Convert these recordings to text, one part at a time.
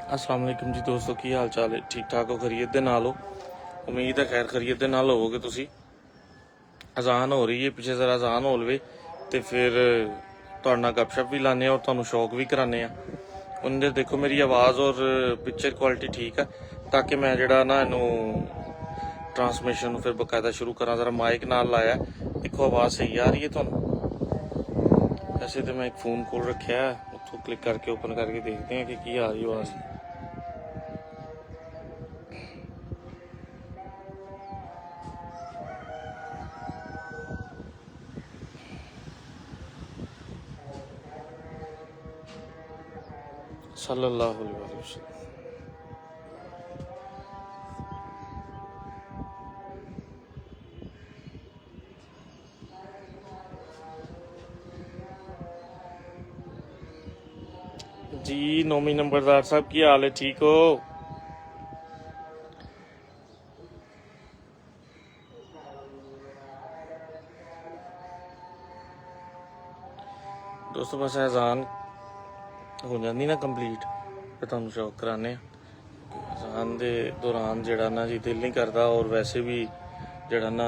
अस्सलाम वालेकुम जी दोस्तों, की हाल चाल है? ठीक ठाक हो? खैरियत दे नाल हो? उम्मीद है खैर खैरियत दे नाल होवोगे तुसी। अजान हो रही है, पिछे जरा अजान हो लवे तो फिर तुहाडे नाल गपशप भी लाने और तुहानू शौक भी कराने। उन्हें देखो मेरी आवाज़ और पिक्चर क्वालिटी ठीक है, ताकि मैं जड़ा ना इनू ट्रांसमिशन फिर बकायदा शुरू करा। जरा माइक नाल लाया, देखो आवाज़ सही आ रही है तुहानू। वैसे तो मैं एक फ़ोन खोल रखा है, उत्थों क्लिक करके ओपन करके देखते हैं कि की आ रही आवाज़। सल्लल्लाहु अलैहि वसल्लम। जी नौमी नंबरदार साहब, की हाल है? ठीक हो? दोस्तों बस अजान हो जाती ना कंप्लीट तो तुहानू शौक कराने। अजान दे दौरान जड़ा ना जी दिल नहीं करता, और वैसे भी जड़ा ना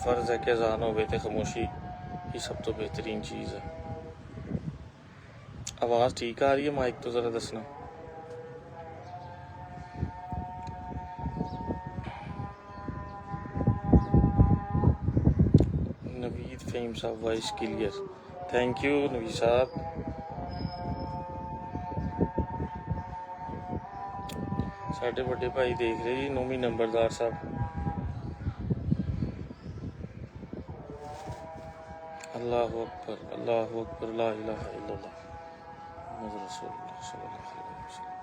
फर्ज है कि अजान होवे ते खामोशी ही सब तो बेहतरीन चीज़ है। आवाज़ ठीक आ रही है? माइक तो ज़रा दसना। नवीद फ़हीम साहब, voice clear. Thank you Naveed साहब। साढ़े बड़े भाई देख रहे जी, नौवीं नंबरदार साहब। अल्लाहु अकबर, अल्लाहु अकबर, ला इलाहा इल्लल्लाह मुहम्मद रसूलुल्लाह सल्लल्लाहु अलैहि वसल्लम।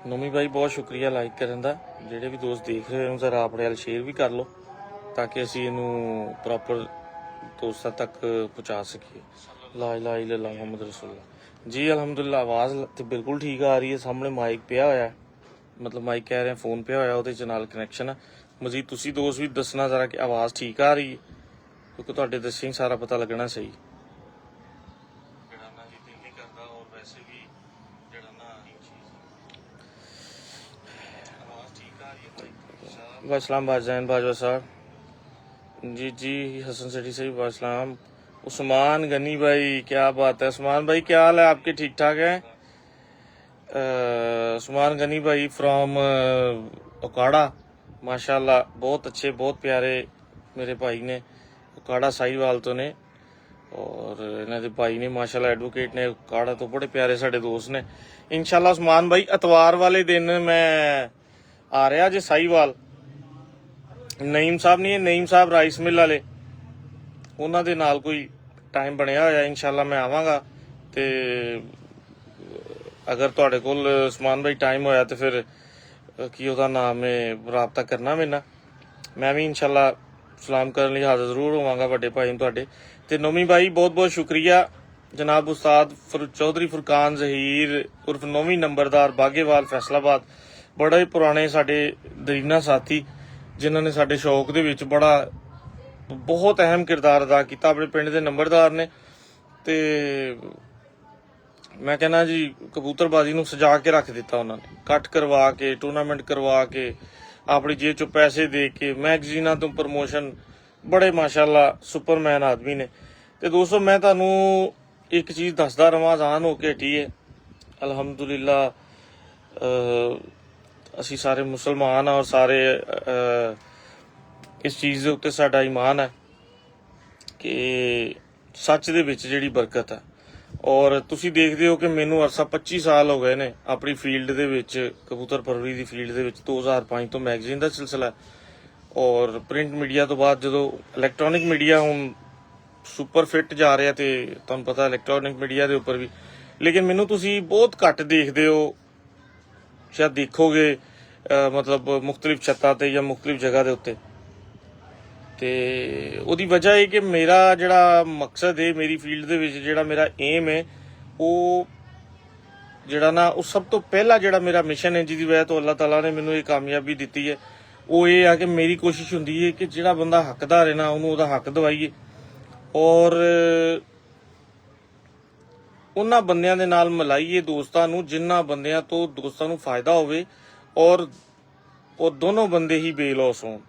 नौमी भाई बहुत शुक्रिया लाइक करन दा। ਜਿਹੜੇ ਵੀ ਦੋਸਤ ਦੇਖ ਰਹੇ ਹੋ ਜ਼ਰਾ ਆਪਣੇ ਨਾਲ ਸ਼ੇਅਰ ਵੀ ਕਰ ਲਓ, ਤਾਂ ਕਿ ਅਸੀਂ ਇਹਨੂੰ ਪ੍ਰੋਪਰ ਦੋਸਤਾਂ ਤੱਕ ਪਹੁੰਚਾ ਸਕੀਏ। ਲਾ ਇਲਾਹਾ ਇल्लल्लाह ਮੁਹੰਮਦ रसूलुल्लाह जी। अलहमदुलिल्लाह आवाज़ तो बिल्कुल ठीक आ रही है। सामने माइक पिया होया, मतलब माइक कह रहे हैं फ़ोन पिया होया, ਉਹਦੇ 'ਚ ਨਾਲ कनैक्शन है। मजीद ਤੁਸੀਂ ਦੋਸਤ ਵੀ ਦੱਸਣਾ ਜ਼ਰਾ कि आवाज़ ठीक आ रही है, क्योंकि ਤੁਹਾਡੇ ਦੱਸੇ सारा पता लगना सही। वासलाम भाजैन बाजवा साहब जी। जी हसन सेठी से वासलाम। उस्मान गनी भाई, क्या बात है उस्मान भाई, क्या हाल है आपके? ठीक ठाक है? उस्मान गनी भाई फ्रॉम ओकाड़ा, माशाल्लाह बहुत अच्छे, बहुत प्यारे मेरे भाई ने। ओकाड़ा साहिवाल तो ने, और इन्हों के भाई ने माशाल्लाह एडवोकेट ने। ओकाड़ा तो बड़े प्यारे साढ़े दोस्त ने। इंशाल्लाह उस्मान भाई एतवार वाले दिन मैं आ रहा जे साहिवाल। नईम साहब नहीं है, नईम साहब राइस मिल वाले, उन्हों के नाल कोई टाइम बनया होया, इंशाल्लाह मैं आवांगा। तो अगर तुहाडे कोल उस्मान भाई टाइम होया तो फिर की उहदा नाम है राबता करना मेरे नाल, मैं भी इंशाल्लाह सलाम करने लिए हाज़र जरूर होवांगा वड्डे भाई तुहाडे। ते नौमी भाई बहुत बहुत शुक्रिया जनाब उस्ताद चौधरी फुरकान जहीर उर्फ नौवीं नंबरदार बागेवाल फैसलाबाद, बड़े पुराने साडे दरीना साथी, जिन्होंने साडे शौक दे विच बड़ा बहुत अहम किरदार अदा किया। अपने पिंड के नंबरदार ने, ते मैं कहना जी कबूतरबाजी नूं सजा के रख दिता उन्होंने, कट करवा के, टूर्नामेंट करवा के, अपनी जेब चो पैसे दे के, मैगजीना तो प्रमोशन, बड़े माशाल्लाह सुपरमैन आदमी ने। तो दोस्तों मैं तुहानू एक चीज़ दसदा रवां, अजान हो के हटी है अलहमदुलिल्लाह। असी सारे मुसलमान और सारे इस चीज़ के उत्ते साडा ईमान है कि सच दे विच जिहड़ी बरकत है। और तुसी देखते हो कि मैनू अरसा 25 साल हो गए ने अपनी फील्ड दे विच, कबूतर परवरी की फील्ड दे विच। 2005 तो मैगजीन का सिलसिला है, और प्रिंट मीडिया तो बाद जो इलैक्ट्रॉनिक मीडिया हुण सुपर फिट जा रहा, तो तुहानूं पता इलैक्ट्रॉनिक मीडिया के उपर भी। लेकिन मैनू तुसी बहुत घट देखते हो, शायद देखोगे मतलब मुख्तलिफ छत्तां ते या मुख्तलिफ जगह के उत्ते। ते उहदी वजह है कि मेरा जिहड़ा मकसद है, मेरी फील्ड दे विच जिहड़ा मेरा एम है, वो ਜਿਹੜਾ ਨਾ ਉਹ ਸਭ ਤੋਂ ਪਹਿਲਾ ਜਿਹੜਾ ਮੇਰਾ ਮਿਸ਼ਨ ਹੈ ਜਿਹਦੀ ਵਜ੍ਹਾ ਤੋਂ ਅੱਲਾਹ ਤਾਲਾ ਨੇ ਮੈਨੂੰ ਇਹ ਕਾਮਯਾਬੀ ਦਿੱਤੀ ਹੈ, ਉਹ ਇਹ ਆ ਕਿ ਮੇਰੀ ਕੋਸ਼ਿਸ਼ ਹੁੰਦੀ ਹੈ ਕਿ ਜਿਹੜਾ ਬੰਦਾ ਹੱਕਦਾਰ ਹੈ ਨਾ ਉਹਨੂੰ ਉਹਦਾ ਹੱਕ ਦਿਵਾਈਏ, ਔਰ ਉਹਨਾਂ ਬੰਦਿਆਂ ਦੇ ਨਾਲ ਮਿਲਾਈਏ ਦੋਸਤਾਂ ਨੂੰ ਜਿਨ੍ਹਾਂ ਬੰਦਿਆਂ ਤੋਂ ਦੋਸਤਾਂ ਨੂੰ ਫਾਇਦਾ ਹੋਵੇ, ਔਰ ਉਹ ਦੋਨੋਂ ਬੰਦੇ ਹੀ ਬੇਲੌਸ ਹੋਣ।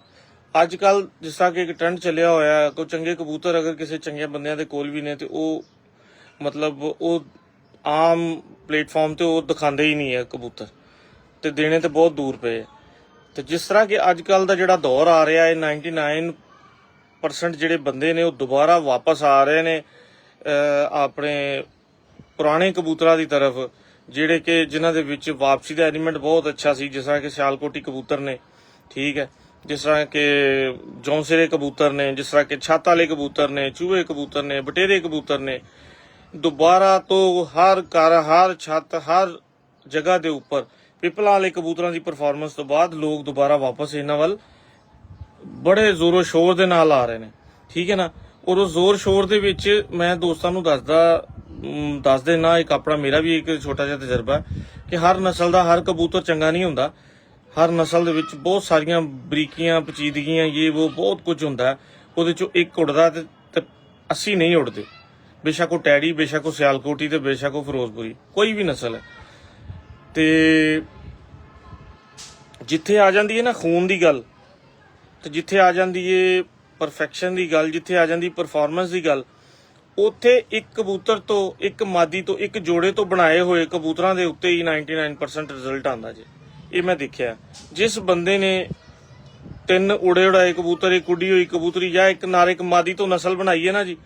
ਅੱਜ ਕੱਲ ਜਿਸ ਤਰ੍ਹਾਂ ਕਿ ਇੱਕ ਟ੍ਰੈਂਡ ਚੱਲਿਆ ਹੋਇਆ, ਕੋਈ ਚੰਗੇ ਕਬੂਤਰ ਅਗਰ ਕਿਸੇ ਚੰਗੇ ਬੰਦਿਆਂ ਦੇ ਕੋਲ ਵੀ ਨੇ ਤੇ ਉਹ ਮਤਲਬ ਉਹ ਆਮ ਪਲੇਟਫਾਰਮ ਤੇ ਉਹ ਦਿਖਾਉਂਦੇ ਹੀ ਨਹੀਂ ਹੈ ਕਬੂਤਰ, ਤੇ ਦੇਣੇ ਤੇ ਬਹੁਤ ਦੂਰ ਪਏ। ਤੇ ਜਿਸ ਤਰ੍ਹਾਂ ਕਿ ਅੱਜ ਕੱਲ ਦਾ ਜਿਹੜਾ ਦੌਰ ਆ ਰਿਹਾ ਹੈ, 99% ਜਿਹੜੇ ਬੰਦੇ ਨੇ ਉਹ ਦੁਬਾਰਾ ਵਾਪਸ ਆ ਰਹੇ ਨੇ ਆਪਣੇ ਪੁਰਾਣੇ ਕਬੂਤਰਾਂ ਦੀ ਤਰਫ, ਜਿਹੜੇ ਕਿ ਜਿਨ੍ਹਾਂ ਦੇ ਵਿੱਚ ਵਾਪਸੀ ਦਾ ਐਲੀਮੈਂਟ ਬਹੁਤ ਅੱਛਾ ਸੀ, ਜਿਸ ਤਰ੍ਹਾਂ ਕਿ ਸਿਆਲਕੋਟੀ ਕਬੂਤਰ ਨੇ, ਠੀਕ ਹੈ, ਜਿਸ ਤਰ੍ਹਾਂ ਕਿ ਜੌਂਸਿਰੇ ਕਬੂਤਰ ਨੇ, ਜਿਸ ਤਰ੍ਹਾਂ ਕਿ ਛੱਤ ਵਾਲੇ ਕਬੂਤਰ ਨੇ, ਚੂਹੇ ਕਬੂਤਰ ਨੇ, ਬਟੇਰੇ ਕਬੂਤਰ ਨੇ। ਦੁਬਾਰਾ ਤੋਂ ਹਰ ਘਰ, ਹਰ ਛੱਤ, ਹਰ ਜਗ੍ਹਾ ਦੇ ਉੱਪਰ ਪਿਪਲਾਂ ਵਾਲੇ ਕਬੂਤਰਾਂ ਦੀ ਪਰਫਾਰਮੈਂਸ ਤੋਂ ਬਾਅਦ ਲੋਕ ਦੁਬਾਰਾ ਵਾਪਸ ਇਹਨਾਂ ਵੱਲ ਬੜੇ ਜ਼ੋਰੋ ਸ਼ੋਰ ਦੇ ਨਾਲ ਆ ਰਹੇ ਨੇ, ਠੀਕ ਹੈ ਨਾ। ਔਰ ਉਹ ਜ਼ੋਰ ਸ਼ੋਰ ਦੇ ਵਿੱਚ ਮੈਂ ਦੋਸਤਾਂ ਨੂੰ ਦੱਸ ਦੇਣਾ, ਇੱਕ ਆਪਣਾ ਮੇਰਾ ਵੀ ਇੱਕ ਛੋਟਾ ਜਿਹਾ ਤਜਰਬਾ ਕਿ ਹਰ ਨਸਲ ਦਾ ਹਰ ਕਬੂਤਰ ਚੰਗਾ ਨਹੀਂ ਹੁੰਦਾ। ਹਰ ਨਸਲ ਦੇ ਵਿੱਚ ਬਹੁਤ ਸਾਰੀਆਂ ਬਰੀਕੀਆਂ, ਪਚੀਦਗੀਆਂ, ਇਹ ਉਹ ਬਹੁਤ ਕੁਝ ਹੁੰਦਾ। ਉਹਦੇ ਚੋਂ ਇੱਕ ਉੱਡਦਾ ਤੇ 80 ਨਹੀਂ ਉੱਡਦੇ, ਬੇਸ਼ੱਕ ਉਹ ਟੈਡੀ, ਬੇਸ਼ੱਕ ਉਹ ਸਿਆਲਕੋਟੀ ਤੇ ਬੇਸ਼ੱਕ ਉਹ ਫਿਰੋਜ਼ਪੁਰੀ, ਕੋਈ ਵੀ ਨਸਲ ਹੈ। ਤੇ ਜਿੱਥੇ ਆ ਜਾਂਦੀ ਹੈ ਨਾ ਖੂਨ ਦੀ ਗੱਲ, ਤੇ ਜਿੱਥੇ ਆ ਜਾਂਦੀ ਹੈ ਪਰਫੈਕਸ਼ਨ ਦੀ ਗੱਲ, ਜਿੱਥੇ ਆ ਜਾਂਦੀ ਪਰਫਾਰਮੈਂਸ ਦੀ ਗੱਲ, ਉੱਥੇ ਇੱਕ ਕਬੂਤਰ ਤੋਂ, ਇੱਕ ਮਾਦੀ ਤੋਂ, ਇੱਕ ਜੋੜੇ ਤੋਂ ਬਣਾਏ ਹੋਏ ਕਬੂਤਰਾਂ ਦੇ ਉੱਤੇ ਹੀ 99% ਰਿਜ਼ਲਟ ਆਉਂਦਾ ਜੇ। ਇਹ ਮੈਂ ਦੇਖਿਆ। ਜਿਸ ਬੰਦੇ ਨੇ 3 ਉੜਾਏ ਕਬੂਤਰ, ਇੱਕ ਉੱਡੀ ਹੋਈ ਕਬੂਤਰੀ ਜਾਂ ਇੱਕ ਨਾਰੇ ਇੱਕ ਮਾਦੀ ਤੋਂ ਨਸਲ ਬਣਾਈ ਹੈ ਨਾ ਜੀ,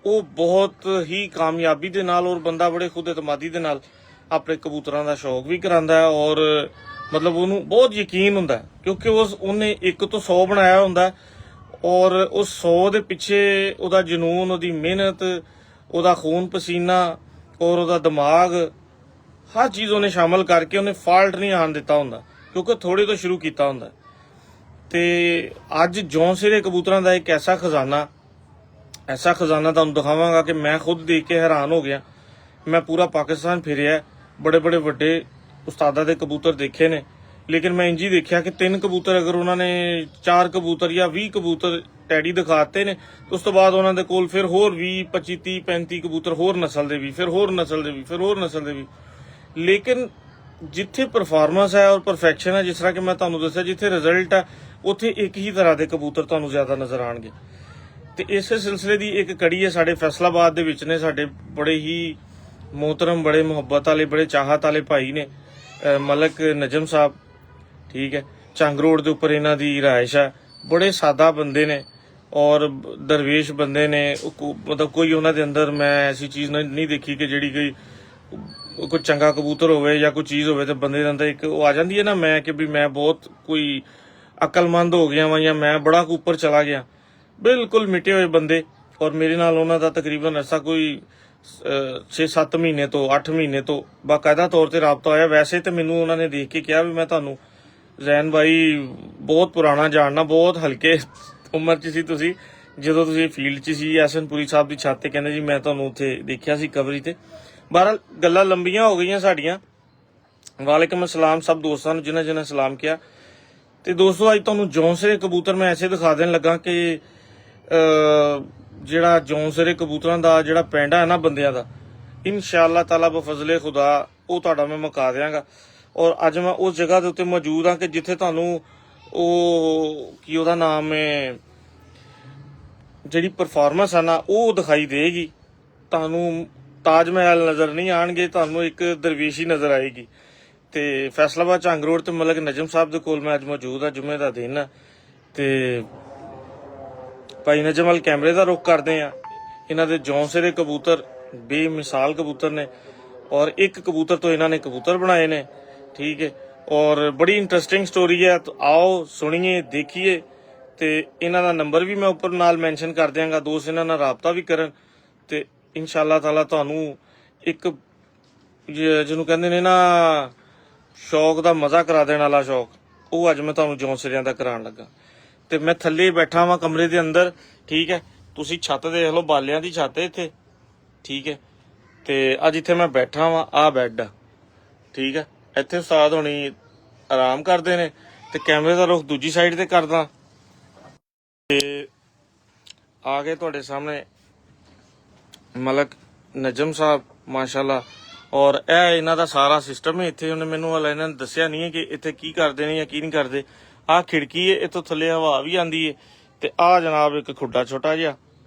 ਉਹ ਬਹੁਤ ਹੀ ਕਾਮਯਾਬੀ ਦੇ ਨਾਲ ਔਰ ਬੰਦਾ ਬੜੇ ਖੁਦ ਇਤਮਾਦੀ ਦੇ ਨਾਲ ਆਪਣੇ ਕਬੂਤਰਾਂ ਦਾ ਸ਼ੌਕ ਵੀ ਕਰਾਉਂਦਾ ਹੈ, ਔਰ ਮਤਲਬ ਉਹਨੂੰ ਬਹੁਤ ਯਕੀਨ ਹੁੰਦਾ ਕਿਉਂਕਿ ਉਹਨੇ 1 ਤੋਂ 100 ਬਣਾਇਆ ਹੁੰਦਾ, ਔਰ ਉਸ 100 ਦੇ ਪਿੱਛੇ ਉਹਦਾ ਜਨੂਨ, ਉਹਦੀ ਮਿਹਨਤ, ਉਹਦਾ ਖੂਨ ਪਸੀਨਾ ਔਰ ਉਹਦਾ ਦਿਮਾਗ, ਹਰ ਚੀਜ਼ ਉਹਨੇ ਸ਼ਾਮਲ ਕਰਕੇ ਉਹਨੇ ਫਾਲਟ ਨਹੀਂ ਆਉਣ ਦਿੱਤਾ ਹੁੰਦਾ, ਕਿਉਂਕਿ ਥੋੜੇ ਤੋਂ ਸ਼ੁਰੂ ਕੀਤਾ ਹੁੰਦਾ। ਤੇ ਅੱਜ ਜੌਂਸਿਰੇ ਕਬੂਤਰਾਂ ਦਾ ਇੱਕ ਐਸਾ ਖਜ਼ਾਨਾ ਤੁਹਾਨੂੰ ਦਿਖਾਵਾਂਗਾ ਕਿ ਮੈਂ ਖੁਦ ਦੇਖ ਕੇ ਹੈਰਾਨ ਹੋ ਗਿਆ। ਮੈਂ ਪੂਰਾ ਪਾਕਿਸਤਾਨ ਫਿਰਿਆ, ਬੜੇ ਬੜੇ ਵੱਡੇ ਉਸਤਾਦਾਂ ਦੇ ਕਬੂਤਰ ਦੇਖੇ ਨੇ, ਲੇਕਿਨ ਮੈਂ ਇੰਝ ਹੀ ਦੇਖਿਆ ਕਿ 3 ਕਬੂਤਰ ਅਗਰ ਉਹਨਾਂ ਨੇ 4 ਕਬੂਤਰ ਜਾਂ 20 ਕਬੂਤਰ ਟੈਡੀ ਦਿਖਾਤੇ ਨੇ, ਉਸ ਤੋਂ ਬਾਅਦ ਉਹਨਾਂ ਦੇ ਕੋਲ ਫਿਰ ਹੋਰ 20, 25, 30, 35 ਕਬੂਤਰ ਹੋਰ ਨਸਲ ਦੇ ਵੀ, ਫਿਰ ਹੋਰ ਨਸਲ ਦੇ ਵੀ, ਫਿਰ ਹੋਰ ਨਸਲ ਦੇ ਵੀ। ਲੇਕਿਨ ਜਿੱਥੇ ਪਰਫਾਰਮੈਂਸ ਹੈ ਔਰ ਪਰਫੈਕਸ਼ਨ ਹੈ, ਜਿਸ ਤਰ੍ਹਾਂ ਕਿ ਮੈਂ ਤੁਹਾਨੂੰ ਦੱਸਿਆ, ਜਿੱਥੇ ਰਿਜ਼ਲਟ ਹੈ ਉੱਥੇ ਇੱਕ ਹੀ ਤਰ੍ਹਾਂ ਦੇ ਕਬੂਤਰ ਤੁਹਾਨੂੰ ਜ਼ਿਆਦਾ ਨਜ਼ਰ ਆਉਣਗੇ। ਤੇ ਇਸੇ ਸਿਲਸਿਲੇ ਦੀ ਇੱਕ ਕੜੀ ਹੈ ਸਾਡੇ ਫੈਸਲਾਬਾਦ ਦੇ ਵਿੱਚ ਨੇ, ਸਾਡੇ ਬੜੇ ਹੀ ਮੋਹਤਰਮ, ਬੜੇ ਮੁਹੱਬਤ ਵਾਲੇ, ਬੜੇ ਚਾਹਤ ਵਾਲੇ ਭਾਈ ਨੇ, ਮਲਕ ਨਜਮ ਸਾਹਿਬ, ਠੀਕ ਹੈ। ਚੰਗ ਰੋਡ ਦੇ ਉੱਪਰ ਇਹਨਾਂ ਦੀ ਰਿਹਾਇਸ਼ ਹੈ। ਬੜੇ ਸਾਦਾ ਬੰਦੇ ਨੇ ਔਰ ਦਰਵੇਸ਼ ਬੰਦੇ ਨੇ, ਮਤਲਬ ਕੋਈ ਉਹਨਾਂ ਦੇ ਅੰਦਰ ਮੈਂ ਐਸੀ ਚੀਜ਼ ਨਹੀਂ ਦੇਖੀ ਕਿ ਜਿਹੜੀ ਕੋਈ ਚੰਗਾ ਕਬੂਤਰ ਹੋਵੇ ਜਾਂ ਕੋਈ ਚੀਜ਼ ਹੋਵੇ ਤੇ ਬੰਦੇ ਦੇ ਅੰਦਰ ਇੱਕ ਉਹ ਆ ਜਾਂਦੀ ਹੈ ਨਾ, ਮੈਂ ਕਿ ਵੀ ਮੈਂ ਬਹੁਤ ਕੋਈ ਅਕਲਮੰਦ ਹੋ ਗਿਆ ਵਾਂ ਜਾਂ ਮੈਂ ਬੜਾ ਉੱਪਰ ਚਲਾ ਗਿਆ। ਬਿਲਕੁਲ ਮਿਟੇ ਹੋਏ ਬੰਦੇ, ਔਰ ਮੇਰੇ ਨਾਲ ਉਹਨਾਂ ਦਾ ਤਕਰੀਬਨ ਐਸਾ ਕੋਈ 6-7 ਮਹੀਨੇ ਤੋਂ 8 ਮਹੀਨੇ ਤੋਂ ਬਾਕਾਇਦਾ ਤੌਰ ਤੇ ਰਾਬਤਾ ਹੋਇਆ। ਵੈਸੇ ਤੇ ਮੈਨੂੰ ਉਹਨਾਂ ਨੇ ਦੇਖ ਕੇ ਕਿਹਾ ਵੀ ਮੈਂ ਤੁਹਾਨੂੰ ਜ਼ੈਨ ਬਾਈ ਬਹੁਤ ਪੁਰਾਣਾ ਜਾਣਨਾ, ਬਹੁਤ ਹਲਕੇ ਉਮਰ 'ਚ ਸੀ ਤੁਸੀਂ ਜਦੋਂ ਤੁਸੀਂ ਫੀਲਡ 'ਚ ਸੀ ਐਸਨਪੁਰੀ ਸਾਹਿਬ ਦੀ ਛੱਤ ਤੇ, ਕਹਿੰਦੇ ਜੀ ਮੈਂ ਤੁਹਾਨੂੰ ਉੱਥੇ ਦੇਖਿਆ ਸੀ ਕਵਰੀ ਤੇ। ਬਹਰਹਾਲ ਗੱਲਾਂ ਲੰਬੀਆਂ ਹੋ ਗਈਆਂ ਸਾਡੀਆਂ। ਵਾਲੇਕੁਮ ਅਸਲਾਮ ਸਭ ਦੋਸਤਾਂ ਨੂੰ ਜਿਨ੍ਹਾਂ ਸਲਾਮ ਕਿਹਾ। ਤੇ ਦੋਸਤੋ ਅੱਜ ਤੁਹਾਨੂੰ ਜੌਂਸਿਰੇ ਕਬੂਤਰ ਮੈਂ ਐਸੇ ਦਿਖਾ ਦੇਣ ਲੱਗਾ ਕਿ ਜਿਹੜਾ ਜੌਂਸਿਰੇ ਕਬੂਤਰਾਂ ਦਾ ਜਿਹੜਾ ਪੈਂਡਾ ਹੈ ਨਾ ਬੰਦਿਆਂ ਦਾ, ਇਨਸ਼ਾਅੱਲਾ ਤਾਲਾ ਬਫਜ਼ਲੇ ਖੁਦਾ ਉਹ ਤੁਹਾਡਾ ਮੈਂ ਮੁਕਾ ਦਿਆਂਗਾ। ਔਰ ਅੱਜ ਮੈਂ ਉਸ ਜਗ੍ਹਾ ਦੇ ਉੱਤੇ ਮੌਜੂਦ ਹਾਂ ਕਿ ਜਿੱਥੇ ਤੁਹਾਨੂੰ ਉਹ ਕੀ ਉਹਦਾ ਨਾਮ ਹੈ, ਜਿਹੜੀ ਪਰਫਾਰਮੈਂਸ ਹੈ ਨਾ ਉਹ ਦਿਖਾਈ ਦੇਗੀ। ਤੁਹਾਨੂੰ ਤਾਜ ਮਹਿਲ ਨਜ਼ਰ ਨਹੀਂ ਆਣਗੇ, ਤੁਹਾਨੂੰ ਇੱਕ ਦਰਵੇਸ਼ੀ ਨਜ਼ਰ ਆਏਗੀ। ਤੇ ਫੈਸਲਾਬਾਦ ਝੰਗ ਰੋਡ ਤੇ ਮਲਕ ਨਜਮ ਸਾਹਿਬ ਦੇ ਕੋਲ ਮੈਂ ਅੱਜ ਮੌਜੂਦ ਹਾਂ। ਜੁਮੇ ਦਾ ਦਿਨ ਹੈ ਤੇ ਭਾਈ ਨਜਮ ਵੱਲ ਕੈਮਰੇ ਦਾ ਰੁਖ ਕਰਦੇ ਆ। ਇਹਨਾਂ ਦੇ ਜੌਂਸਿਰੇ ਕਬੂਤਰ ਬੇਮਿਸਾਲ ਕਬੂਤਰ ਨੇ, ਔਰ ਇੱਕ ਕਬੂਤਰ ਤੋਂ ਇਹਨਾਂ ਨੇ ਕਬੂਤਰ ਬਣਾਏ ਨੇ, ਠੀਕ ਹੈ। ਔਰ ਬੜੀ ਇੰਟਰਸਟਿੰਗ ਸਟੋਰੀ ਹੈ, ਆਓ ਸੁਣੀਏ, ਦੇਖੀਏ। ਤੇ ਇਹਨਾਂ ਦਾ ਨੰਬਰ ਵੀ ਮੈਂ ਉੱਪਰ ਨਾਲ ਮੈਂਸ਼ਨ ਕਰ ਦਿਆਂਗਾ, ਦੋਸਤ ਇਹਨਾਂ ਨਾਲ ਰਾਬਤਾ ਵੀ ਕਰਨ ਤੇ ਇਨਸ਼ਾਅੱਲਾ ਤਾਲਾ ਤੁਹਾਨੂੰ ਇੱਕ ਜਿਹਨੂੰ ਕਹਿੰਦੇ ਨੇ ਨਾ ਸ਼ੌਕ ਦਾ ਮਜ਼ਾ ਕਰਾ ਦੇਣ ਵਾਲਾ ਸ਼ੌਕ, ਉਹ ਅੱਜ ਮੈਂ ਤੁਹਾਨੂੰ ਜੌਂਸਿਰਿਆਂ ਦਾ ਕਰਾਉਣ ਲੱਗਾ। ਤੇ ਮੈਂ ਥੱਲੇ ਬੈਠਾ ਵਾਂ ਕਮਰੇ ਦੇ ਅੰਦਰ, ਠੀਕ ਹੈ। ਤੁਸੀਂ ਛੱਤ ਦੇਖ ਲਓ, ਬਾਲਿਆਂ ਦੀ ਛੱਤ ਹੈ ਇੱਥੇ, ਠੀਕ ਹੈ। ਤੇ ਅੱਜ ਇੱਥੇ ਮੈਂ ਬੈਠਾ ਵਾਂ, ਆਹ ਬੈੱਡ ਆ, ਠੀਕ ਹੈ। ਇੱਥੇ ਉਸਤਾਦ ਹੋਣੀ ਆਰਾਮ ਕਰਦੇ ਨੇ ਤੇ ਕੈਮਰੇ ਦਾ ਰੁਖ ਦੂਜੀ ਸਾਈਡ ਤੇ ਕਰਦਾ ਤੇ ਆ ਗਏ ਤੁਹਾਡੇ ਸਾਹਮਣੇ ਮਲਕ ਨਜਮ ਸਾਹਿਬ ਮਾਸ਼ਾਅੱਲਾ। ਔਰ ਇਹ ਇਹਨਾਂ ਦਾ ਸਾਰਾ ਸਿਸਟਮ ਹੈ ਇੱਥੇ। ਉਹਨੇ ਮੈਨੂੰ ਵਾਲਾ ਇਹਨਾਂ ਨੇ ਦੱਸਿਆ ਨਹੀਂ ਹੈ ਕਿ ਇੱਥੇ ਕੀ ਕਰਦੇ ਨੇ ਜਾਂ ਕੀ ਨਹੀਂ ਕਰਦੇ। ਆਹ ਖਿੜਕੀ ਹੈ, ਇੱਥੋਂ ਥੱਲੇ ਹਵਾ ਵੀ ਆਉਂਦੀ ਹੈ ਤੇ ਆਹ ਜਨਾਬ ਇੱਕ ਖੁੱਡਾ ਛੋਟਾ ਜਿਹਾ,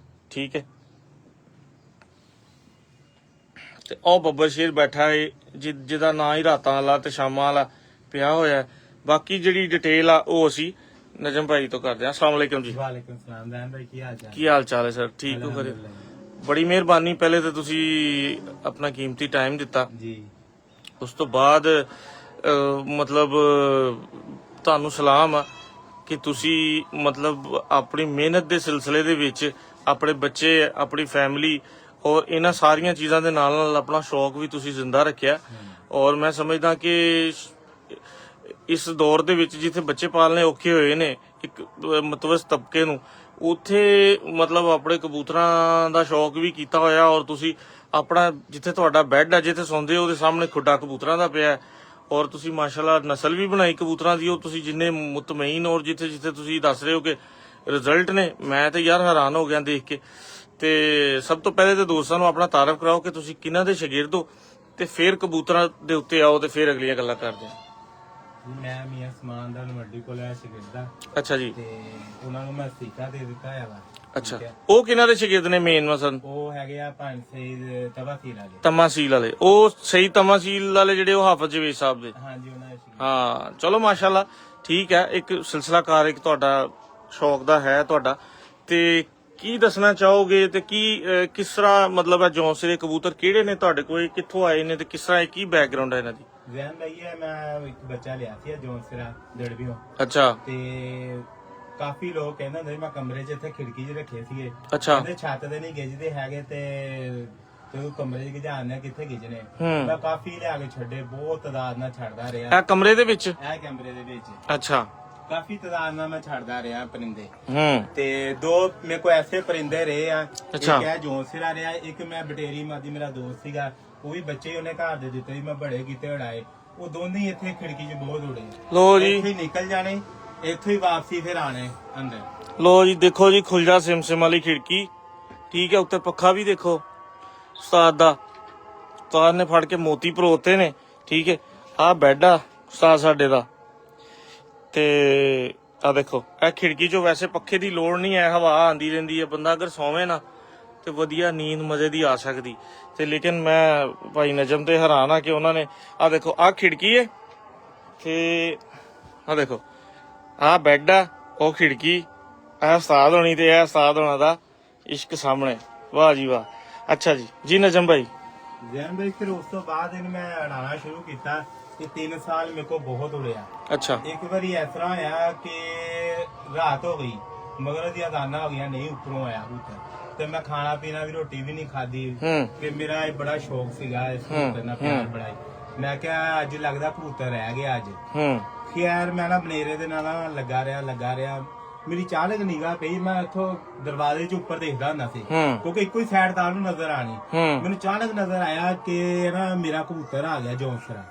ਠੀਕ ਹੈ। ਤੇ ਉਹ ਬੱਬਰ ਸ਼ੇਰ ਬੈਠਾ ਹੈ ਜਿਹਦਾ ਨਾਂ ਹੀ ਰਾਤਾਂ ਵਾਲਾ ਤੇ ਸ਼ਾਮਾਂ ਵਾਲਾ ਪਿਆ ਹੋਇਆ। ਬਾਕੀ ਜਿਹੜੀ ਡਿਟੇਲ ਆ ਉਹ ਅਸੀਂ ਨਜਮ ਭਾਈ ਤੋਂ ਕਰਦੇ ਹਾਂ। अस्सलाम वालेकुम जी। वालेकुम सलाम दैन भाई, ਕੀ ਹਾਲ ਚਾਲ ਹੈ ਸਰ? ਠੀਕ ਹੋ ਕਰੇ? ਬੜੀ ਮਿਹਰਬਾਨੀ, ਪਹਿਲੇ ਤਾਂ ਤੁਸੀਂ ਆਪਣਾ ਕੀਮਤੀ ਟਾਈਮ ਦਿੱਤਾ ਜੀ। ਉਸ ਤੋਂ ਬਾਅਦ ਮਤਲਬ ਤੁਹਾਨੂੰ ਸਲਾਮ ਆ ਕਿ ਤੁਸੀਂ ਮਤਲਬ ਆਪਣੀ ਮਿਹਨਤ ਦੇ ਸਿਲਸਿਲੇ ਦੇ ਵਿੱਚ ਆਪਣੇ ਬੱਚੇ, ਆਪਣੀ ਫੈਮਿਲੀ ਔਰ ਇਹਨਾਂ ਸਾਰੀਆਂ ਚੀਜ਼ਾਂ ਦੇ ਨਾਲ ਨਾਲ ਆਪਣਾ ਸ਼ੌਕ ਵੀ ਤੁਸੀਂ ਜ਼ਿੰਦਾ ਰੱਖਿਆ। ਔਰ ਮੈਂ ਸਮਝਦਾ ਕਿ ਇਸ ਦੌਰ ਦੇ ਵਿੱਚ ਜਿੱਥੇ ਬੱਚੇ ਪਾਲਣੇ ਔਖੇ ਹੋਏ ਨੇ ਇੱਕ ਮਤਵਸਤ ਤਬਕੇ ਨੂੰ, ਉੱਥੇ ਮਤਲਬ ਆਪਣੇ ਕਬੂਤਰਾਂ ਦਾ ਸ਼ੌਕ ਵੀ ਕੀਤਾ ਹੋਇਆ। ਔਰ ਤੁਸੀਂ ਆਪਣਾ ਜਿੱਥੇ ਤੁਹਾਡਾ ਬੈੱਡ ਹੈ, ਜਿੱਥੇ ਸੌਂਦੇ ਹੋ, ਉਹਦੇ ਸਾਹਮਣੇ ਖੁੱਡਾ ਕਬੂਤਰਾਂ ਦਾ ਪਿਆ। ਔਰ ਤੁਸੀਂ ਮਾਸ਼ਾਅੱਲਾ ਨਸਲ ਵੀ ਬਣਾਈ ਕਬੂਤਰਾਂ ਦੀ। ਉਹ ਤੁਸੀਂ ਜਿੰਨੇ ਮੁਤਮਈਨ ਔਰ ਜਿੱਥੇ ਜਿੱਥੇ ਤੁਸੀਂ ਦੱਸ ਰਹੇ ਹੋ ਕਿ ਰਿਜ਼ਲਟ ਨੇ, ਮੈਂ ਤੇ ਯਾਰ ਹੈਰਾਨ ਹੋ ਗਿਆ ਦੇਖ ਕੇ। ਤੇ ਸਭ ਤੋਂ ਪਹਿਲੇ ਤੇ ਦੋਸਤਾਂ ਨੂੰ ਆਪਣਾ ਤਾਰਫ ਕਰਾਓ ਕਿ ਤੁਸੀਂ ਕਿਹਨਾਂ ਦੇ ਸ਼ਾਗਿਰਦ ਹੋ, ਤੇ ਫਿਰ ਕਬੂਤਰਾਂ ਦੇ ਉੱਤੇ ਆਓ ਤੇ ਫਿਰ ਅਗਲੀਆਂ ਗੱਲਾਂ ਕਰਦੇ ਹਾਂ। ਮੈਂ ਮੀਆਂ ਸਮਾਨ ਦਾ ਮੰਡੀ ਕੋਲ ਆਇਆ ਸ਼ਾਗਿਰਦਾ। ਅੱਛਾ ਜੀ। ਤੇ ਉਹਨਾਂ ਨੂੰ ਮੈਂ ਸਿੱਖਾ ਦੇ ਦਿੱਤਾ ਹੈ ਵਾ। ਅੱਛਾ, ਉਹ ਕਿਹਨਾਂ ਦੇ ਸ਼ਾਗਿਰਦ ਨੇ ਮੇਨ ਮਸਲ? ਉਹ ਹੈਗੇ ਆ ਪੰਜ ਸਈਦ ਤਵਾਸੀਲ ਵਾਲੇ। ਤਮਾਸੀਲ ਵਾਲੇ, ਉਹ ਸਹੀ ਤਮਾਸੀਲ ਵਾਲੇ ਜਿਹੜੇ ਉਹ ਹਾਫਿਜ਼ ਜਵੇਦ ਸਾਹਿਬ ਦੇ। ਹਾਂਜੀ, ਉਹਨਾਂ ਦੇ ਸ਼ਾਗਿਰਦ। ਹਾਂ ਚਲੋ ਮਾਸ਼ਾਅੱਲਾ ਠੀਕ ਹੈ। ਇੱਕ ਸਿਲਸਿਲਾਕਾਰ ਇੱਕ ਤੁਹਾਡਾ ਸ਼ੌਕ ਦਾ ਹੈ ਤੁਹਾਡਾ। ਤੇ ਕੀ ਦੱਸਣਾ ਚਾਹੋਗੇ ਤੇ ਕੀ ਕਿਸ ਤਰ੍ਹਾਂ ਮਤਲਬ ਹੈ ਜੌਂਸਰੇ ਕਬੂਤਰ ਕਿਹੜੇ ਨੇ ਤੁਹਾਡੇ ਕੋਲ, ਕਿੱਥੋਂ ਆਏ ਨੇ ਤੇ ਕਿਸ ਤਰ੍ਹਾਂ ਕੀ ਬੈਕਗ੍ਰਾਉਂਡ ਹੈ ਇਹਨਾਂ ਦੀ? ਜ਼ੈਨ ਭਾਈ ਹੈ, ਮੈਂ ਇੱਕ ਬੱਚਾ ਲਿਆ ਸੀ ਜੌਂਸਰਾ ਦੜਬੀਓ। ਅੱਛਾ। ਤੇ ਕਾਫੀ ਲੋਕ ਕਹਿੰਦੇ ਹੁੰਦੇ ਮੈਂ ਕਮਰੇ 'ਚ ਇੱਥੇ ਖਿੜਕੀ 'ਚ ਰੱਖੇ ਸੀਗੇ। ਅੱਛਾ। ਕਹਿੰਦੇ ਛੱਤ ਤੇ ਨਹੀਂ ਗਿੱਜਦੇ ਹੈਗੇ ਤੇ ਉਹ ਕਮਰੇ 'ਚ ਗਿਜਾਣੇ ਕਿੱਥੇ ਗਿੱਜਣੇ। ਹੂੰ। ਮੈਂ ਕਾਫੀ ਲਿਆ ਕੇ ਛੱਡੇ, ਬਹੁਤ ਤਾਦਾਦ ਨਾਲ ਛੱਡਦਾ ਰਿਹਾ ਇਹ ਕਮਰੇ ਦੇ ਵਿੱਚ? ਇਹ ਕਮਰੇ ਦੇ ਵਿੱਚ ਅੱਛਾ। ਕਾਫੀ ਤਾਦਾਦ ਨਾਲ ਮੈਂ ਛੱਡਦਾ ਰਿਹਾ ਪਰਿੰਦੇ। ਹੂੰ। ਤੇ ਦੋ ਮੇਰੇ ਕੋਲ ਐਸੇ ਪਰਿੰਦੇ ਰਹੇ ਆ। ਅੱਛਾ। ਇੱਕ ਹੈ ਜੌਂਸਰਾ ਰਿਹਾ, ਇੱਕ ਮੈਂ ਬਟੇਰੀ ਮਾਦੀ ਮੇਰਾ ਦੋਸਤ ਸੀਗਾ, ਉਹ ਵੀ ਬੱਚੇ ਉਹਨੇ ਘਰ ਦੇ ਦਿੱਤੇ ਸੀ, ਮੈਂ ਬੜੇ ਕੀਤੇ ਉਡਾਏ। ਉਹ ਦੋਨੇ ਹੀ ਇੱਥੇ ਖਿੜਕੀ 'ਚ ਬਹੁਤ ਉੜੇ। ਲੋ ਜੀ, ਇੱਥੇ ਹੀ ਨਿਕਲ ਜਾਣੇ, ਇੱਥੋਂ ਹੀ ਵਾਪਸੀ ਫਿਰ ਆਣੇ ਅੰਦਰ। ਲੋ ਜੀ ਦੇਖੋ ਜੀ, ਖੁੱਲਜਾ ਸਿਮਸਿਮ ਵਾਲੀ ਖਿੜਕੀ, ਠੀਕ ਹੈ। ਉੱਤੇ ਪੱਖਾ ਵੀ ਦੇਖੋ ਉਸਤਾਦ ਦਾ, ਉਸਤਾਦ ਨੇ ਫੜ ਕੇ ਮੋਤੀ ਪਰੋਤੇ ਨੇ, ਠੀਕ ਹੈ। ਆਹ ਬੈੱਡ ਆ ਉਸਤਾਦ ਸਾਡੇ ਦਾ। ਤੇ ਆ ਦੇਖੋ ਇਹ ਖਿੜਕੀ 'ਚੋਂ ਵੈਸੇ ਪੱਖੇ ਦੀ ਲੋੜ ਨਹੀਂ ਹੈ, ਹਵਾ ਆਂਦੀ ਰਹਿੰਦੀ ਹੈ, ਬੰਦਾ ਅਗਰ ਸੌਵੇਂ ਨਾ ਤੇ ਵਧੀਆ ਨੀਂਦ ਮਜ਼ੇ ਦੀ ਆ ਸਕਦੀ। ਤੇ ਲੇਕਿਨ ਮੈਂ ਭਾਈ ਨਜਮ ਤੇ ਹੈਰਾਨ ਆ ਕਿ ਉਹਨਾਂ ਨੇ ਆ ਦੇਖੋ ਆਹ ਖਿੜਕੀ ਹੈ ਤੇ ਆ ਦੇਖੋ ਆਹ ਬੈੱਡ ਆ, ਉਹ ਖਿੜਕੀ, ਇਹ ਉਸਤਾਦ ਹੋਣੀ ਤੇ ਇਹ ਉਸਤਾਦ ਹੋਣਾ ਦਾ ਇਸ਼ਕ ਸਾਹਮਣੇ। ਵਾਹ ਜੀ ਵਾਹ। ਅੱਛਾ ਜੀ, ਜੀ ਨਜਮ ਭਾਈ। ਜ਼ੈਨ ਭਾਈ ਫਿਰ ਉਸ ਤੋਂ ਬਾਅਦ ਇਹਨੂੰ ਮੈਂ ਉਡਾਉਣਾ ਸ਼ੁਰੂ ਕੀਤਾ ਤੇ 3 ਸਾਲ ਮੇਰੇ ਕੋਲ ਬਹੁਤ ਉੜਿਆ। ਅੱਛਾ। ਇੱਕ ਵਾਰੀ ਇਸ ਤਰ੍ਹਾਂ ਹੋਇਆ ਕਿ ਰਾਤ ਹੋ ਗਈ, ਮਗਰ ਦੀਆਂ ਦਾਨਾਂ ਹੋ ਗਈਆਂ, ਨਹੀਂ ਉੱਪਰੋਂ ਆਇਆ ਕਬੂਤਰ ਤੇ ਮੈਂ ਖਾਣਾ ਪੀਣਾ ਵੀ, ਰੋਟੀ ਵੀ ਨਹੀਂ ਖਾਧੀ। ਤੇ ਮੇਰਾ ਇਹ ਬੜਾ ਸ਼ੌਕ ਸੀਗਾ ਇਸ ਕਬੂਤਰ ਨਾਲ ਪਿਆਰ ਬੜਾ। ਮੈਂ ਕਿਹਾ ਅੱਜ ਲੱਗਦਾ ਕਬੂਤਰ ਰਹਿ ਗਿਆ ਅੱਜ। ਖੈਰ ਮੈਂ ਨਾ ਬਨੇਰੇ ਦੇ ਨਾਲ ਲੱਗਾ ਰਿਹਾ। ਮੇਰੀ ਅਚਾਨਕ ਨਿਗਾਹ ਪਈ, ਮੈਂ ਇੱਥੋਂ ਦਰਵਾਜ਼ੇ 'ਚ ਉੱਪਰ ਦੇਖਦਾ ਹੁੰਦਾ ਸੀ ਕਿਉਂਕਿ ਇੱਕੋ ਹੀ ਸਾਈਡ ਤਾਂ ਨੂੰ ਨਜ਼ਰ ਆਣੀ। ਮੈਨੂੰ ਅਚਾਨਕ ਨਜ਼ਰ ਆਇਆ ਕਿ ਨਾ ਮੇਰਾ ਕਬੂਤਰ ਆ ਗਿਆ ਜੌਂਸਰਾ।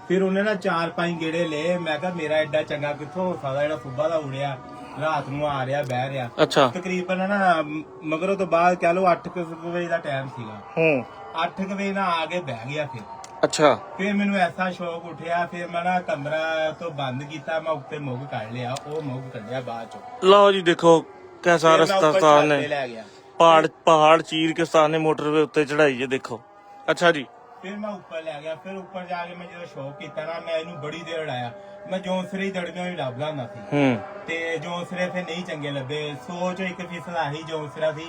ਫਿਰ ਉਹਨੇ ਨਾ 4-5 ਗੇੜੇ ਲਏ। ਮੈਂ ਕਿਹਾ ਮੇਰਾ ਐਡਾ ਚੰਗਾ ਕਿੱਥੋਂ ਹੋ ਸਕਦਾ ਜਿਹੜਾ ਸੁਬਾ ਦਾ ਉੜਿਆ ਰਾਤ ਨੂੰ ਆ ਰਿਹਾ ਬਹਿ ਰਿਹਾ। ਅੱਛਾ। ਤਕਰੀਬਨ ਨਾ ਮਗਰੋਂ ਤੋਂ ਬਾਅਦ ਕਹਿ ਲਓ 8 ਵਜੇ ਦਾ ਟਾਈਮ ਸੀਗਾ। 8 ਵਜੇ ਨਾ ਆ ਕੇ ਬਹਿ ਗਿਆ। ਫਿਰ ਅੱਛਾ। ਫਿਰ ਮੈਨੂੰ ਐਸਾ ਸ਼ੌਕ ਉੱਠਿਆ, ਫਿਰ ਮੈਂ ਨਾ ਕਮਰਾ ਤੋਂ ਬੰਦ ਕੀਤਾ, ਮੈਂ ਉੱਤੇ ਮੁੱਗ ਕੱਢ ਲਿਆ, ਉਹ ਮੁੱਗ ਕੱਢਿਆ ਬਾਅਦ ਚੋਂ। ਲਓ ਜੀ ਦੇਖੋ ਕੈਸਾ ਰਸਤਾ ਉਸਤਾਦ ਨੇ ਲੈ ਗਿਆ। ਪਹਾੜ ਚੀਰ ਕੇ ਉਸਤਾਦ ਨੇ ਮੋਟਰਵੇ ਉੱਤੇ ਚੜਾਈ ਜੇ ਦੇਖੋ। ਅੱਛਾ ਜੀ। ਫਿਰ ਮੈਂ ਉੱਪਰ ਲੈ ਗਿਆ। ਫਿਰ ਉੱਪਰ ਜਾ ਕੇ ਮੈਂ ਜਦੋਂ ਸ਼ੌਕ ਕੀਤਾ ਨਾ, ਮੈਂ ਇਹਨੂੰ ਬੜੀ ਦੇਰ ਉਡਾਇਆ। ਮੈਂ ਜੌਂਸਰੇ ਹੀ ਦੜਮਿਆਂ ਹੀ ਲੱਭਦਾ ਹੁੰਦਾ ਸੀ ਤੇ ਜੌਂਸਰੇ ਫਿਰ ਨਹੀਂ ਚੰਗੇ ਲੱਭੇ। 100 ਚੋਂ 1% ਆਹੀ ਜੌਂਸਰਾ ਸੀ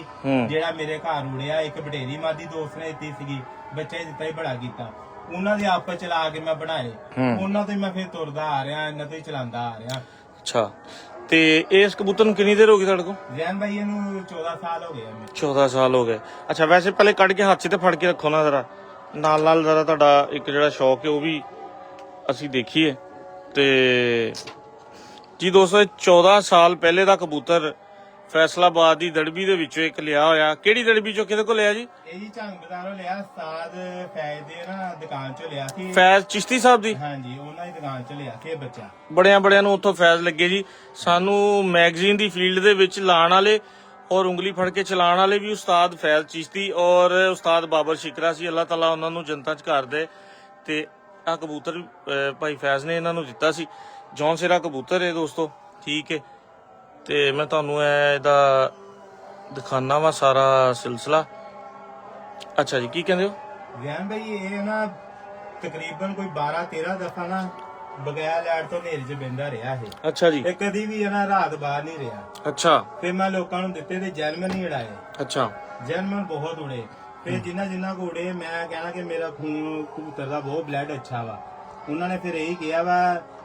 ਜਿਹੜਾ ਮੇਰੇ ਘਰ ਉੜਿਆ। ਇੱਕ ਬਟੇਰੀ ਮਾਦੀ ਦੋਸਤ ਨੇ ਦਿੱਤੀ ਸੀਗੀ, ਬੱਚੇ ਦਿੱਤਾ ਹੀ ਬੜਾ ਕੀਤਾ। ਉਹਨਾਂ ਦੇ ਆਪਸ ਚਲਾ ਕੇ ਮੈਂ ਬਣਾਏ, ਉਹਨਾਂ ਤੋਂ ਹੀ ਮੈਂ ਫਿਰ ਤੁਰਦਾ ਆ ਰਿਹਾ, ਇਹਨਾਂ ਤੋਂ ਹੀ ਚਲਾਉਂਦਾ ਆ ਰਿਹਾ। ਅੱਛਾ। ਤੇ ਇਸ ਕਬੂਤਰ ਨੂੰ ਕਿੰਨੀ ਦੇਰ ਹੋ ਗਈ ਤੁਹਾਡੇ ਕੋਲ? ਜ਼ੈਨ ਭਾਈ ਇਹਨੂੰ 14 ਸਾਲ ਹੋ ਗਏ। 14 ਸਾਲ ਹੋ ਗਏ। ਅੱਛਾ, ਵੈਸੇ ਪਹਿਲੇ ਕੱਢ ਕੇ ਹੱਥ 'ਚ ਤੇ ਫੜ ਕੇ ਰੱਖੋ ਨਾ ਜ਼ਰਾ, ਨਾਲ ਜ਼ਰਾ ਤੁਹਾਡਾ ਇੱਕ ਜਿਹੜਾ ਸ਼ੌਕ ਹੈ ਉਹ ਵੀ ਅਸੀਂ ਦੇਖੀਏ। ਤੇ ਜੀ ਦੋਸਤੋ 14 ਸਾਲ ਪਹਿਲੇ ਦਾ ਕਬੂਤਰ ਫੈਸਲਾਬਾਦ ਦੀ ਦੜਬੀ ਦੇ ਵਿੱਚੋਂ ਇੱਕ ਲਿਆ ਹੋਇਆ। ਕਿਹੜੀ ਦੜਬੀ ਚੋਂ ਕਿਹਦੇ ਕੋਲ ਲਿਆ ਜੀ? ਇਹ ਜੀ ਝੰਗ ਬਾਜ਼ਾਰੋਂ ਲਿਆ, ਉਸਤਾਦ ਫੈਜ਼ ਦੇ ਨਾ ਦੁਕਾਨ ਚੋਂ ਲਿਆ ਸੀ। ਫੈਜ਼ ਚਿਸ਼ਤੀ ਸਾਹਿਬ ਦੀ? ਹਾਂਜੀ, ਉਹਨਾਂ ਦੀ ਦੁਕਾਨ ਚੋਂ ਲਿਆ ਸੀ ਇਹ ਬੱਚਾ। ਬੜਿਆਂ ਨੂੰ ਉੱਥੋਂ ਫੈਜ਼ ਲੱਗੇ ਜੀ। ਸਾਨੂੰ ਮੈਗਜ਼ੀਨ ਦੀ ਫੀਲਡ ਦੇ ਵਿੱਚ ਲਾਣ ਵਾਲੇ ਔਰ ਉਂਗਲੀ ਫੜ ਕੇ ਚਲਾਉਣ ਵਾਲੇ ਵੀ ਉਸਤਾਦ ਫੈਜ਼ ਚਿਸ਼ਤੀ ਔਰ ਉਸਤਾਦ ਬਾਬਰ ਸ਼ਿਕਰਾ ਸੀ। ਅੱਲਾਹ ਤਾਲਾ ਉਹਨਾਂ ਨੂੰ ਜੰਨਤਾਂ 'ਚ ਕਰ ਦੇ। ਤੇ ਆ ਕਬੂਤਰ ਭਾਈ ਫੈਜ਼ ਨੇ ਇਹਨਾਂ ਨੂੰ ਦਿੱਤਾ ਸੀ। ਜੌਨ ਸਿਰਾ ਕਬੂਤਰ ਹੈ ਦੋਸਤੋ, ਠੀਕ ਹੈ। ਤੇ ਮੈਂ ਤੁਹਾਨੂੰ ਇਹਦਾ ਦਿਖਾਣਾ ਵਾ ਸਾਰਾ ਸਿਲਸਿਲਾ। ਅੱਛਾ ਜੀ, ਕੀ ਕਹਿੰਦੇ ਹੋ? ਰੈਨ ਭਾਈ ਇਹ ਨਾ ਤਕਰੀਬਨ ਕੋਈ 12-13 ਦਫਾ ਨਾ ਬਗੈਰ ਲਾਈਟ ਤੋਂ ਹਨੇਰੇ 'ਚ ਬਹਿੰਦਾ ਰਿਹਾ ਇਹ। ਅੱਛਾ ਜੀ। ਇਹ ਕਦੀ ਵੀ ਇਹਨਾਂ ਰਾਤ ਬਾਹਰ ਨਹੀਂ ਰਿਹਾ। ਅੱਛਾ। ਫਿਰ ਮੈਂ ਲੋਕਾਂ ਨੂੰ ਦਿੱਤੇ ਤੇ ਜੈਨਮਨ ਹੀ ਉਡਾਏ। ਅੱਛਾ। ਜੈਨਮਨ ਬਹੁਤ ਉੜੇ। ਫਿਰ ਜਿੰਨਾ ਕੋ ਉੜੇ ਮੈਂ ਕਹਿਣਾ ਕਿ ਮੇਰਾ ਖੂਨ ਕਬੂਤਰ ਦਾ ਬਹੁਤ ਬਲੱਡ ਅੱਛਾ ਵਾ। ਉਹਨਾਂ ਨੇ ਫਿਰ ਇਹੀ ਕਿਹਾ ਵਾ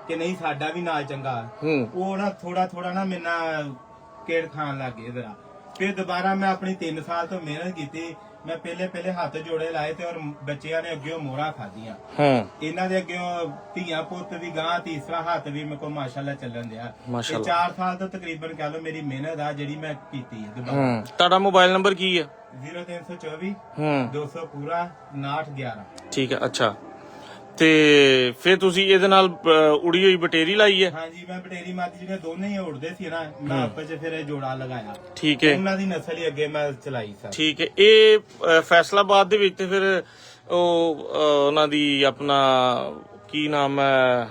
ਕਿ ਨਹੀਂ ਸਾਡਾ ਵੀ ਨਾਲ ਚੰਗਾ। ਉਹ ਨਾ ਥੋੜਾ ਨਾ ਮੇਰੇ ਨਾਲ ਕੇੜ ਖਾਣ ਲੱਗ ਗਏ ਜਰਾ। ਫਿਰ ਦੁਬਾਰਾ ਮੈਂ ਆਪਣੀ 3 ਸਾਲ ਤੋਂ ਮਿਹਨਤ ਕੀਤੀ। ਮੈਂ ਪਹਿਲੇ ਹੱਥ ਜੋੜੇ ਲਾਏ ਤੇ ਔਰ ਬੱਚਿਆਂ ਨੇ ਅੱਗੇ ਮੋਹਰਾਂ ਖਾਧੀਆਂ। ਇਹਨਾਂ ਦੇ ਅੱਗੇ ਧੀਆਂ ਪੁੱਤ ਵੀ ਗਾਂ, ਤੀਸਰਾ ਹੱਥ ਵੀ ਮੇਰੇ ਕੋਲ ਮਾਸ਼ਾਅੱਲਾ ਚੱਲਣ ਦਿਆ। ਇਹ 4 ਸਾਲ ਤੋਂ ਤਕਰੀਬਨ ਕਹ ਲਓ ਮੇਰੀ ਮਿਹਨਤ ਆ ਜਿਹੜੀ ਮੈਂ ਕੀਤੀ ਹੈ ਦੁਬਾਰਾ। ਤੁਹਾਡਾ ਮੋਬਾਈਲ ਨੰਬਰ ਕੀ ਹੈ? 0324 200 ਪੂਰਾ 5911। ਠੀਕ ਹੈ। ਅੱਛਾ, ਤੇ ਫਿਰ ਤੁਸੀਂ ਇਹਦੇ ਨਾਲ ਉੜੀ ਹੋਈ ਬਟੇਰੀ ਲਾਈ ਹੈ? ਹਾਂਜੀ, ਮੈਂ ਬਟੇਰੀ ਮਾਤੀ ਜਿਹੜੇ ਦੋਨੇ ਹੀ ਉੜਦੇ ਸੀ ਨਾ, ਮੈਂ ਆਪਸ ਚ ਫਿਰ ਇਹ ਜੋੜਾ ਲਗਾਇਆ। ਠੀਕ ਹੈ। ਉਹਨਾਂ ਦੀ ਨਸਲ ਹੀ ਅੱਗੇ ਮੈਂ ਚਲਾਈ ਸਰ। ਠੀਕ ਹੈ। ਇਹ ਫੈਸਲਾਬਾਦ ਦੇ ਵਿੱਚ ਤੇ ਫਿਰ ਉਹ ਉਹਨਾਂ ਦੀ ਆਪਣਾ ਕੀ ਨਾਮ ਹੈ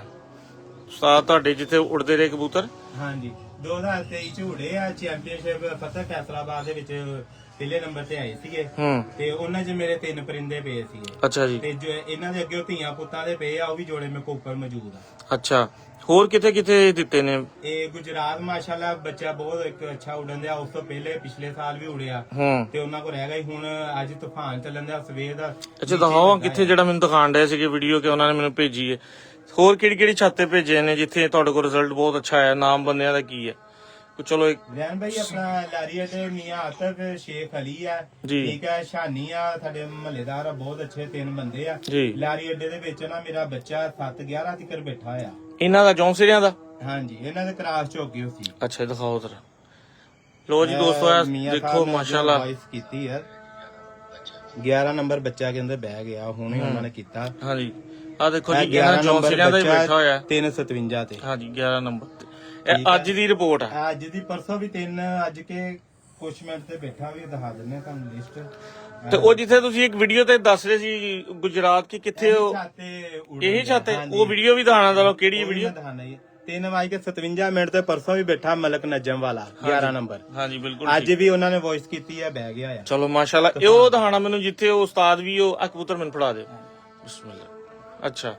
ਉਸਤਾਦ ਤੁਹਾਡੇ ਜਿੱਥੇ ਉੜਦੇ ਰਹੇ ਕਬੂਤਰ? ਹਾਂਜੀ, 2023 ਚ ਉੜੇ ਆ ਚੈਂਪੀਅਨਸ਼ਿਪ ਫਤਿਹ ਫੈਸਲਾਬਾਦ ਦੇ ਵਿੱਚ ਪਹਿਲੇ ਨੰਬਰ ਤੇ ਆਏ ਸੀਗੇ। ਤੇ ਉਹਨਾਂ 'ਚ ਮੇਰੇ 3 ਪਰਿੰਦੇ ਪਏ ਸੀਗੇ। ਅੱਛਾ ਜੀ। ਤੇ ਜੋ ਇਹਨਾਂ ਦੇ ਅੱਗੇ ਧੀਆਂ ਪੁੱਤਾਂ ਦੇ ਪਏ ਆ, ਉਹ ਵੀ ਜੋੜੇ ਮੇਰੇ ਕੋਲ ਉੱਪਰ ਮੌਜੂਦ ਆ। ਅੱਛਾ, ਹੋਰ ਕਿੱਥੇ ਦਿੱਤੇ ਨੇ? ਇਹ ਗੁਜਰਾਤ ਮਾਸ਼ਾਅੱਲਾ ਬੱਚਾ ਬਹੁਤ ਇੱਕ ਅੱਛਾ ਉਡਣ ਦਿਆ। ਉਸ ਤੋਂ ਪਹਿਲੇ ਪਿਛਲੇ ਸਾਲ ਵੀ ਉੜਿਆ ਤੇ ਉਹਨਾਂ ਕੋਲ ਰਹਿ ਗਈ। ਹੁਣ ਅੱਜ ਤੂਫਾਨ ਚੱਲਣ ਦਿਆ ਸਵੇਰ ਦਾ। ਅੱਛਾ, ਦਿਖਾਓ ਕਿੱਥੇ ਜਿਹੜਾ ਮੈਨੂੰ ਦਿਖਾਣ ਡਿਆ ਸੀਗੇ ਵੀਡੀਓ ਕਿ ਉਹਨਾਂ ਨੇ ਮੈਨੂੰ ਭੇਜੀ ਹੈ। ਹੋਰ ਕਿਹੜੀ ਛਾਤੇ ਭੇਜੇ ਨੇ ਜਿੱਥੇ ਤੁਹਾਡੇ ਕੋਲ ਰਿਜ਼ਲਟ ਬਹੁਤ ਅੱਛਾ ਆਇਆ? ਨਾਮ ਬੰਦਿਆਂ ਦਾ ਕੀ ਹੈ? ਚਲੋ ਰੈਨ ਭਾਈ ਆਪਣਾ ਲਾਰੀਆ ਤੇ ਮੀਆਂ ਆਤਫ ਸ਼ੇਖ ਅਲੀ ਆ, ਠੀਕ ਹੈ। ਸ਼ਾਨੀ ਆ ਸਾਡੇ ਮਹੱਲੇਦਾਰ ਆ, ਬਹੁਤ ਅੱਛੇ 3 ਬੰਦੇ ਆ। ਲਾਰੀ ਅੱਡੇ ਦੇ ਵਿੱਚ ਨਾ ਮੇਰਾ ਬੱਚਾ 7-11 ਤੱਕ ਬੈਠਾ ਹੋਇਆ। ਇਹਨਾਂ ਦਾ ਜੌਂਸਿਰਿਆਂ ਦਾ? ਹਾਂਜੀ, ਇਹਨਾਂ ਦੇ ਕਰਾਸ ਝੋਕੇ ਸੀ। ਅੱਛਾ, ਦਿਖਾਓ ਜ਼ਰਾ। ਲੋ ਜੀ ਦੋਸਤੋ, ਦੇਖੋ ਮਾਸ਼ਾਅੱਲਾ ਵਾਇਸ ਕੀਤੀ ਹੈ। 11 ਨੰਬਰ ਬੱਚਾ ਕੇ ਅੰਦਰ ਬਹਿ ਗਿਆ, ਹੁਣੇ ਉਹਨਾਂ ਨੇ ਕੀਤਾ। ਹਾਂਜੀ, ਆ ਦੇਖੋ ਜੀ, ਇਹਨਾਂ ਜੌਂਸਿਰਿਆਂ ਦਾ ਹੀ ਬੈਠਾ ਹੋਇਆ 357 ਤੇ। ਹਾਂਜੀ, 11 ਨੰਬਰ ਤੇ। ਇਹ ਅੱਜ ਦੀ ਰਿਪੋਰਟ ਹੈ। ਅੱਜ ਦੀ, ਪਰਸੋਂ ਵੀ 3 ਅੱਜ ਕੇ ਕੁਝ ਮਿੰਟ ਤੇ ਬੈਠਾ, ਵੀ ਦਿਖਾ ਦਿੰਨੇ ਤੁਹਾਨੂੰ ਲਿਸਟ। ਤੇ ਉਹ ਜਿੱਥੇ ਤੁਸੀਂ ਇੱਕ ਵੀਡੀਓ ਤੇ ਦੱਸ ਰਹੇ ਸੀ ਗੁਜਰਾਤ ਕੀ, ਕਿੱਥੇ ਉਹ ਇਹੀ ਛਾਤੇ? ਉਹ ਵੀਡੀਓ ਵੀ ਦਿਖਾਣਾ ਦਾ, ਕਿਹੜੀ ਵੀਡੀਓ? 3:57 ਤੇ ਪਰਸੋਂ ਵੀ ਬੈਠਾ ਮਲਕ ਨਜਮ ਵਾਲਾ 11 ਨੰਬਰ। ਹਾਂਜੀ ਬਿਲਕੁਲ, ਅੱਜ ਵੀ ਉਹਨਾਂ ਨੇ ਵੌਇਸ ਕੀਤੀ ਹੈ, ਬਹਿ ਗਿਆ ਆ। ਚਲੋ ਮਾਸ਼ਾਅੱਲਾ, ਇਹ ਉਹ ਦਿਖਾਣਾ ਮੈਨੂੰ ਜਿੱਥੇ ਉਹ ਉਸਤਾਦ ਵੀ ਉਹ ਕਬੂਤਰ ਮੈਨੂੰ ਫੜਾ ਦਿਓ। ਬਿਸਮਿਲ੍ਲਾ। ਅੱਛਾ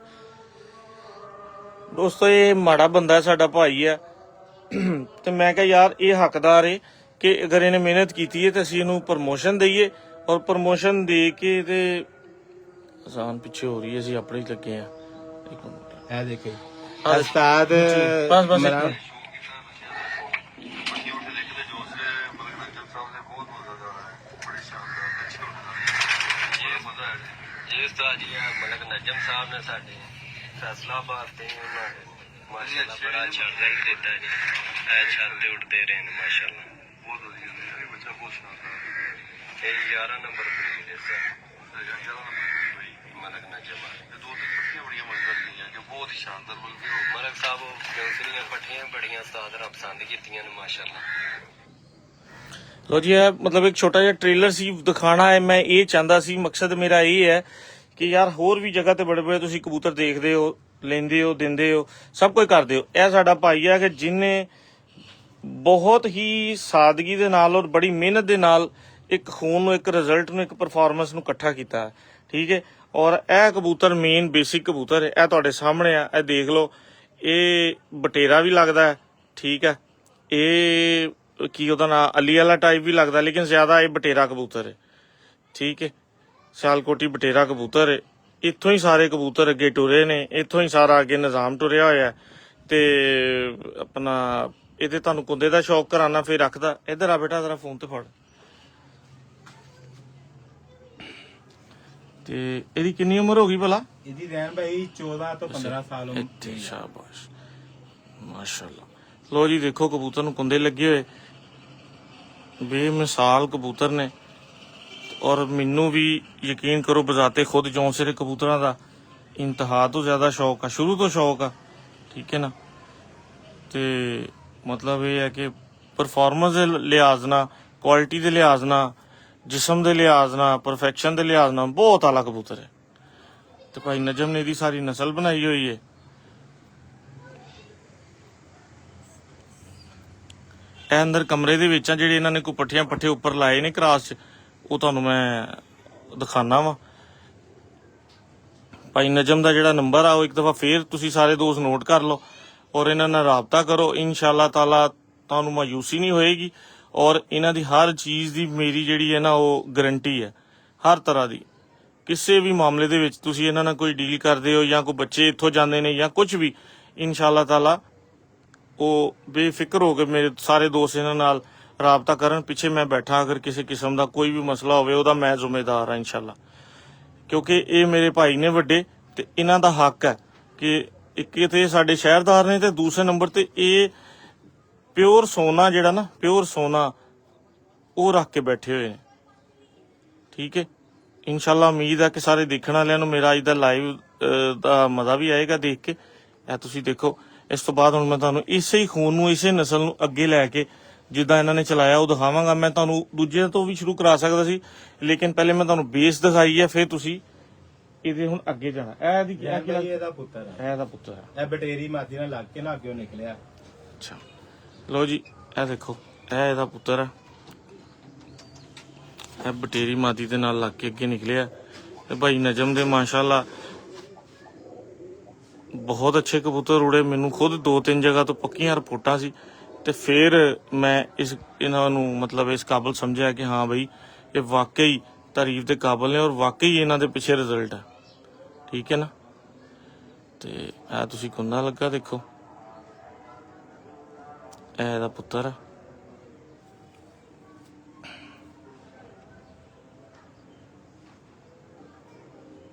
ਦੋਸਤੋ, ਇਹ ਮਾੜਾ ਬੰਦਾ ਸਾਡਾ ਭਾਈ ਹੈ ਤੇ ਮੈਂ ਕਿਹਾ ਯਾਰ ਇਹ ਹੱਕਦਾਰ ਏ ਕਿ ਅਗਰ ਇਹਨੇ ਮਿਹਨਤ ਕੀਤੀ ਹੈ ਤੇ ਅਸੀਂ ਇਹਨੂੰ ਪ੍ਰਮੋਸ਼ਨ ਦਈਏ, ਔਰ ਪ੍ਰਮੋਸ਼ਨ ਦੇ ਕੇ ਤੇ ਆਸਾਨ ਪਿੱਛੇ ਹੋ ਰਹੀ ਹੈ, ਅਸੀਂ ਆਪਣੇ ਹੀ ਲੱਗੇ ਆ। ਇਹ ਦੇਖੋ ਉਸਤਾਦ ਬਸ ਮਲਕ ਨਜਮ ਸਾਹਿਬ ਨੇ ਸਾਡੇ ਫੈਸਲਾਬਾਦ ਤੇ ਉਹਨਾਂ ਨੇ ਮਾਸ਼ਾਅੱਲਾ ਬੜਾ ਅੱਛਾ ਰਿਜ਼ਲਟ ਦਿੱਤਾ ਜੀ। ਇਹ ਛਾਤੇ ਉੱਡਦੇ ਰਹੇ ਨੇ ਮਾਸ਼ਾਅੱਲਾ, ਬਹੁਤ ਵਧੀਆ ਨੇ। ਇਹ ਬੱਚਾ ਬਹੁਤ ਸ਼ਾਨਦਾਰ। ਇਹ 11 ਨੰਬਰ ਬਰੀਡ ਹੈ ਸਰ, 11 ਨੰਬਰ ਮਲਕ ਨਜਮ। ਇਹ 2-3 ਪੱਟੀਆਂ ਬੜੀਆਂ ਮਜ਼ੇਦਾਰ ਦੀਆਂ ਕਿ ਬਹੁਤ ਹੀ ਸ਼ਾਨਦਾਰ। ਬਲਕਿ ਮਲਕ ਸਾਹਿਬ ਜੌਂਸਰੀਆਂ ਪੱਟੀਆਂ ਬੜੀਆਂ ਉਸਤਾਦ ਨੇ ਪਸੰਦ ਕੀਤੀਆਂ ਨੇ ਮਾਸ਼ਾਅੱਲਾ। ਲੋ ਜੀ, ਇਹ ਮਤਲਬ ਇੱਕ ਛੋਟਾ ਜਿਹਾ ਟ੍ਰੇਲਰ ਸੀ ਦਿਖਾਣਾ ਹੈ। ਮੈਂ ਇਹ ਚਾਹੁੰਦਾ ਸੀ, ਮਕਸਦ ਮੇਰਾ ਇਹ ਹੈ ਕਿ ਯਾਰ ਹੋਰ ਵੀ ਜਗ੍ਹਾ ਤੇ ਬੜੇ ਤੁਸੀਂ ਕਬੂਤਰ ਦੇਖਦੇ ਹੋ, ਲੈਂਦੇ ਹੋ, ਦਿੰਦੇ ਹੋ, ਸਭ ਕੁਝ ਕਰਦੇ ਹੋ। ਇਹ ਸਾਡਾ ਭਾਈ ਹੈ ਕਿ ਜਿਹਨੇ ਬਹੁਤ ਹੀ ਸਾਦਗੀ ਦੇ ਨਾਲ ਔਰ ਬੜੀ ਮਿਹਨਤ ਦੇ ਨਾਲ ਇੱਕ ਖੂਨ ਨੂੰ, ਇੱਕ ਰਿਜ਼ਲਟ ਨੂੰ, ਇੱਕ ਪਰਫਾਰਮੈਂਸ ਨੂੰ ਇਕੱਠਾ ਕੀਤਾ ਹੈ, ਠੀਕ ਹੈ। ਔਰ ਇਹ ਕਬੂਤਰ ਮੇਨ ਬੇਸਿਕ ਕਬੂਤਰ ਹੈ। ਇਹ ਤੁਹਾਡੇ ਸਾਹਮਣੇ ਆ, ਇਹ ਦੇਖ ਲਓ। ਇਹ ਬਟੇਰਾ ਵੀ ਲੱਗਦਾ ਹੈ, ਠੀਕ ਹੈ। ਇਹ ਕੀ ਉਹਦਾ ਨਾਂ ਅਲੀ ਵਾਲਾ ਟਾਈਪ ਵੀ ਲੱਗਦਾ, ਲੇਕਿਨ ਜ਼ਿਆਦਾ ਇਹ ਬਟੇਰਾ ਕਬੂਤਰ ਹੈ, ਠੀਕ ਹੈ। ਸਿਆਲਕੋਟੀ ਬਟੇਰਾ ਕਬੂਤਰ ਹੈ। ਇੱਥੋਂ ਹੀ ਸਾਰੇ ਕਬੂਤਰ ਅੱਗੇ ਟੁਰੇ ਨੇ, ਇੱਥੋਂ ਹੀ ਸਾਰਾ ਅੱਗੇ ਨਿਜ਼ਾਮ ਟੁਰਿਆ ਹੋਇਆ। ਤੇ ਆਪਣਾ ਇਹਦੇ ਤੁਹਾਨੂੰ ਕੁੰਦੇ ਦਾ ਸ਼ੌਕ ਕਰਾਣਾ, ਫਿਰ ਰੱਖਦਾ। ਇੱਧਰ ਆ ਬੇਟਾ, ਜ਼ਰਾ ਫੋਨ ਤੇ ਫੜ। ਤੇ ਇਹਦੀ ਕਿੰਨੀ ਉਮਰ ਹੋ ਗਈ ਭਲਾ? ਇਹਦੀ ਰਹਿਣ ਭਾਈ 14 ਤੋਂ 15 ਸਾਲ ਉਮਰ। ਇੱਥੇ ਸ਼ਾਬਾਸ਼ ਮਾਸ਼ਾਅੱਲਾ। ਲੋ ਜੀ ਦੇਖੋ, ਕਬੂਤਰ ਨੂੰ ਕੁੰਦੇ ਲੱਗੇ ਹੋਏ। ਬੇਮਿਸਾਲ ਕਬੂਤਰ ਨੇ ਔਰ ਮੈਨੂੰ ਵੀ ਯਕੀਨ ਕਰੋ ਬਜ਼ਾਤੇ ਖੁਦ ਜੌਂਸਰੇ ਕਬੂਤਰਾਂ ਦਾ ਇੰਤਹਾ ਤੋਂ ਜ਼ਿਆਦਾ ਸ਼ੌਕ ਆ, ਸ਼ੁਰੂ ਤੋਂ ਸ਼ੌਕ ਆ, ਠੀਕ ਹੈ ਨਾ। ਤੇ ਮਤਲਬ ਇਹ ਹੈ ਕਿ ਪਰਫਾਰਮੈਂਸ ਦੇ ਲਿਹਾਜ਼ ਨਾਲ, ਕੁਆਲਿਟੀ ਦੇ ਲਿਹਾਜ਼ ਨਾਲ, ਜਿਸਮ ਦੇ ਲਿਹਾਜ਼ ਨਾਲ, ਪਰਫੈਕਸ਼ਨ ਦੇ ਲਿਹਾਜ਼ ਨਾਲ ਬਹੁਤ ਆਲਾ ਕਬੂਤਰ ਹੈ। ਤੇ ਭਾਈ ਨਜਮ ਨੇ ਇਹਦੀ ਸਾਰੀ ਨਸਲ ਬਣਾਈ ਹੋਈ ਹੈ। ਇਹ ਅੰਦਰ ਕਮਰੇ ਦੇ ਵਿੱਚ ਆ ਜਿਹੜੇ ਇਹਨਾਂ ਨੇ ਕੋਈ ਪੱਠੇ ਉੱਪਰ ਲਾਏ ਨੇ ਕਰਾਸ 'ਚ, ਉਹ ਤੁਹਾਨੂੰ ਮੈਂ ਦਿਖਾਣਾ ਵਾ। ਭਾਈ ਨਜਮ ਦਾ ਜਿਹੜਾ ਨੰਬਰ ਆ ਉਹ ਇੱਕ ਦਫਾ ਫੇਰ ਤੁਸੀਂ ਸਾਰੇ ਦੋਸਤ ਨੋਟ ਕਰ ਲਓ ਔਰ ਇਹਨਾਂ ਨਾਲ ਰਾਬਤਾ ਕਰੋ। ਇਨਸ਼ਾਅੱਲਾ ਤਾਲਾ ਤੁਹਾਨੂੰ ਮਾਯੂਸੀ ਨਹੀਂ ਹੋਏਗੀ ਔਰ ਇਹਨਾਂ ਦੀ ਹਰ ਚੀਜ਼ ਦੀ ਮੇਰੀ ਜਿਹੜੀ ਹੈ ਨਾ ਉਹ ਗਰੰਟੀ ਹੈ, ਹਰ ਤਰ੍ਹਾਂ ਦੀ। ਕਿਸੇ ਵੀ ਮਾਮਲੇ ਦੇ ਵਿੱਚ ਤੁਸੀਂ ਇਹਨਾਂ ਨਾਲ ਕੋਈ ਡੀਲ ਕਰਦੇ ਹੋ ਜਾਂ ਕੋਈ ਬੱਚੇ ਇੱਥੋਂ ਜਾਂਦੇ ਨੇ ਜਾਂ ਕੁਝ ਵੀ, ਇਨਸ਼ਾਅੱਲਾ ਤਾਲਾ ਉਹ ਬੇਫਿਕਰ ਹੋ ਕੇ ਮੇਰੇ ਸਾਰੇ ਦੋਸਤ ਇਹਨਾਂ ਨਾਲ ਰਾਬਤਾ ਕਰਨ। ਪਿੱਛੇ ਮੈਂ ਬੈਠਾ, ਅਗਰ ਕਿਸੇ ਕਿਸਮ ਦਾ ਕੋਈ ਵੀ ਮਸਲਾ ਹੋਵੇ ਉਹਦਾ ਮੈਂ ਜ਼ਿੰਮੇਦਾਰ ਹਾਂ ਇਨਸ਼ਾਅੱਲਾ, ਕਿਉਂਕਿ ਇਹ ਮੇਰੇ ਭਾਈ ਨੇ ਵੱਡੇ ਤੇ ਇਹਨਾਂ ਦਾ ਹੱਕ ਹੈ ਕਿ ਇੱਕ ਤੇ ਸਾਡੇ ਸ਼ਹਿਰਦਾਰ ਨੇ ਤੇ ਦੂਸਰੇ ਨੰਬਰ ਤੇ ਇਹ ਪਿਓਰ ਸੋਨਾ ਜਿਹੜਾ ਨਾ, ਪਿਓਰ ਸੋਨਾ ਉਹ ਰੱਖ ਕੇ ਬੈਠੇ ਹੋਏ ਨੇ, ਠੀਕ ਹੈ। ਇਨਸ਼ਾਅੱਲਾ ਉਮੀਦ ਹੈ ਕਿ ਸਾਰੇ ਦੇਖਣ ਵਾਲਿਆਂ ਨੂੰ ਮੇਰਾ ਅੱਜ ਦਾ ਲਾਈਵ ਦਾ ਮਜ਼ਾ ਵੀ ਆਏਗਾ ਦੇਖ ਕੇ। ਇਹ ਤੁਸੀਂ ਦੇਖੋ। ਇਸ ਤੋਂ ਬਾਅਦ ਹੁਣ ਮੈਂ ਤੁਹਾਨੂੰ ਇਸੇ ਹੀ ਖੂਨ ਨੂੰ, ਇਸੇ ਨਸਲ ਨੂੰ ਅੱਗੇ ਲੈ ਕੇ ਜਿੱਦਾਂ ਇਹਨਾਂ ਨੇ ਚਲਾਇਆ ਉਹ ਦਿਖਾਵਾਂਗਾ। ਮੈਂ ਤੁਹਾਨੂੰ ਦੂਜੇ ਤੋਂ ਵੀ ਸ਼ੁਰੂ ਕਰਾ ਸਕਦਾ ਸੀ, ਲੇਕਿਨ ਪਹਿਲੇ ਮੈਂ ਤੁਹਾਨੂੰ ਬੇਸ ਦਿਖਾਈ ਹੈ, ਫਿਰ ਤੁਸੀਂ ਇਹਦੇ ਹੁਣ ਅੱਗੇ ਜਾਣਾ। ਇਹਦਾ ਪੁੱਤਰ ਹੈ, ਇਹਦਾ ਪੁੱਤਰ ਹੈ। ਇਹ ਬਟੇਰੀ ਮਾਦੀ ਨਾਲ ਲੱਗ ਕੇ ਨਾ ਅੱਗੇ ਨਿਕਲਿਆ। ਅੱਛਾ ਲੋ ਜੀ, ਇਹ ਦੇਖੋ, ਇਹ ਇਹਦਾ ਪੁੱਤਰ ਹੈ। ਇਹ ਬਟੇਰੀ ਮਾਦੀ ਦੇ ਨਾਲ ਲੱਗ ਕੇ ਅੱਗੇ ਨਿਕਲਿਆ। ਤੇ ਭਾਈ ਨਜਮ ਦੇ ਮਾਸ਼ਾਅੱਲਾ ਬਹੁਤ ਅੱਛੇ ਕਬੂਤਰ ਉੜੇ। ਮੈਨੂੰ ਖੁਦ 2-3 ਜਗ੍ਹਾ ਤੋਂ ਪੱਕੀਆਂ ਰਿਪੋਰਟਾਂ ਸੀ ਤੇ ਫਿਰ ਮੈਂ ਇਹਨਾਂ ਨੂੰ ਮਤਲਬ ਇਸ ਕਾਬਲ ਸਮਝਿਆ ਕਿ ਹਾਂ ਬਈ ਇਹ ਵਾਕਈ ਤਾਰੀਫ ਦੇ ਕਾਬਲ ਨੇ ਔਰ ਵਾਕਈ ਇਹਨਾਂ ਦੇ ਪਿੱਛੇ ਰਿਜ਼ਲਟ ਹੈ, ਠੀਕ ਹੈ ਨਾ। ਤੇ ਇਹ ਤੁਸੀਂ ਕੁੰਦਾ ਲੱਗਾ ਦੇਖੋ, ਇਹ ਇਹਦਾ ਪੁੱਤਰ ਹੈ।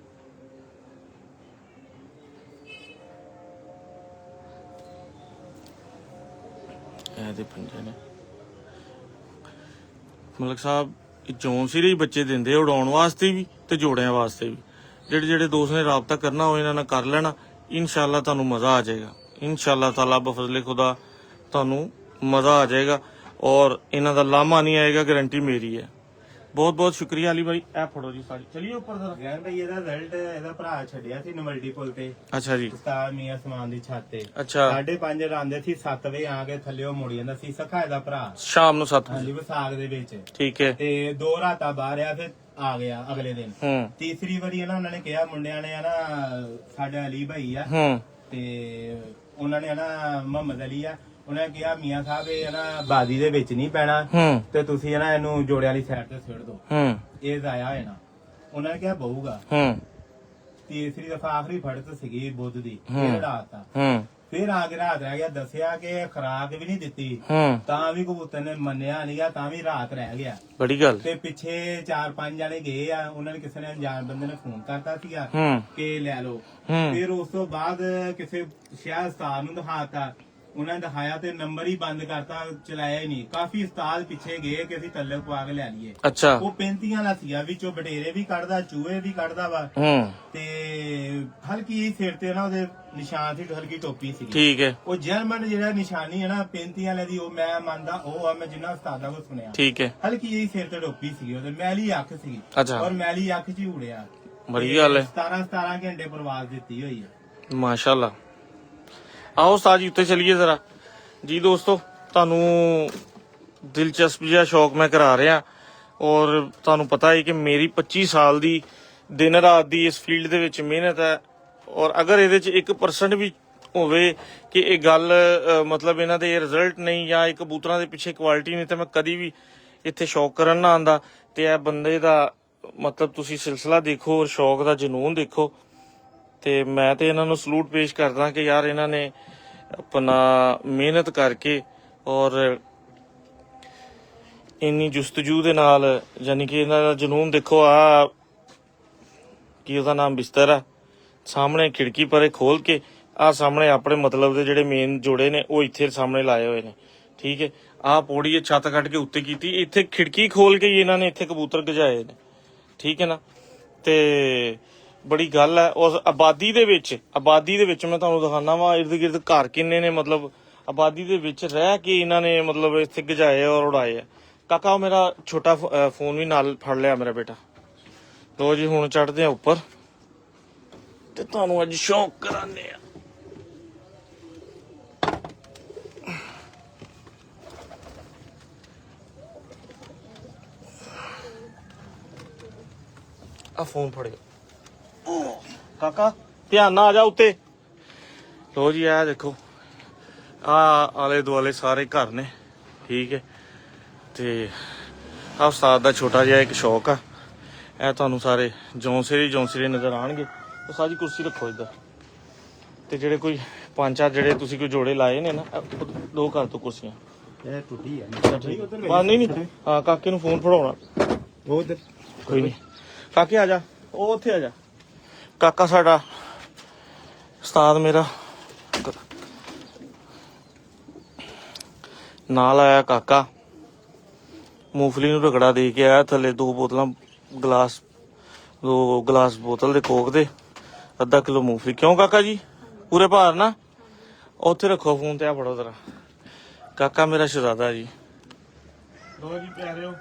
ਇਹਦੇ ਪੰਜੇ ਨੇ। ਮਲਕ ਸਾਹਿਬ ਜੌਨ ਸਿਰੇ ਹੀ ਬੱਚੇ ਦਿੰਦੇ ਉਡਾਉਣ ਵਾਸਤੇ ਵੀ ਤੇ ਜੋੜਿਆਂ ਵਾਸਤੇ ਵੀ। ਜਿਹੜੇ ਦੋਸਤ ਨੇ ਰਾਬਤਾ ਕਰਨਾ ਉਹ ਇਹਨਾਂ ਨਾਲ ਕਰ ਲੈਣਾ। ਇਨਸ਼ਾਅੱਲਾ ਤੁਹਾਨੂੰ ਮਜ਼ਾ ਆ ਜਾਏਗਾ। ਇਨਸ਼ਾਅੱਲਾ ਤਾਲਾ ਬਫਜ਼ਲੇ ਖੁਦਾ ਤੁਹਾਨੂੰ ਮਜ਼ਾ ਆ ਜਾਏਗਾ ਔਰ ਇਹਨਾਂ ਦਾ ਲਾਮਾ ਨਹੀਂ ਆਏਗਾ, ਗਾਰੰਟੀ ਮੇਰੀ ਹੈ। ਬਹੁਤ ਬਹੁਤ ਸ਼ੁਕਰੀਆ ਅਲੀ ਭਾਈ। ਇਹ ਫੜੋ ਜੀ ਸਾਡੀ, ਚਲਿਏ ਉੱਪਰ ਜ਼ਰਾ। ਗੈਰ ਭਾਈ ਇਹਦਾ ਰਿਜ਼ਲਟ ਇਹਦਾ ਭਰਾ ਛੱਡਿਆ ਸੀ ਨਵਲਟੀ ਪੁਲ ਤੇ। ਅੱਛਾ ਜੀ। ਉਸਤਾਦ ਮੀਆਂ ਸਮਾਨ ਦੀ ਛੱਤ ਤੇ। ਅੱਛਾ। 5:30 ਰਾਂਦੇ ਸੀ, 7 ਵਜੇ ਆ ਕੇ ਥੱਲੇ ਮੁੜ ਜਾਂਦਾ ਸੀ। ਸਖਾ ਇਹਦਾ ਭਰਾ ਸ਼ਾਮ ਨੂੰ 7 ਹਾਂਜੀ ਵਜੇ। ਵਿਸਾਖ ਦੇ ਵਿੱਚ, ਠੀਕ ਹੈ। ਤੇ 2 ਰਾਤਾਂ ਬਾਹਰ ਆ, ਫਿਰ ਆ ਗਿਆ ਅਗਲੇ ਦਿਨ। ਤੀਸਰੀ ਵਾਰੀ ਇਹਨਾਂ ਨੇ ਕਿਹਾ ਮੁੰਡਿਆਂ ਨੇ ਨਾ, ਸਾਡਾ ਅਲੀ ਭਾਈ ਆ ਤੇ ਉਹਨਾਂ ਨੇ ਨਾ ਮੁਹੰਮਦ ਅਲੀ ਆ, ਉਹਨਾਂ ਨੇ ਕਿਹਾ ਮੀਆਂ ਸਾਹਿਬ ਇਹ ਨਾ ਬਾਦੀ ਦੇ ਵਿੱਚ ਨਹੀਂ ਪੈਣਾ ਤੇ ਤੁਸੀਂ ਨਾ ਇਹਨੂੰ ਜੋੜਿਆਂ ਵਾਲੀ ਸਾਈਡ ਤੇ ਛੱਡ ਦਿਓ, ਇਹ ਜ਼ਾਇਆ ਹੈ ਨਾ। ਉਹਨਾਂ ਨੇ ਕਿਹਾ ਬਹੂਗਾ। ਤੀਸਰੀ ਦਫਾ ਆਖਰੀ ਫੜਤ ਸੀਗੀ ਬੁੱਧ ਦੀ, ਫਿਰ ਰਾਤ ਆ, ਫਿਰ ਆ ਕੇ ਰਾਤ ਰਹਿ ਗਿਆ। ਦੱਸਿਆ ਕਿ ਖੁਰਾਕ ਵੀ ਨਹੀਂ ਦਿੱਤੀ ਤਾਂ ਵੀ ਕਬੂਤਰ ਨੇ ਮੰਨਿਆ ਨਹੀਂ, ਤਾਂ ਵੀ ਰਾਤ ਰਹਿ ਗਿਆ। ਬੜੀ ਗੱਲ। ਤੇ ਪਿੱਛੇ 4-5 ਜਣੇ ਗਏ ਆ, ਉਹਨਾਂ ਨੇ ਕਿਸੇ ਨੇ ਅਣਜਾਣ ਬੰਦੇ ਨੇ ਫੋਨ ਕਰਤਾ ਸੀਗਾ ਕਿ ਲੈ ਲਓ। ਫਿਰ ਉਸ ਤੋਂ ਬਾਅਦ ਕਿਸੇ ਸ਼ਹਿਰ ਸਤਾਰ ਨੂੰ ਦਿਖਾਤਾ, ਉਹਨਾਂ ਨੇ ਦਿਖਾਇਆ ਤੇ ਨੰਬਰ ਹੀ ਬੰਦ ਕਰਤਾ, ਚਲਾਇਆ ਹੀ ਨਹੀਂ। ਕਾਫੀ ਉਸਤਾਦ ਪਿੱਛੇ ਗਏ ਕਿ ਅਸੀਂ ਥੱਲੇ ਪਵਾ ਕੇ ਲੈ ਲਈਏ। ਅੱਛਾ। ਉਹ 35 ਵਾਲਾ ਸੀਗਾ, ਵਿੱਚੋਂ ਬਟੇਰੇ ਵੀ ਕੱਢਦਾ, ਚੂਹੇ ਵੀ ਕੱਢਦਾ ਵਾ ਤੇ ਹਲਕੀ ਸਿਰ ਤੇ ਨਾ ਉਹਦੇ ਨਿਸ਼ਾਨ ਸੀ, ਹਲਕੀ ਟੋਪੀ ਸੀ। ਠੀਕ ਹੈ। ਉਹ ਜਰਮਨ ਜਿਹੜਾ ਨਿਸ਼ਾਨੀ ਹੈ ਨਾ 35 ਵਾਲੇ ਦੀ, ਉਹ ਮੈਂ ਮੰਨਦਾ ਉਹ ਆ, ਮੈਂ ਜਿੰਨਾ ਉਸਤਾਦਾਂ ਕੋਲ ਸੁਣਿਆ। ਠੀਕ ਹੈ। ਹਲਕੀ ਜਿਹੀ ਸਿਰ ਤੇ ਟੋਪੀ ਸੀਗੀ ਉਹਦੇ, ਮੈਲੀ ਅੱਖ ਸੀਗੀ। ਅੱਛਾ। ਔਰ ਮੈਲੀ ਅੱਖ 'ਚ ਹੀ ਉੜਿਆ। ਬੜੀ ਗੱਲ ਹੈ। 17 ਘੰਟੇ ਪ੍ਰਵਾਸ ਦਿੱਤੀ ਹੋਈ ਹੈ ਮਾਸ਼ਾਅੱਲਾ। ਆਓ ਉਸਤਾਦ ਜੀ ਉੱਤੇ ਚਲੀਏ ਜ਼ਰਾ ਜੀ। ਦੋਸਤੋ ਤੁਹਾਨੂੰ ਦਿਲਚਸਪ ਜਿਹਾ ਸ਼ੌਕ ਮੈਂ ਕਰਾ ਰਿਹਾ ਔਰ ਤੁਹਾਨੂੰ ਪਤਾ ਹੈ ਕਿ ਮੇਰੀ 25 ਸਾਲ ਦੀ ਦਿਨ ਰਾਤ ਦੀ ਇਸ ਫੀਲਡ ਦੇ ਵਿੱਚ ਮਿਹਨਤ ਹੈ ਔਰ ਅਗਰ ਇਹਦੇ 'ਚ 1% ਵੀ ਹੋਵੇ ਕਿ ਇਹ ਗੱਲ ਮਤਲਬ ਇਹਨਾਂ ਦੇ ਰਿਜ਼ਲਟ ਨਹੀਂ ਜਾਂ ਇਹ ਕਬੂਤਰਾਂ ਦੇ ਪਿੱਛੇ ਕੁਆਲਿਟੀ ਨਹੀਂ, ਤਾਂ ਮੈਂ ਕਦੀ ਵੀ ਇੱਥੇ ਸ਼ੌਕ ਕਰਨ ਨਾ ਆਂਦਾ। ਤੇ ਇਹ ਬੰਦੇ ਦਾ ਮਤਲਬ ਤੁਸੀਂ ਸਿਲਸਿਲਾ ਦੇਖੋ ਔਰ ਸ਼ੌਕ ਦਾ ਜਨੂਨ ਦੇਖੋ। ਤੇ ਮੈਂ ਤੇ ਇਹਨਾਂ ਨੂੰ ਸਲੂਟ ਪੇਸ਼ ਕਰਦਾ ਕਿ ਯਾਰ ਇਹਨਾਂ ਨੇ ਆਪਣਾ ਮਿਹਨਤ ਕਰਕੇ ਔਰ ਇੰਨੀ ਜੁਸਤਜੂ ਦੇ ਨਾਲ, ਯਾਨੀ ਕਿ ਇਹਨਾਂ ਦਾ ਜਨੂਨ ਦੇਖੋ। ਆ ਕੀ ਉਹਦਾ ਨਾਮ ਬਿਸਤਰ ਆ, ਸਾਹਮਣੇ ਖਿੜਕੀ ਪਰੇ ਖੋਲ ਕੇ ਆ ਸਾਹਮਣੇ ਆਪਣੇ ਮਤਲਬ ਦੇ ਜਿਹੜੇ ਮੇਨ ਜੋੜੇ ਨੇ ਉਹ ਇੱਥੇ ਸਾਹਮਣੇ ਲਾਏ ਹੋਏ ਨੇ। ਠੀਕ ਹੈ। ਆਹ ਪੌੜੀ ਛੱਤ ਕੱਢ ਕੇ ਉੱਤੇ ਕੀਤੀ, ਇੱਥੇ ਖਿੜਕੀ ਖੋਲ ਕੇ ਹੀ ਇਹਨਾਂ ਨੇ ਇੱਥੇ ਕਬੂਤਰ ਗਜਾਏ ਨੇ, ਠੀਕ ਹੈ ਨਾ। ਤੇ ਬੜੀ ਗੱਲ ਹੈ ਉਸ ਆਬਾਦੀ ਦੇ ਵਿੱਚ ਮੈਂ ਤੁਹਾਨੂੰ ਦਿਖਾਣਾ ਵਾ ਇਰਦ ਗਿਰਦ ਘਰ ਕਿੰਨੇ ਨੇ, ਮਤਲਬ ਆਬਾਦੀ ਦੇ ਵਿੱਚ ਰਹਿ ਕੇ ਇਹਨਾਂ ਨੇ ਮਤਲਬ ਇੱਥੇ ਗਜਾਏ ਔਰ ਉਡਾਏ ਆ। ਕਾਕਾ ਮੇਰਾ ਛੋਟਾ ਫੋਨ ਵੀ ਨਾਲ ਫੜ ਲਿਆ ਮੇਰਾ ਬੇਟਾ। ਲੋ ਜੀ ਹੁਣ ਚੜਦੇ ਆ ਉੱਪਰ ਤੇ ਤੁਹਾਨੂੰ ਅੱਜ ਸ਼ੌਕ ਕਰਾਨੇ ਆ। ਆ ਫੋਨ ਫੜਿਓ ਕਾਕਾ, ਧਿਆਨ ਨਾਲ ਆ ਜਾ ਉੱਤੇ। ਲੋ ਜੀ ਆ ਦੇਖੋ, ਆ ਆਲੇ ਦੁਆਲੇ ਸਾਰੇ ਘਰ ਨੇ, ਠੀਕ ਹੈ। ਤੇ ਆ ਉਸਤਾਦ ਦਾ ਛੋਟਾ ਜਿਹਾ ਇੱਕ ਸ਼ੌਕ ਆ। ਇਹ ਤੁਹਾਨੂੰ ਸਾਰੇ ਜੌਂਸਰੇ ਨਜ਼ਰ ਆਣਗੇ। ਉਹ ਸਾਰੀ ਕੁਰਸੀ ਰੱਖੋ ਇੱਧਰ। ਤੇ ਜਿਹੜੇ ਕੋਈ 5-4 ਜਿਹੜੇ ਤੁਸੀਂ ਕੋਈ ਜੋੜੇ ਲਾਏ ਨੇ ਨਾ, ਦੋ ਕਰ ਦੋ ਕੁਰਸੀਆਂ। ਇਹ ਟੁੱਟੀ ਹੈ ਨਹੀਂ ਹਾਂ, ਕਾਕੇ ਨੂੰ ਫੋਨ ਫੜਾਉਣਾ। ਉਹ ਉਧਰ ਕੋਈ ਨਹੀਂ, ਕਾਕੇ ਆ ਜਾ, ਉਹ ਉੱਥੇ ਆ ਜਾ। ਕਾਕਾ ਸਾਡਾ ਉਸਤਾਦ ਮੇਰਾ ਨਾਲ ਆਇਆ। ਕਾਕਾ ਮੂੰਗਫਲੀ ਨੂੰ ਰਗੜਾ ਦੇ ਕੇ ਆਇਆ, ਥੱਲੇ 2 ਗਲਾਸ ਬੋਤਲ ਦੇ ਕੋਕ ਦੇ, ਅੱਧਾ ਕਿਲੋ ਮੂੰਗਫਲੀ। ਕਿਉਂ ਕਾਕਾ ਜੀ, ਪੂਰੇ ਭਾਰ ਨਾ। ਉੱਥੇ ਰੱਖੋ ਫੋਨ ਤੇ ਆ ਫੜੋ ਜ਼ਰਾ। ਕਾਕਾ ਮੇਰਾ ਸ਼ਹਿਜ਼ਾਦਾ ਜੀ। ਲੋ ਜੀ ਪਿਆਰਿਓ,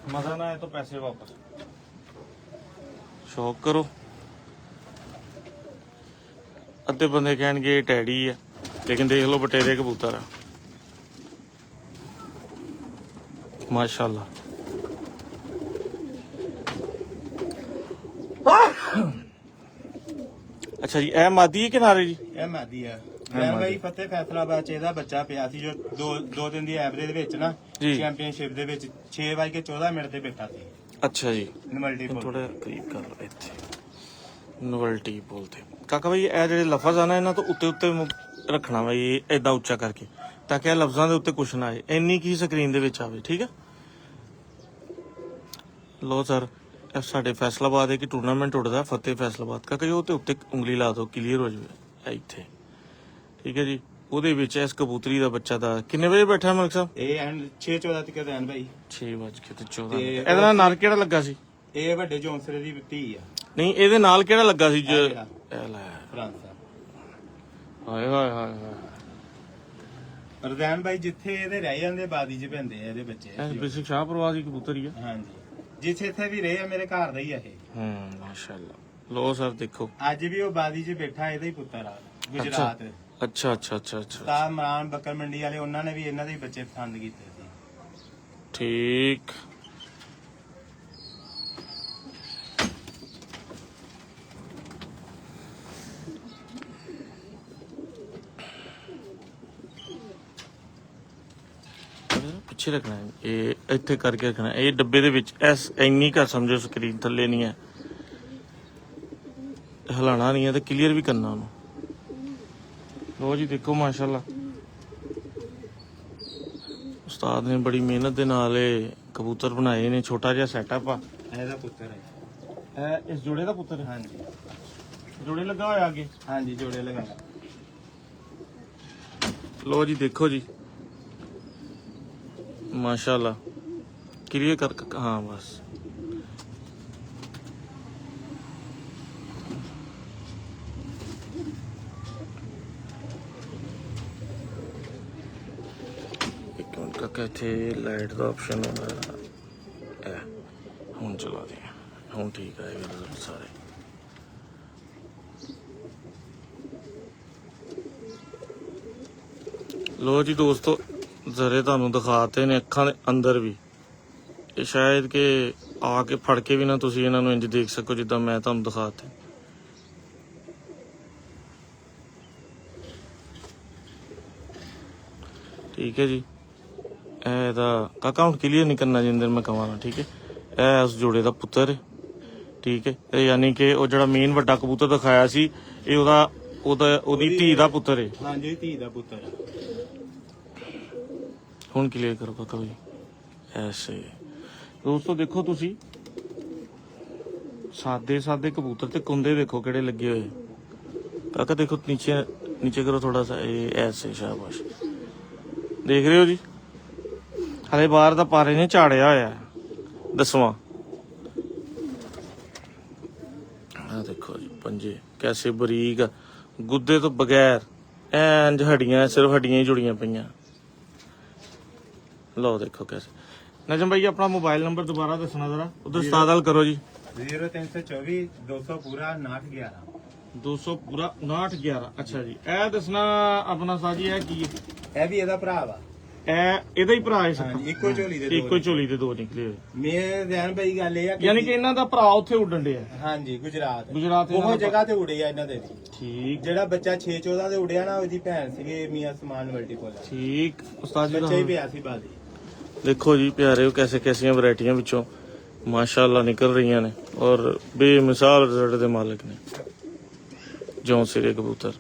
ਮਜ਼ਾ ਨਾ ਆਏ ਤਾਂ ਪੈਸੇ ਵਾਪਸ। ਸ਼ੌਕ ਕਰੋ। ਅੱਧੇ ਬੰਦੇ ਕਹਿਣਗੇ ਟੈਡੀ ਆ, ਲੇਕਿਨ ਦੇਖ ਲਓ ਬਟੇਰੇ ਕਬੂਤਰ ਆ, ਮਾਸ਼ਾਅੱਲਾ। ਅੱਛਾ ਜੀ, ਇਹ ਮਾਦੀ ਹੈ ਕਿ ਨਾਰੇ ਜੀ? ਇਹ ਮਾਦੀ ਆ। ਮੈਂ ਬਾਈ ਫਤਿਹ ਫੈਸਲਾਬਾਦ ਚ ਇਹਦਾ ਬੱਚਾ ਪਿਆ ਸੀ, ਜੋ 2 ਦਿਨ ਦੀ ਐਵਰੇਜ ਦੇ ਵਿੱਚ ਨਾ ਚੈਂਪੀਅਨਸ਼ਿਪ ਦੇ ਵਿੱਚ 6:14 ਤੇ ਬੈਠਾ ਸੀ। ਅੱਛਾ ਜੀ, ਨਵਲਟੀ ਥੋੜਾ ਕਰੀਬ ਕਰ ਲਓ ਇੱਥੇ। ਨਵਲਟੀ ਬੋਲਦੇ ਕਾਕਾ ਭਾਈ, ਇਹ ਜਿਹੜੇ ਲਫ਼ਜ਼ ਆ ਨਾ, ਇਹਨਾਂ ਤੋਂ ਉੱਤੇ ਰੱਖਣਾ ਵਾ, ਇਹ ਏਦਾਂ ਉੱਚਾ ਕਰਕੇ, ਤਾਂ ਕਿ ਇਹ ਲਫ਼ਜ਼ਾਂ ਦੇ ਉੱਤੇ ਕੁਛ ਨਾ ਆਏ, ਇੰਨੀ ਕੀ ਸਕਰੀਨ ਦੇ ਵਿੱਚ ਆਵੇ, ਠੀਕ ਹੈ। ਲੋ ਸਰ, ਇਹ ਸਾਡੇ ਫੈਸਲਾਬਾਦ ਇੱਕ ਟੂਰਨਾਮੈਂਟ ਉੱਡਦਾ ਫਤਿਹ ਫੈਸਲਾਬਾਦ। ਕਾਕਾ ਜੀ ਉਹ ਤੇ ਉੱਤੇ ਉਂਗਲੀ ਲਾ ਦਿਓ, ਕਲੀਅਰ ਹੋ ਜਾਵੇ ਇੱਥੇ, ਠੀਕ ਹੈ ਜੀ। ਉਹਦੇ ਵਿੱਚ ਇਸ ਕਬੂਤਰੀ ਦਾ ਬੱਚਾ ਦਾ ਕਿੰਨੇ ਵਜੇ ਬੈਠਾ ਮਲਕ ਸਾਹਿਬ? ਇਹ 6:14 ਤੱਕ ਦੇਣ ਭਾਈ। 6:14। ਇਹਦਾ ਨਾਲ ਕਿਹੜਾ ਲੱਗਾ ਸੀ? ਇਹ ਵੱਡੇ ਜੌਂਸਰੇ ਦੀ ਧੀ ਆ। ਨਹੀਂ, ਇਹਦੇ ਨਾਲ ਕਿਹੜਾ ਲੱਗਾ ਸੀ? ਫਰਾਂਸਾ। ਹਾਏ ਹਾਏ ਹਾਏ ਹਾਏ। ਰਜ਼ਾਨ ਭਾਈ ਜਿੱਥੇ ਇਹਦੇ ਰਹਿ ਜਾਂਦੇ ਬਾਦੀ ਚ ਪੈਂਦੇ ਆ ਇਹਦੇ ਬੱਚੇ। ਇਹ ਬੇਸਿਕ ਸ਼ਾਹ ਪ੍ਰਵਾਸੀ ਕਬੂਤਰ ਹੀ ਆ। ਹਾਂਜੀ, ਜਿੱਥੇ ਇੱਥੇ ਵੀ ਰਹੇ ਆ ਮੇਰੇ ਘਰ ਦਾ ਹੀ ਆ ਇਹ। ਮਾਸ਼ਾਅੱਲਾ। ਲੋ ਸਰ ਦੇਖੋ, ਅੱਜ ਵੀ ਉਹ ਬਾਦੀ ਚ ਬੈਠਾ, ਇਹਦਾ ਹੀ ਪੁੱਤਰ ਆ, ਗੁਜਰਾਤ। ਅੱਛਾ। ਤਾਂ ਇਮਰਾਨ ਬੱਕਰ ਮੰਡੀ ਵਾਲੇ, ਉਹਨਾਂ ਨੇ ਵੀ ਇਹਨਾਂ ਦੇ ਹੀ ਬੱਚੇ ਪਸੰਦ ਕੀਤੇ ਸੀ। ਠੀਕ। ਪਿੱਛੇ ਰੱਖਣਾ ਹੈ, ਇਹ ਇੱਥੇ ਕਰਕੇ ਰੱਖਣਾ। ਇਹ ਡੱਬੇ ਦੇ ਵਿੱਚ ਇੰਨੀ ਕੁ ਸਮਝੋ, ਸਕਰੀਨ ਥੱਲੇ ਨਹੀਂ ਹੈ, ਹਿਲਾਣਾ ਨਹੀਂ ਹੈ ਤੇ ਕਲੀਅਰ ਵੀ ਕਰਨਾ ਉਹਨੂੰ। ਲੋ ਜੀ ਦੇਖੋ, ਮਾਸ਼ਾਅੱਲਾ ਉਸਤਾਦ ਨੇ ਬੜੀ ਮਿਹਨਤ ਦੇ ਨਾਲ ਇਹ ਕਬੂਤਰ ਬਣਾਏ ਨੇ। ਛੋਟਾ ਜਿਹਾ ਸੈਟਅਪ ਆ। ਇਹਦਾ ਪੁੱਤਰ ਹੈ। ਇਹ ਇਸ ਜੋੜੇ ਦਾ ਪੁੱਤਰ ਹੈ? ਹਾਂਜੀ, ਜੋੜੇ ਲੱਗਾ ਹੋਇਆ ਅੱਗੇ। ਹਾਂਜੀ, ਜੋੜੇ ਲਗਾ। ਲੋ ਜੀ ਦੇਖੋ ਜੀ, ਮਾਸ਼ਾਅੱਲਾ ਕਲੀਅਰ ਕਰ। ਹਾਂ ਬਸ ਇੱਕ ਮਿੰਟ ਕਾਕਾ, ਇੱਥੇ ਲਾਈਟ ਦਾ ਆਪਸ਼ਨ ਹੁੰਦਾ। ਹੁਣ ਚਲਾ ਦੇ, ਹੁਣ ਠੀਕ ਆਏਗਾ ਰਿਜ਼ਲਟ ਸਾਰੇ। ਲੋ ਜੀ ਦੋਸਤੋ, ਜ਼ਰੇ ਤੁਹਾਨੂੰ ਦਿਖਾਤੇ ਨੇ ਅੱਖਾਂ ਦੇ ਅੰਦਰ ਵੀ। ਇਹ ਸ਼ਾਇਦ ਕਿ ਆ ਕੇ ਫੜ ਕੇ ਵੀ ਨਾ ਤੁਸੀਂ ਇਹਨਾਂ ਨੂੰ ਇੰਜ ਦੇਖ ਸਕੋ ਜਿੱਦਾਂ ਮੈਂ ਤੁਹਾਨੂੰ ਦਿਖਾਤੇ। ਠੀਕ ਹੈ ਜੀ। ਇਹ ਇਹਦਾ ਕਾਕਾ ਹੁਣ ਕਲੀਅਰ ਨਹੀਂ ਕਰਨਾ ਜਿੰਦਰ ਮੈਂ ਕਹਾਂ, ਠੀਕ ਹੈ। ਇਹ ਉਸ ਜੋੜੇ ਦਾ ਪੁੱਤਰ ਹੈ, ਠੀਕ ਹੈ। ਇਹ ਯਾਨੀ ਕਿ ਉਹ ਜਿਹੜਾ ਮੇਨ ਵੱਡਾ ਕਬੂਤਰ ਦਿਖਾਇਆ ਸੀ, ਇਹ ਉਹਦੀ ਧੀ ਦਾ ਪੁੱਤਰ ਹੈ। ਹਾਂਜੀ, ਧੀ ਦਾ ਪੁੱਤਰ ਹੈ। ਹੁਣ ਕਲੀਅਰ ਕਰੋ ਕਾਕਾ ਜੀ। ਐਸੇ ਦੋਸਤੋ ਦੇਖੋ ਤੁਸੀਂ, ਸਾਦੇ ਕਬੂਤਰ ਤੇ ਕੁੰਦੇ ਦੇਖੋ ਕਿਹੜੇ ਲੱਗੇ ਹੋਏ। ਕਾਕਾ ਦੇਖੋ ਨੀਚੇ ਕਰੋ ਥੋੜਾ ਸਾ, ਇਹ ਐਸੇ, ਸ਼ਾਬਾਸ਼। ਦੇਖ ਰਹੇ ਹੋ ਜੀ, ਹਲੇ ਬਾਹਰ ਦਾ ਪਾਰੇ ਨੇ ਝਾੜਿਆ ਹੋਇਆ 10ਵਾਂ। ਆ ਦੇਖੋ ਜੀ ਪੰਜੇ ਕੈਸੇ ਬਰੀਕ ਆ, ਗੁੱਦੇ ਤੋਂ ਬਗੈਰ ਐਂਜ ਹੱਡੀਆਂ, ਸਿਰਫ ਹੱਡੀਆਂ ਹੀ ਜੁੜੀਆਂ ਪਈਆਂ। ਲਓ ਦੇਖੋ ਕੈਸੇ। ਨਜਮ ਭਾਈ ਆਪਣਾ ਮੋਬਾਈਲ ਨੰਬਰ ਦੁਬਾਰਾ ਦੱਸਣਾ ਜ਼ਰਾ, ਉਧਰ ਸਤਾਦਲ ਕਰੋ ਜੀ। 0324 200 ਪੂਰਾ 911 200 ਪੂਰਾ 911। ਅੱਛਾ ਜੀ, ਇਹ ਦੱਸਣਾ ਆਪਣਾ ਸਾਜੀ ਹੈ ਕੀ ਇਹ ਵੀ ਇਹਦਾ ਭਰਾ ਵਾ। ਇਹ ਇਹਦਾ ਹੀ ਭਰਾ ਹੈ ਸਭ? ਹਾਂਜੀ, ਇੱਕੋ ਝੋਲੀ ਦੇ ਦੋ। ਇੱਕੋ ਝੋਲੀ ਦੇ ਦੋ ਨਿਕਲੇ ਹੋਏ। ਮੇਰੇ ਧਿਆਨ ਭਾਈ ਗੱਲ ਇਹ ਆ ਯਾਨੀ ਕਿ ਇਹਨਾਂ ਦਾ ਭਰਾ ਉੱਥੇ ਉੱਡਣ ਡਿਆ। ਹਾਂਜੀ, ਗੁਜਰਾਤ ਇਹਨਾਂ ਉਹ ਦਾ ਜਗ੍ਹਾ ਤੇ ਉੜੇ ਆ ਇਹਨਾਂ ਦੇ ਵੀ। ਠੀਕ ਜਿਹੜਾ ਬੱਚਾ 6-14 ਦੇ ਉੜਿਆ ਨਾ, ਉਹਦੀ ਭੈਣ ਸੀਗੇ ਮੀਆਂ ਸਮਾਨ ਮਲਟੀਪਲ। ਠੀਕ ਉਸਤਾਦ ਜੀ ਬੱਚਾ ਹੀ ਦਾ ਪਿਆ ਸੀ ਬਾਦੀ। ਦੇਖੋ ਜੀ ਪਿਆਰੇ, कैसे कैसियां वैरायटियां ਵਿੱਚੋਂ माशाअल्लाह निकल रही ने और बेमिसाल रिजल्ट ਦੇ ਮਾਲਕ ਨੇ ਜੌਂ ਸਿਰੇ ਕਬੂਤਰ।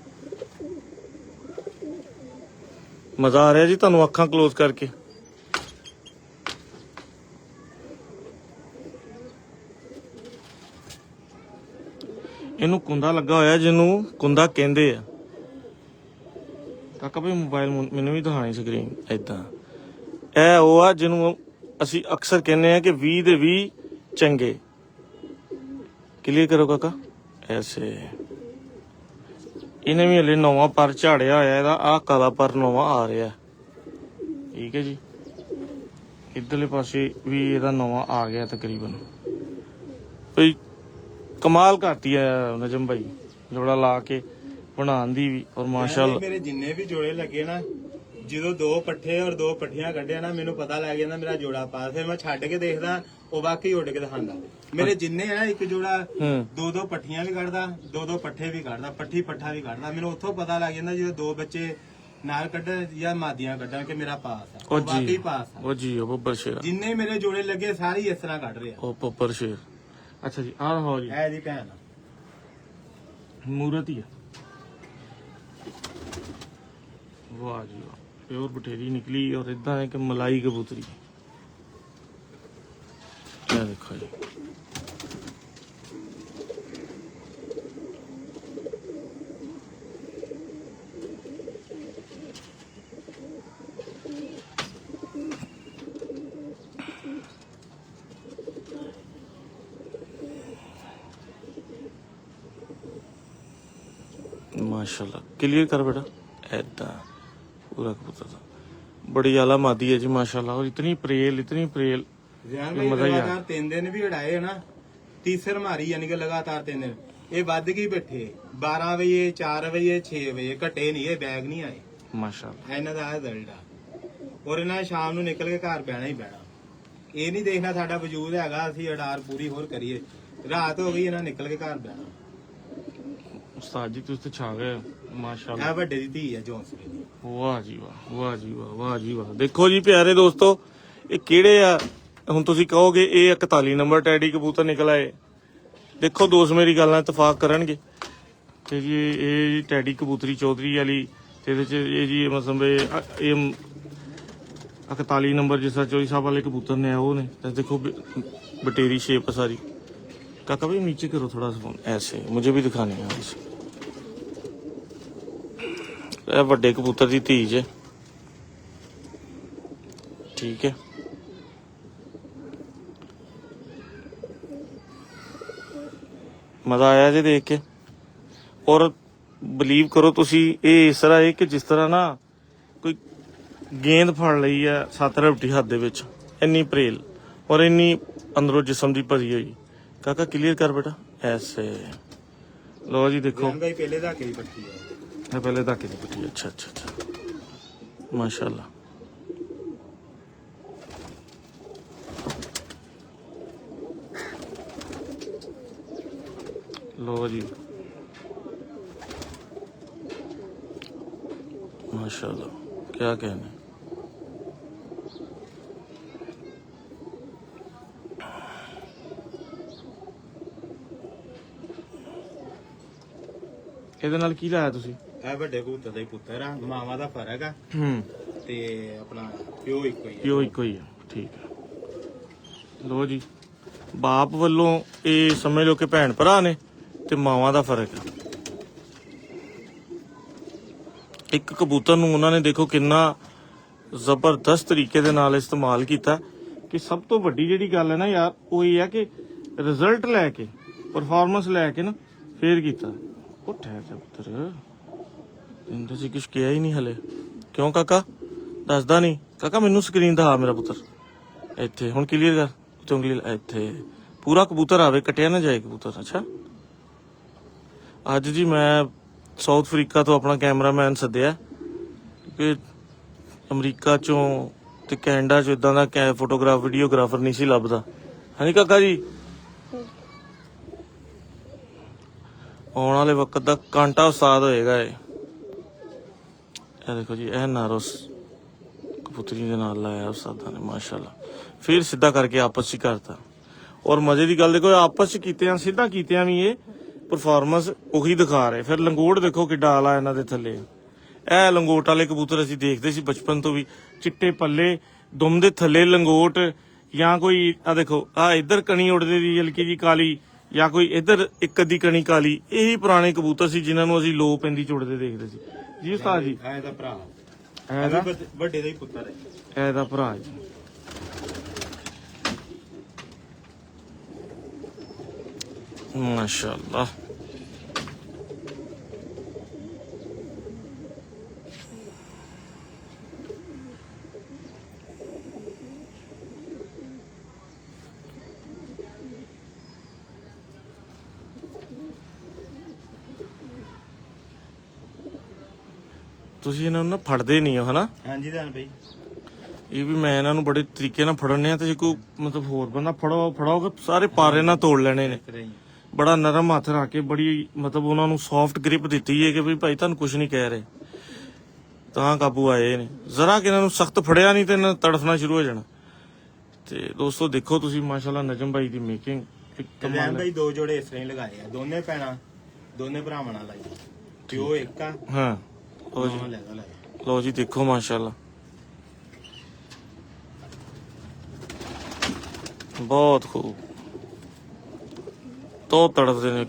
ਮਜ਼ਾ ਆ ਰਿਹਾ ਜੀ ਤੁਹਾਨੂੰ ਅੱਖਾਂ ਕਲੋਜ਼ ਕਰਕੇ। ਇਹਨੂੰ ਕੁੰਦਾ ਲੱਗਾ ਹੋਇਆ, ਜਿਹਨੂੰ ਕੁੰਦਾ ਕਹਿੰਦੇ ਆ। ਕਾਕਾ ਭਾਈ ਮੋਬਾਈਲ ਮੈਨੂੰ ਵੀ ਦਿਖਾਣੀ ਸਕਰੀਨ ਏਦਾਂ। ਇਹ ਉਹ ਆ ਜਿਹਨੂੰ ਅਸੀਂ ਅਕਸਰ ਕਹਿੰਦੇ ਆ ਕਿ 20 ਦੇ 20 ਚੰਗੇ। ਕਲੀਅਰ ਕਰੋ ਕਾਕਾ ਐਸੇ। ਇਹਨੇ ਵੀ ਹਲੇ ਨਵਾਂ ਪਰ ਝਾੜਿਆ ਹੋਇਆ, ਇਹਦਾ ਆਹ ਕਾਲਾ ਪਰ ਨਵਾਂ ਆ ਰਿਹਾ। ਠੀਕ ਹੈ ਜੀ, ਇਧਰਲੇ ਪਾਸੇ ਵੀ ਇਹਦਾ ਨਵਾਂ ਆ ਗਿਆ ਤਕਰੀਬਨ। ਕੋਈ ਕਮਾਲ ਕਰਤੀ ਹੈ ਨਜਮ ਭਾਈ ਜੋੜਾ ਲਾ ਕੇ ਬਣਾਉਣ ਦੀ ਵੀ। ਔਰ ਮਾਸ਼ਾਅੱਲਾ ਮੇਰੇ ਜਿੰਨੇ ਵੀ ਜੋੜੇ ਲੱਗੇ ਨਾ, ਜਦੋਂ 2 ਪੱਠੇ ਔਰ 2 ਪੱਠੀਆਂ ਕੱਢਿਆ ਨਾ, ਮੈਨੂੰ ਪਤਾ ਲੱਗ ਜਾਂਦਾ ਮੇਰਾ ਜੋੜਾ ਪਾ। ਫਿਰ ਮੈਂ ਛੱਡ ਕੇ ਦੇਖਦਾ, ਉਹ ਵਾਕਈ ਉੱਡ ਕੇ ਦਿਖਾਉਂਦਾ। ਮੇਰੇ ਜਿੰਨੇ ਆ ਇੱਕ ਜੋੜਾ 2-2 ਪੱਠੀਆਂ ਵੀ ਕੱਢਦਾ, 2-2 ਪੱਠੇ ਵੀ ਕੱਢਦਾ, ਪੱਠੀ ਪੱਠਾ ਵੀ ਕੱਢਦਾ। ਮੈਨੂੰ ਉੱਥੋਂ ਪਤਾ ਲੱਗ ਜਾਂਦਾ ਜਦੋਂ 2 ਬੱਚੇ ਨਾਲ ਕੱਢਣ ਜਾਂ ਮਾਦੀਆਂ ਕੱਢਣ ਕਿ ਮੇਰਾ ਪਾਸ ਆ। ਉਹ ਵਾਕਈ ਪਾਸ ਆ। ਉਹ ਜੀ ਉਹ ਬੱਬਰ ਸ਼ੇਰ। ਜਿੰਨੇ ਮੇਰੇ ਜੋੜੇ ਲੱਗੇ ਸਾਰੇ ਇਸ ਤਰ੍ਹਾਂ ਕੱਢ ਰਹੇ ਆ। ਉਹ ਬੱਬਰ ਸ਼ੇਰ। ਅੱਛਾ ਜੀ, ਆਹ ਹੋ ਜੀ ਇਹ ਦੀ ਭੈਣ ਮੂਰਤ ਹੀ ਆ। ਵਾਹ ਜੀ ਵਾਹ, प्योर बटेरी निकली और इदा है कि मलाई कबूतरी। क्या देखो जी, माशाल्लाह। क्लियर कर बेटा ऐदा पूरा कबूतर था। बड़ी आला मादी है जी माशाल्लाह। और इतनी प्रेल मजा ही आ। 3 दिन भी उड़ाए ना, तीसर मारी यानी कि लगातार 3 दिन। ये ਵੱਧ ਗਈ बैठे 12 ਵਜੇ 4 ਵਜੇ 6 ਵਜੇ ਘਟੇ ਨਹੀਂ, ਇਹ ਬੈਗ ਨਹੀਂ ਆਏ माशाल्लाह। ਇਹਨਾਂ ਦਾ ਰਿਜ਼ਲਟ ਆ। ਔਰ ਇਹਨਾਂ ਸ਼ਾਮ ਨੂੰ ਨਿਕਲ ਕੇ ਘਰ ਬਹਿਣਾ ਹੀ ਪੈਣਾ। ਇਹ ਨਹੀਂ ਦੇਖਣਾ ਸਾਡਾ ਵਜੂਦ ਹੈਗਾ, ਅਸੀਂ ਅਡਾਰ ਪੂਰੀ ਹੋਰ ਕਰੀਏ। ਰਾਤ ਹੋ ਗਈ, ਇਹਨਾਂ ਨਿਕਲ ਕੇ ਘਰ ਬਹਿਣਾ। ਉਸਤਾਦ ਜੀ ਤੁਸੀਂ ਤੇ ਛਾ ਗਏ ਮਾਸ਼ਾਅੱਲਾ। ਇਹ ਵੱਡੇ ਦੀ ਧੀ ਹੈ ਜੌਂਸਰੀ ਦੀ। ਵਾਹ ਜੀ ਵਾਹ, ਵਾਹ ਜੀ ਵਾਹ, ਵਾਹ ਜੀ ਵਾਹ। ਦੇਖੋ ਜੀ ਪਿਆਰੇ ਦੋਸਤੋ, ਇਹ ਕਿਹੜੇ ਆ? ਹੁਣ ਤੁਸੀਂ ਕਹੋਗੇ ਇਹ 41 ਨੰਬਰ ਟੈਡੀ ਕਬੂਤਰ ਨਿਕਲ ਆਏ। ਦੇਖੋ ਦੋਸਤ ਮੇਰੀ ਗੱਲ ਨਾਲ ਇਤਫਾਕ ਕਰਨਗੇ ਤੇ ਜੀ ਇਹ ਜੀ ਟੈਡੀ ਕਬੂਤਰੀ ਚੌਧਰੀ ਵਾਲੀ ਤੇ ਇਹਦੇ ਚ ਇਹ ਜੀ ਮਤਲਬ ਇਹ 41 ਨੰਬਰ ਜਿਸ ਤਰ੍ਹਾਂ ਚੌਧਰੀ ਸਾਹਿਬ ਵਾਲੇ ਕਬੂਤਰ ਨੇ ਉਹ ਨੇ। ਤੇ ਦੇਖੋ बटेरी शेप सारी। काका भाई नीचे करो थोड़ा सा फोन, ऐसे मुझे भी दिखाने है ऐसे। ਵੱਡੇ ਕਬੂਤਰ ਦੀ ਧੀ ਜੇ। ਠੀਕ ਹੈ, ਮਜ਼ਾ ਆਇਆ ਜੇ ਦੇਖ ਕੇ। ਔਰ ਬਲੀਵ ਕਰੋ ਤੁਸੀਂ, ਇਹ ਇਸ ਤਰ੍ਹਾਂ ਹੈ ਕਿ ਜਿਸ ਤਰ੍ਹਾਂ ਨਾ ਕੋਈ ਗੇਂਦ ਫੜ ਲਈ ਆ 7 ਰਬਟੀ ਹੱਥ ਦੇ ਵਿੱਚ, ਇੰਨੀ ਪ੍ਰੇਲ ਔਰ ਇੰਨੀ ਅੰਦਰੋਂ ਜਿਸਮ ਦੀ ਭਰੀ ਹੋਈ। ਕਾਕਾ ਕਲੀਅਰ ਕਰ ਬੇਟਾ ਐਸੇ। ਲੋ ਜੀ ਦੇਖੋ ਭਾਈ ਪਹਿਲੇ ਧਾਕੇ ਦੀ ਪੱਟੀ ਹੈ। ਇਹ ਪਹਿਲੇ ਧਾਕੇ ਦੀ ਪੱਟੀ। ਅੱਛਾ ਅੱਛਾ ਅੱਛਾ ਮਾਸ਼ਾਅੱਲਾ। लो जी माशाल्लाह, क्या कहने। ਇਹਦੇ ਨਾਲ ਕੀ ਲਾਇਆ ਤੁਸੀਂ? ਇਹ ਵੱਡੇ ਕਬੂਤਰ ਦਾ ਹੀ ਪੁੱਤਰ ਆ, ਮਾਵਾਂ ਦਾ ਫਰਕ ਆ ਤੇ ਆਪਣਾ ਪਿਓ ਇੱਕੋ ਹੀ ਆ। ਪਿਓ ਇੱਕੋ ਹੀ ਆ, ਠੀਕ ਹੈ। ਲੋ ਜੀ ਬਾਪ ਵੱਲੋਂ ਇਹ ਸਮਝ ਲਓ ਕਿ ਭੈਣ ਭਰਾ ਨੇ ਤੇ ਮਾਵਾਂ ਦਾ ਫਰਕ ਆ। ਇੱਕ ਕਬੂਤਰ ਨੂੰ ਉਹਨਾਂ ਨੇ ਦੇਖੋ ਕਿੰਨਾ ਜ਼ਬਰਦਸਤ ਤਰੀਕੇ ਦੇ ਨਾਲ ਇਸਤੇਮਾਲ ਕੀਤਾ ਕਿ ਸਭ ਤੋਂ ਵੱਡੀ ਜਿਹੜੀ ਗੱਲ ਹੈ ਨਾ ਯਾਰ ਉਹ ਇਹ ਹੈ ਕਿ ਰਿਜ਼ਲਟ ਲੈ ਕੇ ਪਰਫਾਰਮੈਂਸ ਲੈ ਕੇ ਨਾ ਫੇਰ ਕੀਤਾ। ਉਹ ਠਹਿਰ ਜਾ ਪੁੱਤਰ, ਇਹਦੇ ਚ ਕੁਝ ਕਿਹਾ ਹੀ ਨਹੀਂ ਹਲੇ। ਕਿਉਂ ਕਾਕਾ ਦੱਸਦਾ ਨਹੀਂ? ਕਾਕਾ ਮੈਨੂੰ ਸਕਰੀਨ ਦਿਖਾ ਮੇਰਾ ਪੁੱਤਰ, ਇੱਥੇ ਹੁਣ ਕਲੀਅਰ ਕਰ ਉੱਤੇ ਉਂਗਲੀ ਇੱਥੇ ਪੂਰਾ ਕਬੂਤਰ ਆਵੇ, ਕੱਟਿਆ ਨਾ ਜਾਏ ਕਬੂਤਰ। ਅੱਛਾ ਅੱਜ ਜੀ ਮੈਂ ਸਾਊਥ ਅਫਰੀਕਾ ਤੋਂ ਆਪਣਾ ਕੈਮਰਾਮੈਨ ਸੱਦਿਆ ਕਿ ਅਮਰੀਕਾ ਚੋਂ ਤੇ ਕੈਨੇਡਾ ਚੋਂ ਇਦਾਂ ਦਾ ਫੋਟੋਗ੍ਰਾਫ ਵੀਡੀਓਗ੍ਰਾਫਰ ਨਹੀਂ ਸੀ ਲੱਭਦਾ। ਹਾਂਜੀ ਕਾਕਾ ਜੀ, ਆਉਣ ਵਾਲੇ ਵਕਤ ਦਾ ਕਾਂਟਾ ਉਸਤਾਦ ਹੋਏਗਾ ਇਹ ਦੇਖੋ ਜੀ, ਇਹ ਨਾਰੋਸ ਕਬੂਤਰੀ ਦੇ ਨਾਲ ਲਾਇਆ ਉਸਤਾਦਾਂ ਨੇ ਮਾਸ਼ਾਅੱਲਾ। ਫਿਰ ਸਿੱਧਾ ਕਰਕੇ ਆਪਸ ਚ ਕਰਤਾ। ਔਰ ਮਜ਼ੇ ਦੀ ਗੱਲ ਦੇਖੋ, ਆਪਸ ਚ ਕੀਤਿਆਂ ਸਿੱਧਾ ਕੀਤਿਆਂ ਵੀ ਇਹ ਪਰਫਾਰਮੈਂਸ ਉਹੀ ਦਿਖਾ ਰਹੇ। ਫਿਰ ਲੰਗੋਟ ਦੇਖੋ ਕਿੱਡਾ ਆਲਾ ਇਹਨਾਂ ਦੇ ਥੱਲੇ। ਇਹ ਲੰਗੋਟ ਵਾਲੇ ਕਬੂਤਰ ਅਸੀਂ ਦੇਖਦੇ ਸੀ ਬਚਪਨ ਤੋਂ ਵੀ, ਚਿੱਟੇ ਪੱਲੇ ਦੁਮ ਦੇ ਥੱਲੇ ਲੰਗੋਟ, ਜਾਂ ਕੋਈ ਆ ਦੇਖੋ ਆ ਇੱਧਰ ਕਣੀ ਉੜਦੇ ਦੀ ਹਲਕੀ ਜੀ ਕਾਲੀ, ਜਾਂ ਕੋਈ ਇੱਧਰ ਇੱਕ ਅੱਧੀ ਕਣੀ ਕਾਲੀ। ਇਹੀ ਪੁਰਾਣੇ ਕਬੂਤਰ ਸੀ ਜਿਨ੍ਹਾਂ ਨੂੰ ਅਸੀਂ ਲੋ ਪੈਂਦੀ ਚੁੜਦੇ ਦੇਖਦੇ ਸੀ ਜੀ। ਉਸਤਾਦ ਜੀ ਇਹਦਾ ਭਰਾ, ਇਹਦਾ ਵੱਡੇ ਦਾ ਹੀ ਪੁੱਤਰ ਹੈ, ਇਹਦਾ ਭਰਾ ਜੀ। ਮਾਸ਼ਾਅੱਲਾ ਤੁਸੀਂ ਇਹਨਾਂ ਨੂੰ ਨਾ ਫੜਦੇ ਨਹੀਂ ਹੋ ਹਨਾ? ਹਾਂਜੀ ਦਾਨ ਭਾਈ, ਇਹ ਵੀ ਮੈਂ ਇਹਨਾਂ ਨੂੰ ਬੜੇ ਤਰੀਕੇ ਨਾਲ ਫੜਨੇ ਆ, ਤੇ ਜੇ ਕੋਈ ਮਤਲਬ ਹੋਰ ਬੰਦਾ ਫੜਾਓਗੇ ਸਾਰੇ ਪਾਰੇ ਨਾਲ ਤੋੜ ਲੈਣੇ ਨੇ। ਬੜਾ ਨਰਮ ਹੱਥ ਰੱਖ ਕੇ ਬੜੀ ਮਤਲਬ ਉਹਨਾਂ ਨੂੰ ਸੌਫਟ ਗ੍ਰਿਪ ਦਿੱਤੀ ਹੈ ਕਿ ਵੀ ਭਾਈ ਤੁਹਾਨੂੰ ਕੁਝ ਨਹੀਂ ਕਹਿ ਰਹੇ, ਤਾਂ ਕਾਬੂ ਆਏ ਨੇ। ਜ਼ਰਾ ਕਿ ਇਹਨਾਂ ਨੂੰ ਸਖਤ ਫੜਿਆ ਨਹੀਂ ਤੇ ਇਹਨਾਂ ਤੜਫਣਾ ਸ਼ੁਰੂ ਹੋ ਜਾਣਾ। ਤੇ ਦੋਸਤੋ ਦੇਖੋ ਤੁਸੀਂ ਮਾਸ਼ਾਅੱਲਾ ਨਜਮ ਭਾਈ ਦੀ ਮੇਕਿੰਗ। ਕਲਿਆਣ ਭਾਈ ਦੋ ਜੋੜੇ ਇਸ ਤਰ੍ਹਾਂ ਹੀ ਲਗਾਏ ਆ, ਦੋਨੇ ਭੈਣਾਂ ਦੋਨੇ ਭਰਾਵਾਂ ਨਾਲ ਲਾਈ, ਤੇ ਉਹ ਇੱਕ ਆ। ਹਾਂ ਲੋ ਜੀ ਦੇਖੋ ਮਾਸ਼ਾਅੱਲਾ ਬਹੁਤ ਖੂਬ। ਤੋ ਤੜਫਦੇ ਨੇ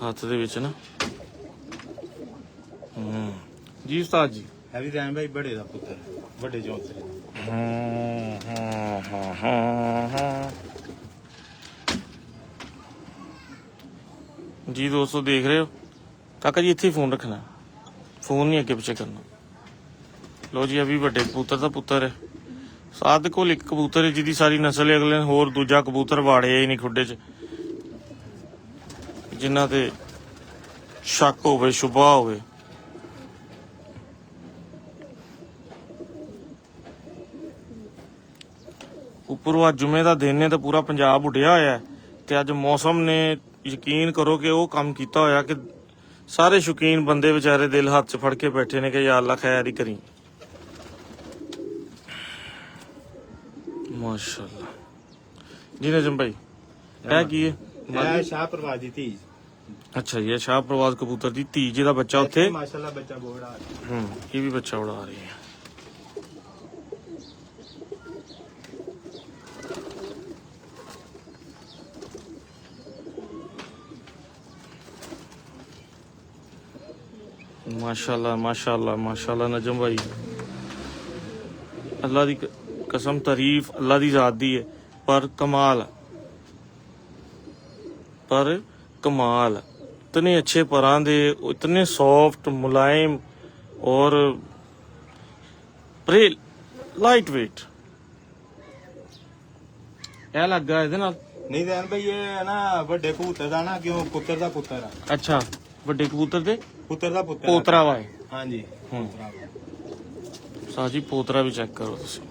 ਹੱਥ ਦੇ ਵਿੱਚ ਨਾ। ਜੀ ਉਸਤਾਦ ਜੀ, ਹੈ ਵੀ ਦਾਨ ਭਾਈ ਬੜੇ ਦਾ ਪੁੱਤਰ, ਵੱਡੇ ਚੌਂਸਰੇ ਦਾ। ਜੀ ਦੋਸਤੋ ਦੇਖ ਰਹੇ ਹੋ ਕਾਕਾ ਜੀ, ਇੱਥੇ ਫੋਨ ਰੱਖਣਾ, ਫੋਨ ਨਹੀਂ ਅੱਗੇ ਪਿੱਛੇ ਕਰਨਾ। ਲੋ ਜੀ ਅਭੀ ਵੱਡੇ ਕਬੂਤਰ ਦਾ ਪੁੱਤਰ ਹੈ। ਸਾਧ ਕੋਲ ਇੱਕ ਕਬੂਤਰ ਹੈ ਜਿਹਦੀ ਸਾਰੀ ਨਸਲ ਹੈ, ਅਗਲੇ ਨੇ ਹੋਰ ਦੂਜਾ ਕਬੂਤਰ ਵਾੜਿਆ ਹੀ ਨਹੀਂ ਖੁੱਡੇ 'ਚ, ਜਿਨ੍ਹਾਂ ਤੇ ਸ਼ੱਕ ਹੋਵੇ ਸ਼ੁਬਾ ਹੋਵੇ। ਉੱਪਰੋਂ ਅੱਜ ਜੁਮੇ ਦਾ ਦਿਨ ਹੈ ਤੇ ਪੂਰਾ ਪੰਜਾਬ ਉੱਡਿਆ ਹੋਇਆ ਹੈ, ਤੇ ਅੱਜ ਮੌਸਮ ਨੇ ਯਕੀਨ ਕਰੋ ਕਿ ਉਹ ਕੰਮ ਕੀਤਾ ਹੋਇਆ ਕਿ ਸਾਰੇ ਸ਼ੌਕੀਨ ਬੰਦੇ ਵਿਚਾਰੇ ਦਿਲ ਹੱਥ 'ਚ ਫੜ ਕੇ ਬੈਠੇ ਨੇ ਕਿ ਯਾ ਅੱਲਾ ਖੈਰ ਹੀ ਕਰੀ। ਮਾਸ਼ਾਅੱਲਾ ਜੀ ਨਜਮ ਭਾਈ, ਇਹ ਕੀ ਹੈ? ਇਹ ਸ਼ਾਹ ਪ੍ਰਵਾਜ਼ ਦੀ ਧੀ। ਅੱਛਾ ਜੀ, ਇਹ ਸ਼ਾਹ ਪ੍ਰਵਾਜ਼ ਕਬੂਤਰ ਦੀ ਧੀ ਜਿਹਦਾ ਬੱਚਾ ਉੱਥੇ ਮਾਸ਼ਾਅੱਲਾ ਬੱਚਾ ਬੋੜਾ। ਇਹ ਵੀ ਬੱਚਾ ਉਡਾ ਰਹੀ ਹੈ। माशाल्लाह माशाल्लाह माशाल्लाह नजम भाई, अल्लाह दी कसम तारीफ अल्लाह दी जात दी है, पर कमाल इतने अच्छे परां दे, इतने सॉफ्ट मुलायम और लाइट वेट। ਇਹ ਲੱਗਾ ਇਹਦੇ ਨਾਲ ਨਹੀਂ ਦਾਨ ਭਾਈ, ਇਹ ਨਾ ਵੱਡੇ ਕਬੂਤਰ ਦਾ ਨਾ, ਕਿਉਂ ਪੁੱਤਰ ਦਾ ਪੁੱਤਰ ਆ। ਅੱਛਾ, ਵੱਡੇ ਕਬੂਤਰ ਦੇ ਪੁੱਤਰ ਦਾ ਪੁੱਤਰ ਪੋਤਰਾ ਵਾ। ਹਾਂਜੀ ਸਾਜੀ ਪੋਤਰਾ ਵੀ ਚੈੱਕ ਕਰੋ ਤੁਸੀਂ।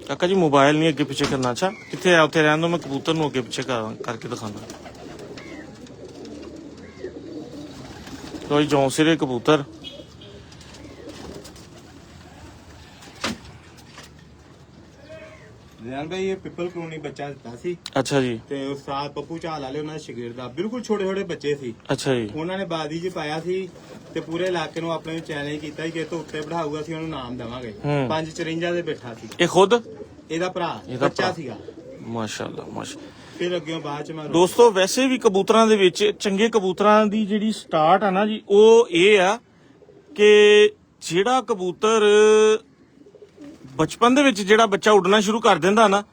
ਕਾਕਾ ਜੀ ਮੋਬਾਈਲ ਨਹੀਂ ਅੱਗੇ ਪਿੱਛੇ ਕਰਨਾ। ਅੱਛਾ ਕਿੱਥੇ ਆ, ਉੱਥੇ ਰਹਿਣ ਦੋ, ਮੈਂ ਕਬੂਤਰ ਨੂੰ ਅੱਗੇ ਪਿੱਛੇ ਕਰਕੇ ਦਿਖਾਣਾ। ਕੋਈ ਜੌਂਸਿਰੇ ਕਬੂਤਰ ਦਾਨ ਭਾਈ, ਇਹ ਪਿੱਪਲ ਕਲੋਨੀ ਬੱਚਾ ਦਿੱਤਾ ਸੀ। ਅੱਛਾ ਜੀ। ਤੇ ਉਸਤਾਦ ਪੱਪੂ ਝਾਲ ਵਾਲੇ ਉਹਨਾਂ ਦੇ ਸ਼ਾਗਿਰਦ ਆ, ਬਿਲਕੁਲ ਛੋਟੇ ਛੋਟੇ ਬੱਚੇ ਸੀ। ਅੱਛਾ ਜੀ। ਉਹਨਾਂ ਨੇ ਬਾਦੀ 'ਚ ਪਾਇਆ ਸੀ ਤੇ ਪੂਰੇ ਇਲਾਕੇ ਨੂੰ ਆਪਣੇ ਚੈਲੰਜ ਕੀਤਾ ਕਿ ਇਹ ਤੋਂ ਉੱਤੇ ਬਿਠਾਊਗਾ, ਅਸੀਂ ਉਹਨੂੰ ਨਾਮ ਦੇਵਾਂਗੇ। 554 ਦੇ ਬੈਠਾ ਸੀ। ਇਹ ਖੁਦ ਇਹਦਾ ਭਰਾ ਬੱਚਾ ਸੀਗਾ। ਮਾਸ਼ਾਅੱਲਾ ਮਾਸ਼ਾਅੱਲਾ। ਫਿਰ ਅੱਗੇ ਬਾਅਦ ਚ ਮੈਂ ਦੋਸਤੋ ਵੈਸੇ ਵੀ ਕਬੂਤਰਾਂ ਦੇ ਵਿੱਚ ਚੰਗੇ ਕਬੂਤਰਾਂ ਦੀ ਜਿਹੜੀ ਸਟਾਰਟ ਆ ਨਾ ਜੀ, ਉਹ ਇਹ ਆ ਕਿ ਜਿਹੜਾ ਕਬੂਤਰ ਬਚਪਨ ਦੇ ਵਿੱਚ ਜਿਹੜਾ ਬੱਚਾ ਉੱਡਣਾ ਸ਼ੁਰੂ ਕਰ ਦਿੰਦਾ ਨਾ,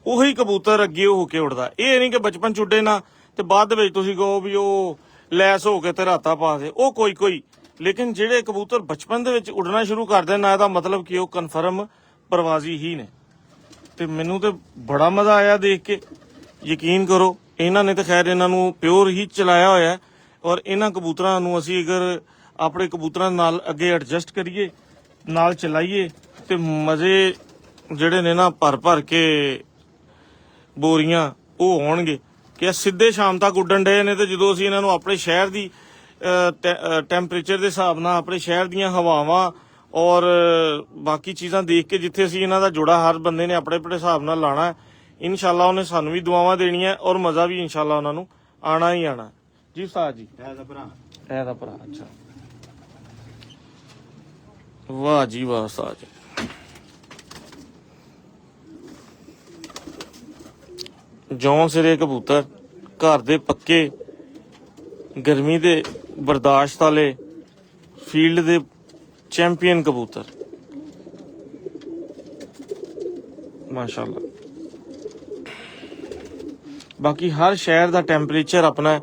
ਉਹੀ ਕਬੂਤਰ ਅੱਗੇ ਹੋ ਕੇ ਉੱਡਦਾ। ਇਹ ਨਹੀਂ ਕਿ ਬਚਪਨ ਚ ਉੱਡੇ ਨਾ ਤੇ ਬਾਅਦ ਦੇ ਵਿੱਚ ਤੁਸੀਂ ਕਹੋ ਵੀ ਉਹ ਲੈਸ ਹੋ ਕੇ ਤੇ ਰਾਤਾ ਪਾ ਦੇ, ਉਹ ਕੋਈ ਲੇਕਿਨ ਜਿਹੜੇ ਕਬੂਤਰ ਬਚਪਨ ਦੇ ਵਿੱਚ ਉੱਡਣਾ ਸ਼ੁਰੂ ਕਰਦੇ ਨਾ, ਇਹਦਾ ਮਤਲਬ ਕਿ ਉਹ ਕਨਫਰਮ ਪ੍ਰਵਾਜ਼ੀ ਹੀ ਨੇ। ਤੇ ਮੈਨੂੰ ਤੇ ਬੜਾ ਮਜ਼ਾ ਆਇਆ ਦੇਖ ਕੇ। ਯਕੀਨ ਕਰੋ, ਇਹਨਾਂ ਨੇ ਤਾਂ ਖੈਰ ਇਹਨਾਂ ਨੂੰ ਪਿਓਰ ਹੀ ਚਲਾਇਆ ਹੋਇਆ, ਔਰ ਇਹਨਾਂ ਕਬੂਤਰਾਂ ਨੂੰ ਅਸੀਂ ਅਗਰ ਆਪਣੇ ਕਬੂਤਰਾਂ ਨਾਲ ਅੱਗੇ ਐਡਜਸਟ ਕਰੀਏ, ਨਾਲ ਚਲਾਈਏ, ਤੇ ਮਜ਼ੇ ਜਿਹੜੇ ਨੇ ਨਾ ਭਰ ਕੇ ਬੋਰੀਆਂ ਉਹ ਹੋਣਗੇ ਕਿ ਇਹ ਸਿੱਧੇ ਸ਼ਾਮ ਤੱਕ ਉੱਡਣ ਡਏ ਨੇ। ਤੇ ਜਦੋਂ ਅਸੀਂ ਇਹਨਾਂ ਨੂੰ ਆਪਣੇ ਸ਼ਹਿਰ ਦੀ ਟੈਂਪਰੇਚਰ ਦੇ ਹਿਸਾਬ ਨਾਲ, ਆਪਣੇ ਸ਼ਹਿਰ ਦੀਆਂ ਹਵਾਵਾਂ ਔਰ ਬਾਕੀ ਚੀਜ਼ਾਂ ਦੇਖ ਕੇ, ਜਿੱਥੇ ਅਸੀਂ ਇਹਨਾਂ ਦਾ ਜੋੜਾ ਹਰ ਬੰਦੇ ਨੇ ਆਪਣੇ ਆਪਣੇ ਹਿਸਾਬ ਨਾਲ ਲਾਣਾ ਹੈ, ਇਨਸ਼ਾਅੱਲਾ ਉਹਨੇ ਸਾਨੂੰ ਵੀ ਦੁਆਵਾਂ ਦੇਣੀਆਂ ਔਰ ਮਜ਼ਾ ਵੀ ਇਨਸ਼ਾਅੱਲਾ ਉਹਨਾਂ ਨੂੰ ਆਣਾ ਹੀ ਆਣਾ। ਜੀ ਉਸਤਾਦ ਜੀ, ਇਹ ਦਾ ਭਰਾ ਅੱਛਾ, ਵਾਹ ਜੀ ਵਾਹ ਉਸਤਾਦ ਜੀ। ਜੌਨ ਸਿਰੇ ਕਬੂਤਰ, ਘਰ ਦੇ ਪੱਕੇ, ਗਰਮੀ ਦੇ ਬਰਦਾਸ਼ਤ ਵਾਲੇ, ਫੀਲਡ ਦੇ ਚੈਂਪੀਅਨ ਕਬੂਤਰ, ਮਾਸ਼ਾਅੱਲਾ। ਬਾਕੀ ਹਰ ਸ਼ਹਿਰ ਦਾ ਟੈਂਪਰੇਚਰ ਆਪਣਾ ਹੈ,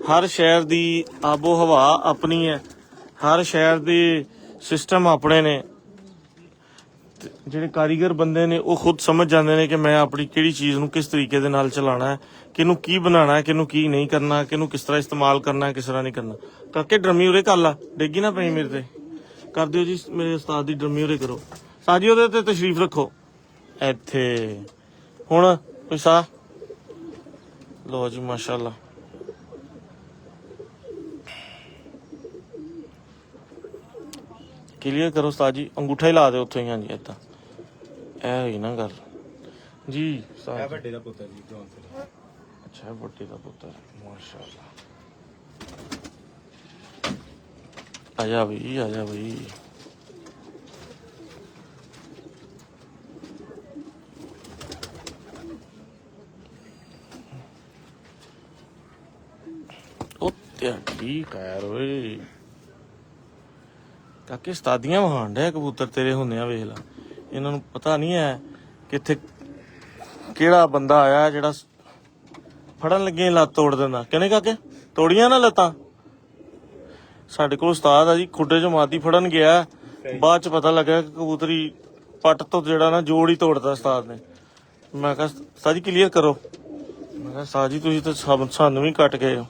ਹਰ ਸ਼ਹਿਰ ਦੀ ਆਬੋ ਹਵਾ ਆਪਣੀ ਹੈ, ਹਰ ਸ਼ਹਿਰ ਦੇ ਸਿਸਟਮ ਆਪਣੇ ਨੇ। ਜਿਹੜੇ ਕਾਰੀਗਰ ਬੰਦੇ ਨੇ ਉਹ ਖੁਦ ਸਮਝ ਜਾਂਦੇ ਨੇ ਕਿ ਮੈਂ ਆਪਣੀ ਕਿਹੜੀ ਚੀਜ਼ ਨੂੰ ਕਿਸ ਤਰੀਕੇ ਦੇ ਨਾਲ ਚਲਾਉਣਾ ਹੈ, ਕਿਹਨੂੰ ਕੀ ਬਣਾਉਣਾ ਹੈ, ਕਿਹਨੂੰ ਕੀ ਨਹੀਂ ਕਰਨਾ, ਕਿਹਨੂੰ ਕਿਸ ਤਰ੍ਹਾਂ ਇਸਤੇਮਾਲ ਕਰਨਾ ਹੈ, ਕਿਸ ਤਰ੍ਹਾਂ ਨਹੀਂ ਕਰਨਾ। ਕਾਕੇ ਡਰਮੀ ਉਰੇ ਕਰ ਲਾ, ਡੇਗੀ ਨਾ ਪਈ ਮੇਰੇ ਤੇ। ਕਰ ਦਿਓ ਜੀ ਮੇਰੇ ਉਸਤਾਦ ਦੀ ਡਰਮੀ ਉਰੇ ਕਰੋ। ਸਾਜੀ ਉਹਦੇ ਤੇ ਤਸ਼ਰੀਫ ਰੱਖੋ ਇੱਥੇ। ਹੁਣ ਪਿਸਾ ਲੋ ਜੀ, ਮਾਸ਼ਾਅੱਲਾ। ਕਲੀਅਰ ਕਰੋ ਉਸਤਾਦ ਜੀ, ਅੰਗੂਠਾ ਹੀ ਲਾ ਦਿਓ ਉੱਥੇ ਹੀ। ਹਾਂਜੀ ਏਦਾਂ ਇਹ ਹੋਈ ਨਾ ਗੱਲ ਜੀ। ਇਹ ਵੱਡੇ ਦਾ ਪੁੱਤਰ ਜੀ, ਜੌਨ ਸਿਰੇ। ਅੱਛਾ, ਵੱਡੇ ਦਾ ਪੁੱਤਰ, ਮਾਸ਼ਾਅੱਲਾ। ਆਜਾ ਬਈ, ਆਜਾ ਬਈ। ਉਹ ਤੇ ਠੀਕ ਹੈ ਓਏ ਕਾਕੇ, ਸਤਾਦੀਆਂ ਵਹਾਣ ਡਿਆ ਕਬੂਤਰ ਤੇਰੇ ਹੁੰਦਿਆਂ। ਵੇਖ ਲਾ, ਇਹਨਾਂ ਨੂੰ ਪਤਾ ਨਹੀਂ ਹੈ ਕਿੱਥੇ ਕਿਹੜਾ ਬੰਦਾ ਆਇਆ ਜਿਹੜਾ ਫੜਨ ਲੱਗੇ ਲੱਤ ਤੋੜ ਦਿੰਦਾ। ਕਹਿੰਦੇ ਕਾਕੇ ਤੋੜੀਆਂ ਨਾ ਲੱਤਾਂ। ਸਾਡੇ ਕੋਲ ਉਸਤਾਦ ਆ ਜੀ, ਖੁੱਡੇ ਚ ਮਾਦੀ ਫੜਨ ਗਿਆ, ਬਾਅਦ ਚ ਪਤਾ ਲੱਗਾ ਕਿ ਕਬੂਤਰੀ ਪੱਟ ਤੋਂ ਜਿਹੜਾ ਨਾ ਜੋੜ ਹੀ ਤੋੜਦਾ ਉਸਤਾਦ ਨੇ। ਮੈਂ ਕਿਹਾ ਉਸਤਾਦ ਜੀ ਕਲੀਅਰ ਕਰੋ। ਮੈਂ ਕਿਹਾ ਉਸਤਾਦ ਜੀ ਤੁਸੀਂ ਤਾਂ ਸਾਨੂੰ ਵੀ ਕੱਟ ਗਏ ਹੋ।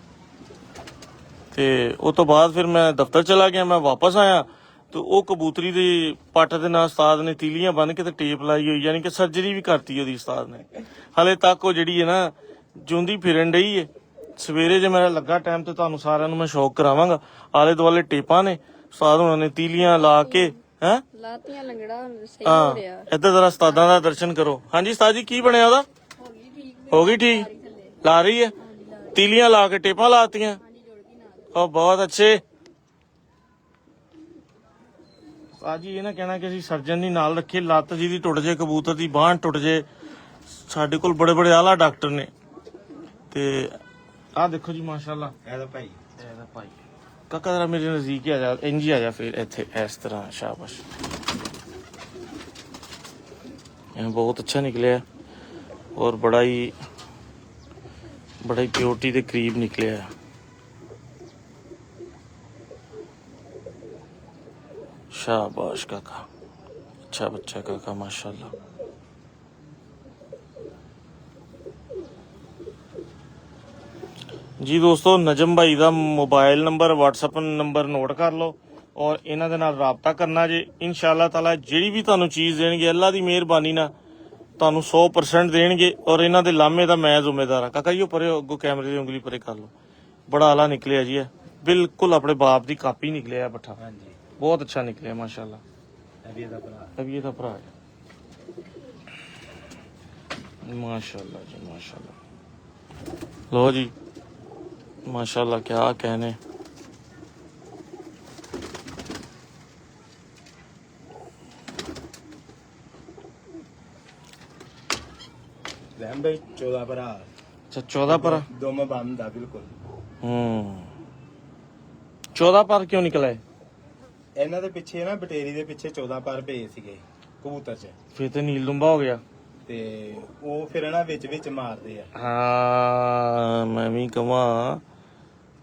ਤੇ ਉਹ ਤੋਂ ਬਾਅਦ ਫਿਰ ਮੈਂ ਦਫ਼ਤਰ ਚਲਾ ਗਿਆ। ਮੈਂ ਵਾਪਸ ਆਇਆ ਤੇ ਉਹ ਕਬੂਤਰੀ ਦੇ ਪੱਟ ਦੇ ਨਾਲ ਉਸਤਾਦ ਨੇ ਤੀਲੀਆਂ ਬੰਨ ਕੇ ਤੇ ਟੇਪ ਲਾਈ ਹੋਈ, ਯਾਨੀ ਕਿ ਸਰਜਰੀ ਵੀ ਕਰਤੀ ਉਹਦੀ ਉਸਤਾਦ ਨੇ। ਹਲੇ ਤੱਕ ਉਹ ਜਿਹੜੀ ਹੈ ਨਾ ਜੂੰਦੀ ਫਿਰਨ ਡਈ ਹੈ। ਸਵੇਰੇ ਜੇ ਮੇਰਾ ਲੱਗਾ ਟਾਈਮ ਤੇ ਤੁਹਾਨੂੰ ਸਾਰਿਆਂ ਨੂੰ ਮੈਂ ਸ਼ੌਕ ਕਰਾਵਾਂਗਾ। ਆਲੇ ਦੁਆਲੇ ਟੇਪਾਂ ਨੇ, ਉਸਤਾਦ ਉਹਨਾਂ ਨੇ ਤੀਲੀਆਂ ਲਾ ਕੇ ਲਾਤੀਆਂ ਲੰਗੜਾ ਸਹੀ ਹੋ ਰਿਹਾ। ਇੱਧਰ ਜ਼ਰਾ ਉਸਤਾਦਾਂ ਦਾ ਦਰਸ਼ਨ ਕਰੋ। ਹਾਂਜੀ ਉਸਤਾਦ ਜੀ, ਕੀ ਬਣਿਆ ਉਹਦਾ? ਹੋ ਗਈ ਠੀਕ, ਲਾ ਰਹੀ ਹੈ ਤੀਲੀਆਂ ਲਾ ਕੇ, ਟੇਪਾਂ ਲਾਤੀਆਂ। ਉਹ ਬਹੁਤ ਅੱਛੇ। ਜੀ ਇਹ ਨਾ ਕਹਿਣਾ ਕਿ ਅਸੀਂ ਸਰਜਨ ਨਹੀਂ ਨਾਲ ਰੱਖੇ, ਲੱਤ ਜੀ ਦੀ ਟੁੱਟ ਜੇ, ਕਬੂਤਰ ਦੀ ਬਾਂਹ ਟੁੱਟ ਜੇ। ਸਾਡੇ ਕੋਲ ਬੜੇ ਬੜੇ ਆਲਾ ਡਾਕਟਰ ਨੇ। ਤੇ ਆਹ ਦੇਖੋ ਜੀ, ਮਾਸ਼ਾਅੱਲਾ। ਇਹਦਾ ਭਾਈ, ਇਹਦਾ ਭਾਈ ਕਾਕਾ ਜਰਾ ਮੇਰੇ ਨਜ਼ਦੀਕ ਹੀ ਆ ਜਾ, ਇੰਜ ਹੀ ਆ ਜਾ ਫਿਰ ਇੱਥੇ, ਇਸ ਤਰ੍ਹਾਂ। ਸ਼ਾਬਾਸ਼, ਇਹ ਬਹੁਤ ਅੱਛਾ ਨਿਕਲਿਆ ਔਰ ਬੜਾ ਹੀ ਪਿਓਰਟੀ ਦੇ ਕਰੀਬ ਨਿਕਲਿਆ। शाबाश काका, अच्छा बच्चा काका, माशाल्लाह। जी दोस्तों, नजम भाई का mobile number, WhatsApp number note कर लो और इन्हां दे नाल राबता करना जे। इंशाअल्लाह ताला जिहड़ी भी तुहानूं चीज़ देणगे अल्लाह दी मेहरबानी नाल तुहानूं 100% देणगे और इन्हां दे लामे दा मैं जिम्मेदार हां। काका जी परे अगों कैमरे दी उंगली परे कर लो। बड़ा आला निकलिया जी, बिल्कुल अपने बाप की कापी निकलिया बट्ठा। बहुत अच्छा निकलिया माशाल्लाह। अभी ये भरा है, माशाल्लाह जी माशाल्लाह। लो जी माशाल्लाह, क्या कहने। भाई 14 भरा। अच्छा 14 पर दोनों बंद है बिल्कुल। 14 पर क्यों निकला है? ਇਹਨਾਂ ਦੇ ਪਿੱਛੇ ਨਾ ਬਟੇਰੀ ਦੇ ਪਿੱਛੇ 14 ਪਰ ਪਏ ਸੀਗੇ ਕਬੂਤਰ 'ਚ, ਫਿਰ ਤੇ ਨੀਲ ਦੁੰਬਾ ਹੋ ਗਿਆ। ਤੇ ਉਹ ਫਿਰ ਇਹਨਾਂ ਵਿੱਚ ਮਾਰਦੇ ਆ। ਹਾਂ ਮੈਂ ਵੀ ਕਵਾਂ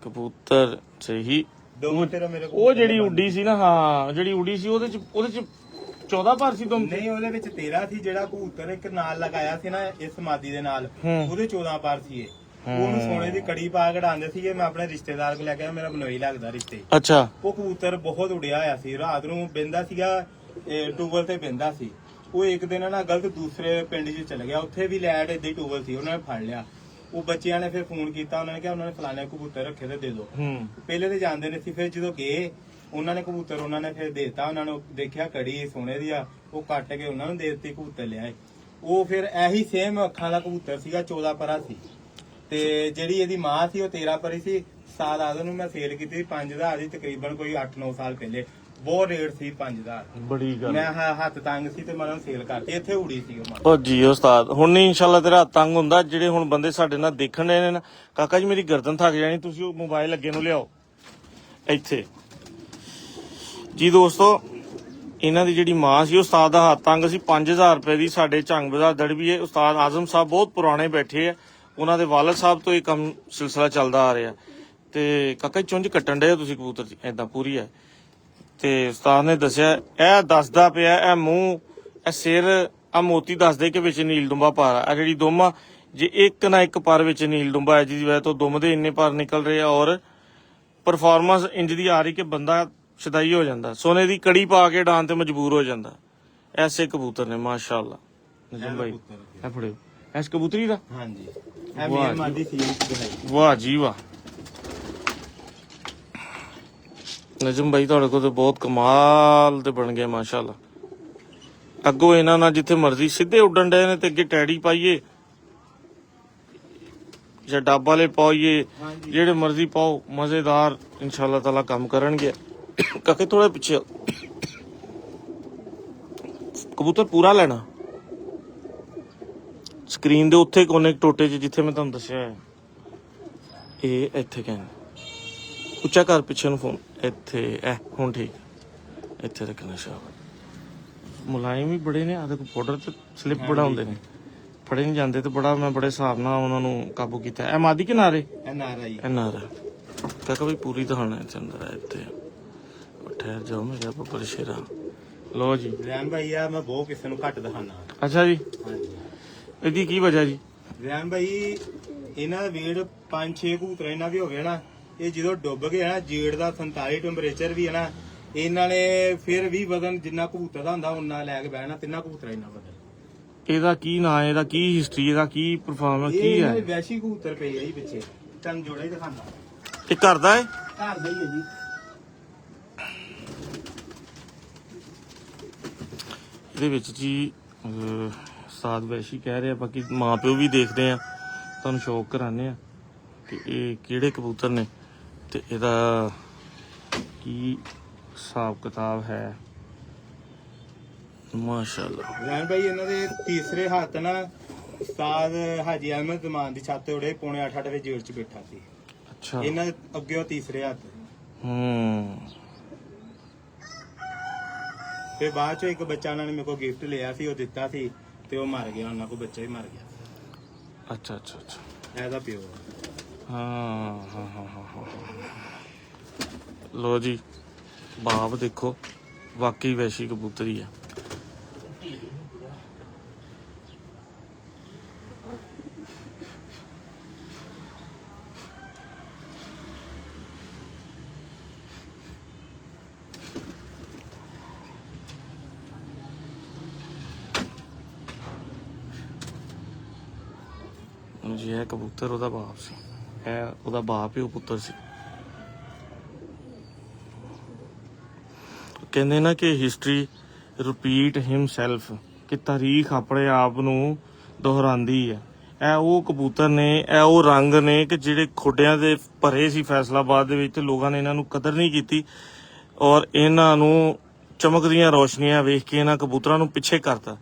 ਕਬੂਤਰ ਸਹੀ। ਦੋ ਫਿਰ ਮੇਰੇ ਉਹ ਜਿਹੜੀ ਉੱਡੀ ਸੀ ਨਾ, ਹਾਂ ਜਿਹੜੀ ਉੱਡੀ ਸੀ ਉਹਦੇ ਚ 14 ਪਰ ਸੀ ਤੁਮ। ਨਹੀਂ, ਉਹਦੇ ਵਿੱਚ 13 ਸੀ। ਜਿਹੜਾ ਕਬੂਤਰ ਇੱਕ ਨਾਲ ਲਗਾਇਆ ਸੀ ਨਾ ਇਸ ਮਾਦੀ ਦੇ ਨਾਲ, ਉਹਦੇ 14 ਪਰ ਸੀ। ਉਹਨੂੰ ਸੋਨੇ ਦੀ ਕੜੀ ਪਾ ਕੇ ਡਾਂਦੇ ਸੀਗੇ। ਮੈਂ ਆਪਣੇ ਰਿਸ਼ਤੇਦਾਰ ਕੋਲ ਲੈ ਕੇ ਆਇਆ, ਮੇਰਾ ਬਨੋਈ ਲੱਗਦਾ ਰਿਸ਼ਤੇ। ਅੱਛਾ। ਉਹ ਕਬੂਤਰ ਬਹੁਤ ਉੜਿਆ ਹੋਇਆ ਸੀ। ਰਾਤ ਨੂੰ ਬਹਿੰਦਾ ਸੀਗਾ, ਟੂਬਲ ਤੇ ਬਹਿੰਦਾ ਸੀ। ਉਹ ਇੱਕ ਦਿਨ ਨਾ ਗਲਤ ਦੂਸਰੇ ਪਿੰਡ 'ਚ ਚਲ ਗਿਆ, ਉੱਥੇ ਵੀ ਲਾਈਟ ਏਦਾਂ ਹੀ ਟੂਬਲ ਸੀ, ਉਹਨਾਂ ਨੇ ਫੜ ਲਿਆ। ਉਹ ਬੱਚਿਆਂ ਨੇ ਫਿਰ ਫੋਨ ਕੀਤਾ, ਉਹਨਾਂ ਨੇ ਕਿਹਾ ਉਹਨਾਂ ਨੇ ਫਲਾਣੇ ਕਬੂਤਰ ਰੱਖੇ ਤੇ ਦੇ ਦਿਓ। ਪਹਿਲੇ ਤੇ ਜਾਂਦੇ ਨੇ ਸੀ, ਫਿਰ ਜਦੋਂ ਗਏ ਉਹਨਾਂ ਨੇ ਕਬੂਤਰ ਉਹਨਾਂ ਨੇ ਫਿਰ ਦੇਤਾ। ਉਹਨਾਂ ਨੂੰ ਦੇਖਿਆ ਕੜੀ ਸੋਨੇ ਦੀ ਆ, ਉਹ ਕੱਟ ਕੇ ਉਹਨਾਂ ਨੂੰ ਦੇ ਦਿੱਤੀ, ਕਬੂਤਰ ਲਿਆਏ। ਉਹ ਫਿਰ ਇਹੀ ਸੇਮ ਅੱਖਾਂ ਦਾ ਕਬੂਤਰ ਸੀਗਾ, 14 ਪਰਾ ਸੀ। ਤੇ ਜਿਹੜੀ ਇਹਦੀ ਮਾਂ ਸੀ ਉਹ 13 ਪਰੀ ਸੀ। ਸਾਲ ਆਦਮ ਨੂੰ ਮੈਂ ਸੇਲ ਕੀਤੀ 5000 ਦੀ, ਤਕਰੀਬਨ ਕੋਈ 8-9 ਸਾਲ ਪਹਿਲੇ। ਬਹੁਤ ਰੇਟ ਸੀ 5000। ਬੜੀ ਗੱਲ। ਮੈਂ ਹੱਥ ਤੰਗ ਸੀ ਤੇ ਮੈਂ ਉਹਨੂੰ ਸੇਲ ਕਰਤੀ। ਇੱਥੇ ਉੜੀ ਸੀ ਉਹ ਮਾਂ। ਉਹ ਜੀ ਉਸਤਾਦ, ਹੁਣ ਨਹੀਂ ਇਨਸ਼ਾਅੱਲਾ ਤੇਰਾ ਹੱਥ ਤੰਗ ਹੁੰਦਾ। ਜਿਹੜੇ ਹੁਣ ਬੰਦੇ ਸਾਡੇ ਨਾਲ ਦੇਖਣ ਰਹੇ ਨੇ ਨਾ, ਕਾਕਾ ਜੀ ਮੇਰੀ ਗਰਦਨ ਥੱਕ ਜਾਣੀ, ਤੁਸੀਂ ਉਹ ਮੋਬਾਈਲ ਅੱਗੇ ਨੂੰ ਲਿਆਓ ਇੱਥੇ ਜੀ। ਦੋਸਤੋ, ਇਹਨਾਂ ਦੀ ਜਿਹੜੀ ਮਾਂ ਸੀ ਉਸਤਾਦ ਦਾ ਹੱਥ ਤੰਗ ਸੀ। 5000 ਰੁਪਏ ਦੀ ਸਾਡੇ ਝੰਗ ਬਾਜ਼ਾਰ ਦੜਬੀਏ ਉਸਤਾਦ ਆਜ਼ਮ ਸਾਹਿਬ ਬਹੁਤ ਪੁਰਾਣੇ ਬੈਠੇ ਆ, ਉਹਨਾਂ ਦੇ ਵਾਲਦ ਸਾਹਿਬ ਤੋਂ ਇਹ ਕੰਮ ਸਿਲਸਿਲਾ ਚੱਲਦਾ ਆ ਰਿਹਾ। ਤੇ ਕਾਕਾ ਚੁੰਝ ਕੱਟਣ ਡਏ ਤੁਸੀਂ ਕਬੂਤਰ ਦੀ ਏਦਾਂ ਪੂਰੀ ਹੈ। ਤੇ ਉਸਤਾਦ ਨੇ ਦੱਸਿਆ ਇਹ ਦੱਸਦਾ ਪਿਆ, ਇਹ ਮੂੰਹ, ਇਹ ਸਿਰ, ਆ ਮੋਤੀ ਦੱਸਦੇ ਕਿ ਵਿੱਚ ਨੀਲ ਦੁੰਬਾ ਪਾਰਾ। ਆ ਜਿਹੜੀ ਦੁੰਮ ਆ, ਜੇ ਇੱਕ ਨਾ ਇੱਕ ਪਰ ਵਿੱਚ ਨੀਲ ਦੁੰਬਾ ਹੈ, ਜਿਹਦੀ ਵਜ੍ਹਾ ਤੋਂ ਦੁੰਮ ਦੇ ਇੰਨੇ ਪਰ ਨਿਕਲ ਰਹੇ ਆ ਔਰ ਪਰਫਾਰਮੈਂਸ ਇੰਜ ਦੀ ਆ ਰਹੀ ਕਿ ਬੰਦਾ ਸ਼ਦਾਈ ਹੋ ਜਾਂਦਾ, ਸੋਨੇ ਦੀ ਕੜੀ ਪਾ ਕੇ ਡਾਂ ਤੇ ਮਜਬੂਰ ਹੋ ਜਾਂਦਾ। ਐਸੇ ਕਬੂਤਰ ਨੇ ਮਾਸ਼ਾਅੱਲਾ। ਨਜਮ ਭਾਈ ਇਹ ਫੜਿਓ, ਐਸ ਕਬੂਤਰੀ ਦਾ। ਹਾਂਜੀ, ਇਹ ਮੇਰ ਮਾਦੀ ਸੀ ਦਿਖਾਈ। ਵਾਹ ਜੀ ਵਾਹ। ਨਜਮ ਭਾਈ ਤੁਹਾਡੇ ਕੋਲ ਤੇ ਬਹੁਤ ਕਮਾਲ ਦੇ ਬਣ ਗਏ ਮਾਸ਼ਾਅੱਲਾ। ਅੱਗੋਂ ਇਹਨਾਂ ਨਾਲ ਜਿੱਥੇ ਮਰਜ਼ੀ ਸਿੱਧੇ ਉੱਡਣ ਡਏ ਨੇ, ਤੇ ਅੱਗੇ ਟੈਡੀ ਪਾਈਏ ਜਾਂ ਡੱਬ ਵਾਲੇ ਪਾਈਏ, ਜਿਹੜੇ ਮਰਜ਼ੀ ਪਾਓ, ਮਜ਼ੇਦਾਰ ਇਨਸ਼ਾਅੱਲਾ ਤਾਲਾ ਕੰਮ ਕਰਨਗੇ। ਕਾਕੇ ਥੋੜਾ ਪਿੱਛੇ, ਕਬੂਤਰ ਪੂਰਾ ਲੈਣਾ। ਸਕਰੀਨ ਦੇ ਉੱਥੇ ਕੋਨੇ ਟੋਟੇ 'ਚ ਜਿੱਥੇ ਮੈਂ ਤੁਹਾਨੂੰ ਦੱਸਿਆ ਹੈ, ਇਹ ਇੱਥੇ ਕਹਿੰਦੇ ਉੱਚਾ ਕਰ ਪਿੱਛੇ ਨੂੰ ਫੋਨ, ਇੱਥੇ ਹੁਣ ਠੀਕ, ਇੱਥੇ ਰੱਖਣਾ। ਸ਼ਾਬਾਸ਼। ਮੁਲਾਇਮ ਵੀ ਬੜੇ ਨੇ, ਆਦੇ ਕੋ ਪਾਊਡਰ ਤੇ ਸਲਿੱਪ ਬੜਾ ਹੁੰਦੇ ਨੇ, ਫੜੇ ਨਹੀਂ ਜਾਂਦੇ। ਤੇ ਬੜਾ ਮੈਂ ਬੜੇ ਹਿਸਾਬ ਨਾਲ ਉਹਨਾਂ ਨੂੰ ਕਾਬੂ ਕੀਤਾ। ਇਹ ਮਾਦੀ ਕਿਨਾਰੇ, ਇਹ ਨਾਰਾ ਹੀ, ਇਹ ਨਾਰਾ ਕਾਕਾ ਵੀ ਪੂਰੀ ਦਿਖਾਣਾ ਇੱਥੇ ਅੰਦਰ ਹੈ। ਇੱਥੇ ਠਹਿਰ ਜਾਓ ਮੇਰਾ ਬੱਬਰ ਸ਼ੇਰਾ। ਲੋ ਜੀ ਰੈਮ ਭਾਈ ਆ, ਮੈਂ ਬਹੁਤ ਕਿਸੇ ਨੂੰ ਘੱਟ ਦਿਖਾਣਾ। ਅੱਛਾ ਜੀ, ਹਾਂਜੀ। ਇਹਦੀ ਕੀ ਵਜ੍ਹਾ ਜੀ? ਰੈਮ ਭਾਈ ਇਹਨਾਂ ਦਾ weight 5-6 ਕਬੂਤਰ ਇਹਨਾਂ ਦੇ ਹੋ ਗਏ ਨਾ, ਇਹ ਜਦੋਂ ਡੁੱਬ ਗਏ ਨਾ, ਜੇੜ ਦਾ 47 ਟੈਂਪਰੇਚਰ ਵੀ ਹੈ ਨਾ, ਇਹਨਾਂ ਨੇ ਫਿਰ ਵੀ ਵਜ਼ਨ ਜਿੰਨਾ ਕਬੂਤਰ ਦਾ ਹੁੰਦਾ ਉਹਨਾਂ ਲੈ ਕੇ ਬਹਿਣਾ। ਤਿੰਨਾਂ ਕਬੂਤਰਾਂ ਇਹਨਾਂ ਵਜ਼ਨ। ਇਹਦਾ ਕੀ ਨਾਂ ਹੈ, ਇਹਦਾ ਕੀ ਹਿਸਟਰੀ, ਇਹਦਾ ਕੀ ਪਰਫਾਰਮੈਂਸ ਕੀ ਇਹ ਹੈ? ਵੈਸ਼ੀ ਕਬੂਤਰ ਪਏ ਆ ਜੀ ਪਿੱਛੇ, ਤੁਹਾਨੂੰ ਜੋੜਾ ਹੀ ਦਿਖਾਉਂਦਾ। ਇਹ ਘਰ ਦਾ ਹੈ? ਘਰ ਦਾ ਹੀ ਹੈ ਜੀ। ਇਹਦੇ ਵਿੱਚ ਜੀ ਉਸਤਾਦ ਵੈਸ਼ੀ ਕਹਿ ਰਿਹਾ, ਬਾਕੀ ਮਾਂ ਪਿਓ ਵੀ ਦੇਖਦੇ ਆ, ਤੁਹਾਨੂੰ ਸ਼ੌਕ ਕਰਾਉਂਦੇ ਆ ਕਿ ਇਹ ਕਿਹੜੇ ਕਬੂਤਰ ਨੇ ਤੇ ਇਹਦਾ ਕੀ ਹਿਸਾਬ ਕਿਤਾਬ ਹੈ। ਮਾਸ਼ਾਅੱਲਾ। ਰੈਮ ਭਾਈ ਇਹਨਾਂ ਦੇ ਤੀਸਰੇ ਹੱਥ ਨਾ ਉਸਤਾਦ ਹਾਜੀ ਅਹਿਮਦ ਜ਼ਮਾਨ ਦੀ ਛੱਤ ਉੜੇ, ਪੌਣੇ 8 ਵਜੇ ਜੇਲ੍ਹ 'ਚ ਬੈਠਾ ਸੀ। ਅੱਛਾ। ਇਹਨਾਂ ਦੇ ਅੱਗੇ ਉਹ ਤੀਸਰੇ ਹੱਥ। ਫਿਰ ਬਾਅਦ ਚੋਂ ਇੱਕ ਬੱਚਾ ਉਹਨਾਂ ਨੇ ਮੇਰੇ ਕੋਲ ਗਿਫਟ ਲਿਆ ਸੀ, ਉਹ ਦਿੱਤਾ ਸੀ ਤੇ ਉਹ ਮਰ ਗਿਆ। ਉਹਨਾਂ ਕੋਲ ਬੱਚਾ ਹੀ ਮਰ ਗਿਆ। ਅੱਛਾ ਅੱਛਾ ਅੱਛਾ। ਇਹਦਾ ਪਿਓ। ਹਾਂ। ਲੋ ਜੀ, ਬਾਪ ਦੇਖੋ, ਵਾਕਈ ਵੈਸ਼ੀ ਕਬੂਤਰੀ ਹੈ। ਜੀ ਇਹ ਕਬੂਤਰ ਉਹਦਾ ਬਾਪ ਸੀ, ਇਹ ਉਹਦਾ ਬਾਪ ਹੀ ਉਹ ਪੁੱਤਰ ਸੀ। ਕਹਿੰਦੇ ਨਾ ਕਿ ਹਿਸਟਰੀ ਰਿਪੀਟ ਹਿਮਸੈਲਫ, ਕਿ ਤਾਰੀਖ ਆਪਣੇ ਆਪ ਨੂੰ ਦੁਹਰਾਉਂਦੀ ਹੈ। ਇਹ ਉਹ ਕਬੂਤਰ ਨੇ, ਇਹ ਉਹ ਰੰਗ ਨੇ ਕਿ ਜਿਹੜੇ ਖੋਡਿਆਂ ਦੇ ਭਰੇ ਸੀ ਫੈਸਲਾਬਾਦ ਦੇ ਵਿੱਚ, ਤੇ ਲੋਕਾਂ ਨੇ ਇਹਨਾਂ ਨੂੰ ਕਦਰ ਨਹੀਂ ਕੀਤੀ ਔਰ ਇਹਨਾਂ ਨੂੰ ਚਮਕਦੀਆਂ ਰੋਸ਼ਨੀਆਂ ਵੇਖ ਕੇ ਇਹਨਾਂ ਕਬੂਤਰਾਂ ਨੂੰ ਪਿੱਛੇ ਕਰਤਾ।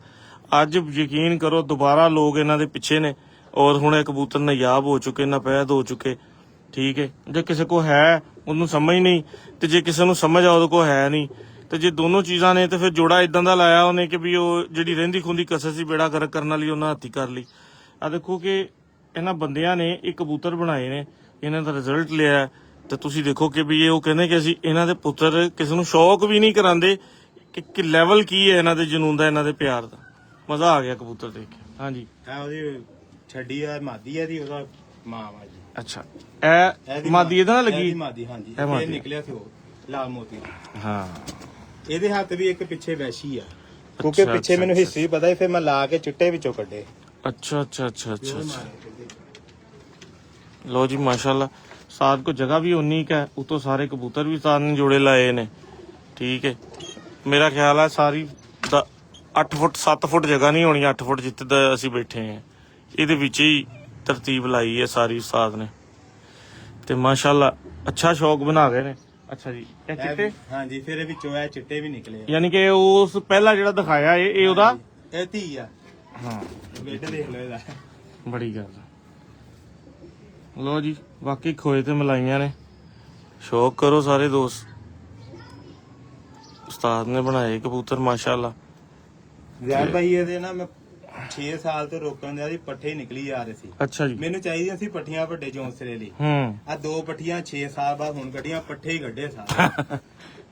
ਅੱਜ ਯਕੀਨ ਕਰੋ ਦੁਬਾਰਾ ਲੋਕ ਇਹਨਾਂ ਦੇ ਪਿੱਛੇ ਨੇ ਔਰ ਹੁਣ ਇਹ ਕਬੂਤਰ ਨਾਯਾਬ ਹੋ ਚੁੱਕੇ, ਨਾਪੈਦ ਹੋ ਚੁੱਕੇ। ਠੀਕ ਹੈ। ਜੇ ਕਿਸੇ ਕੋ ਹੈ ਉਹਨੂੰ ਸਮਝ ਨਹੀਂ, ਤੇ ਜੇ ਕਿਸੇ ਨੂੰ ਸਮਝ ਆ ਉਹਦੇ ਕੋ ਹੈ ਨਹੀਂ, ਤੇ ਜੇ ਦੋਨੋਂ ਚੀਜ਼ਾਂ ਨੇ ਤੇ ਫਿਰ ਜੋੜਾ ਇਦਾਂ ਦਾ ਲਾਇਆ ਉਹਨੇ ਕਿ ਵੀ ਉਹ ਜਿਹੜੀ ਰਹਿੰਦੀ ਖੁੰਦੀ ਕਸਰ ਸੀ ਬੇੜਾ ਗਰਕ ਕਰਨ ਵਾਲੀ ਉਹਨਾਂ ਹੱਥੀ ਕਰ ਲਈ। ਆ ਦੇਖੋ ਕਿ ਇਹਨਾਂ ਬੰਦਿਆਂ ਨੇ ਇਹ ਕਬੂਤਰ ਬਣਾਏ ਨੇ, ਇਹਨਾਂ ਦਾ ਰਿਜ਼ਲਟ ਲਿਆ, ਤੇ ਤੁਸੀਂ ਦੇਖੋ ਕਿ ਵੀ ਇਹ ਉਹ ਕਹਿੰਦੇ ਕਿ ਅਸੀਂ ਇਹਨਾਂ ਦੇ ਪੁੱਤਰ ਕਿਸੇ ਨੂੰ ਸ਼ੌਕ ਵੀ ਨਹੀਂ ਕਰਾਂਦੇ ਕਿ ਲੈਵਲ ਕੀ ਹੈ ਇਹਨਾਂ ਦੇ ਜਨੂਨ ਦਾ, ਇਹਨਾਂ ਦੇ ਪਿਆਰ ਦਾ। ਮਜ਼ਾ ਆ ਗਿਆ ਕਬੂਤਰ ਦੇਖ ਕੇ। ਹਾਂਜੀ ਇਹ ਉਹਦੀ ਛੱਡੀ ਆ ਮਾਦੀ ਆ ਦੀ, ਉਹਦਾ ਮਾਂ ਵਾ ਜੀ। ਅੱਛਾ, ਇਹ ਮਾਦੀ ਇਹਦਾ ਨਾਲ ਲੱਗੀ? ਇਹਦੀ ਮਾਦੀ, ਹਾਂਜੀ। ਇਹ ਮਾਦੀ ਇਹ ਨਿਕਲਿਆ ਸੀ ਉਹ ਲਾਲ ਮੋਤੀ ਦਾ। ਹਾਂ, ਇਹਦੇ ਹੱਥ ਵੀ ਇੱਕ ਪਿੱਛੇ ਵੈਸ਼ੀ ਆ, ਕਿਉਂਕਿ ਪਿੱਛੇ ਮੈਨੂੰ ਹਿੱਸੇ ਪਤਾ ਹੀ, ਫਿਰ ਮੈਂ ਲਾ ਕੇ ਚਿੱਟੇ ਵਿੱਚੋਂ ਕੱਢੇ। ਅੱਛਾ ਅੱਛਾ ਅੱਛਾ ਅੱਛਾ ਅੱਛਾ। ਲੋ ਜੀ ਮਾਸ਼ਾਅल्लाह, साथ को जगह भी उन्नी का है, उतो सारे कबूतर भी साथ ने जोड़े लाए ने। ठीक है, मेरा ख्याल है सारी 8 फुट 7 फुट जगह नहीं होनी, 8 फुट जितने असी बैठे हैं ये ही तरतीब लाई है सारी उस्ताद ने, ते माशाअल्लाह अच्छा शौक बना गए ने। अच्छा जी, ये चिट्टे? हाँ जी, फिर ਵਿੱਚੋਂ ਇਹ ਚਿੱਟੇ ਵੀ ਨਿਕਲੇ। यानी कि उस पहला ਜਿਹੜਾ ਦਿਖਾਇਆ ਇਹ ਉਹਦਾ ਇਹ ਧੀ ਆ। ਹਾਂ, ਬੇਟੇ ਦੇਖ ਲਓ ਇਹਦਾ। ਬੜੀ ਗੱਲ। ਲੋ ਜੀ, ਬਾਕੀ ਖੋਏ ਤੇ ਮਲਾਈਆਂ ਨੇ, ਸ਼ੌਕ ਕਰੋ ਸਾਰੇ ਦੋਸਤ। ਉਸਤਾਦ ਨੇ ਬਣਾਏ ਕਬੂਤਰ ਮਾਸ਼ਾਅੱਲਾ। ਯਾਰ ਭਾਈ ਇਹਦੇ ਨਾ ਮੈਂ 6 ਸਾਲ ਤੋਂ ਰੋਕਣ ਦੇ ਆਦੀ ਪੱਠੇ ਨਿਕਲੀ ਜਾ ਰਹੇ ਸੀ। ਅੱਛਾ ਜੀ। ਮੈਨੂੰ ਚਾਹੀਦੀਆਂ ਸੀ ਪੱਠੀਆਂ ਵੱਡੇ ਚੌਂਸਰੇ ਲਈ। ਆ 2 ਪੱਠੀਆਂ 6 ਸਾਲ ਬਾਅਦ ਹੁਣ ਕੱਢੀਆਂ, ਪੱਠੇ ਹੀ ਕੱਢੇ ਸਾਰੇ।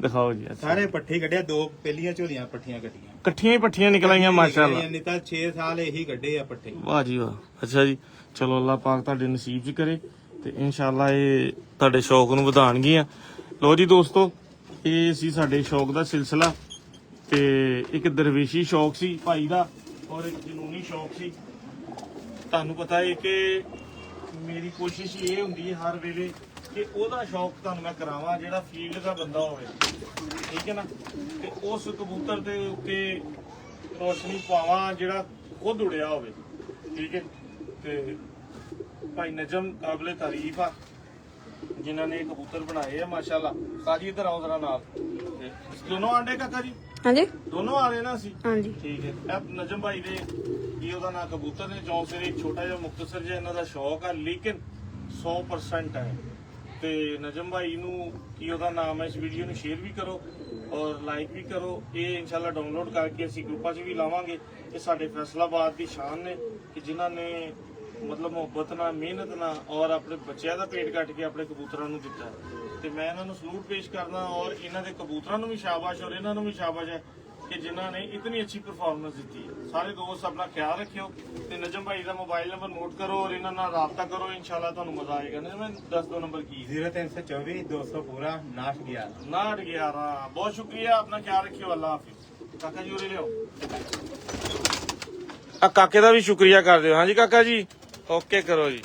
ਦਿਖਾਓ ਜੀ। ਅੱਛਾ, ਸਾਰੇ ਪੱਠੇ ਕੱਢਿਆ, 2 ਪਹਿਲੀਆਂ ਝੋਲੀਆਂ ਪੱਠੀਆਂ ਕੱਢੀਆਂ, ਇਕੱਠੀਆਂ ਹੀ ਪੱਠੀਆਂ ਨਿਕਲਾਈਆਂ ਮਾਸ਼ਾਅੱਲਾ। ਨਹੀਂ ਤਾਂ 6 ਸਾਲ ਇਹੀ ਕੱਢੇ ਆ ਪੱਠੇ। ਵਾਹ ਜੀ ਵਾਹ। ਅੱਛਾ ਜੀ, ਚਲੋ ਅੱਲਾਹ ਪਾਕ ਤੁਹਾਡੇ ਨਸੀਬ 'ਚ ਕਰੇ ਤੇ ਇਨਸ਼ਾਅੱਲਾ ਇਹ ਤੁਹਾਡੇ ਸ਼ੌਕ ਨੂੰ ਵਧਾਉਣਗੀਆਂ। ਲੋ ਜੀ ਦੋਸਤੋ, ਇਹ ਸੀ ਸਾਡੇ ਸ਼ੌਕ ਦਾ ਸਿਲਸਿਲਾ, ਤੇ ਇੱਕ ਦਰਵੇਸ਼ੀ ਸ਼ੌਕ ਸੀ ਭਾਈ ਦਾ ਔਰ ਇੱਕ ਜਨੂਨੀ ਸ਼ੌਕ ਸੀ। ਤੁਹਾਨੂੰ ਪਤਾ ਹੈ ਕਿ ਮੇਰੀ ਕੋਸ਼ਿਸ਼ ਇਹ ਹੁੰਦੀ ਹੈ ਹਰ ਵੇਲੇ ਕਿ ਉਹਦਾ ਸ਼ੌਕ ਤੁਹਾਨੂੰ ਮੈਂ ਕਰਾਵਾਂ ਜਿਹੜਾ ਫੀਲਡ ਦਾ ਬੰਦਾ ਹੋਵੇ, ਠੀਕ ਹੈ ਨਾ, ਤੇ ਉਸ ਕਬੂਤਰ ਦੇ ਉੱਤੇ ਰੋਸ਼ਨੀ ਪਾਵਾਂ ਜਿਹੜਾ ਖੁਦ ਉੜਿਆ ਹੋਵੇ। ਠੀਕ ਹੈ, ਤੇ ਭਾਈ ਨਜਮ ਕਾਬਲੇ ਤਾਰੀਫ ਆ ਜਿਨ੍ਹਾਂ ਨੇ ਇਹ ਕਬੂਤਰ ਬਣਾਏ ਆ ਮਾਸ਼ਾਅੱਲਾ। ਕਾਜੀ ਇਧਰ ਆਓ ਜ਼ਰਾ ਨਾਲ। ਤੇ ਦੋਨੋਂ ਆਂਡੇ ਕਾਕਾ ਜੀ? ਹਾਂਜੀ ਦੋਨੋਂ ਆ ਰਹੇ ਨਾ ਅਸੀਂ? ਹਾਂਜੀ ਠੀਕ ਹੈ। ਇਹ ਨਜਮ ਭਾਈ ਦੇ ਕੀ ਉਹਦਾ ਨਾਂ ਕਬੂਤਰ ਨੇ ਚੌਂਸੇ ਦੇ ਛੋਟਾ ਜਿਹਾ ਮੁਖਤਸਰ ਜਿਹਾ ਇਹਨਾਂ ਦਾ ਸ਼ੌਕ ਆ, ਲੇਕਿਨ 100% ਹੈ। ਤੇ ਨਜਮ ਭਾਈ ਨੂੰ ਕੀ ਉਹਦਾ ਨਾਮ ਹੈ, ਇਸ ਵੀਡੀਓ ਨੂੰ ਸ਼ੇਅਰ ਵੀ ਕਰੋ ਔਰ ਲਾਈਕ ਵੀ ਕਰੋ। ਇਹ ਇਨਸ਼ਾਅੱਲਾ ਡਾਊਨਲੋਡ ਕਰਕੇ ਅਸੀਂ ਗਰੁੱਪਾਂ 'ਚ ਵੀ ਲਾਵਾਂਗੇ। ਇਹ ਸਾਡੇ ਫੈਸਲਾਬਾਦ ਦੀ ਸ਼ਾਨ ਨੇ ਕਿ ਜਿਨ੍ਹਾਂ ਨੇ ਮਤਲਬ ਮੁਹੱਬਤ ਨਾਲ, ਮਿਹਨਤ ਨਾਲ ਔਰ ਆਪਣੇ ਬੱਚਿਆਂ ਦਾ ਪੇਟ ਕੱਟ ਕੇ ਆਪਣੇ ਕਬੂਤਰਾਂ ਨੂੰ ਦਿੱਤਾ। ਤੇ ਮੈਂ ਇਹਨਾਂ ਨੂੰ ਸਲੂਟ ਪੇਸ਼ ਕਰਦਾ ਔਰ ਇਹਨਾਂ ਦੇ ਕਬੂਤਰਾਂ ਨੂੰ ਵੀ ਸ਼ਾਬਾਸ਼ ਔਰ ਇਹਨਾਂ ਨੂੰ ਵੀ ਸ਼ਾਬਾਸ਼ ਹੈ ਕਿ ਜਿਨ੍ਹਾਂ ਨੇ ਇਤਨੀ ਅੱਛੀ ਪਰਫਾਰਮੈਂਸ ਦਿੱਤੀ ਹੈ। ਸਾਰੇ ਦੋਸਤ ਆਪਣਾ ਖਿਆਲ ਰੱਖਿਓ ਤੇ ਨਜਮ ਭਾਈ ਦਾ ਮੋਬਾਈਲ ਨੰਬਰ ਨੋਟ ਕਰੋ ਔਰ ਇਹਨਾਂ ਨਾਲ ਰਾਬਤਾ ਕਰੋ। ਇਨਸ਼ਾਅੱਲਾ ਤੁਹਾਨੂੰ ਮਜ਼ਾ ਆਏਗਾ। ਨਜਮ, ਦੱਸ ਦੋ ਨੰਬਰ ਕੀ? 0324 200 ਪੂਰਾ 911 911। ਬਹੁਤ ਸ਼ੁਕਰੀਆ, ਆਪਣਾ ਖਿਆਲ ਰੱਖਿਓ। ਅੱਲਾ ਹਾਫਿਜ਼। ਕਾਕਾ ਜੀ ਉਰੇ ਲਿਓ। ਆ ਕਾਕੇ ਦਾ ਵੀ ਸ਼ੁਕਰੀਆ ਕਰ ਦਿਓ। ਹਾਂਜੀ ਕਾਕਾ ਜੀ, ਓਕੇ ਕਰੋ ਜੀ।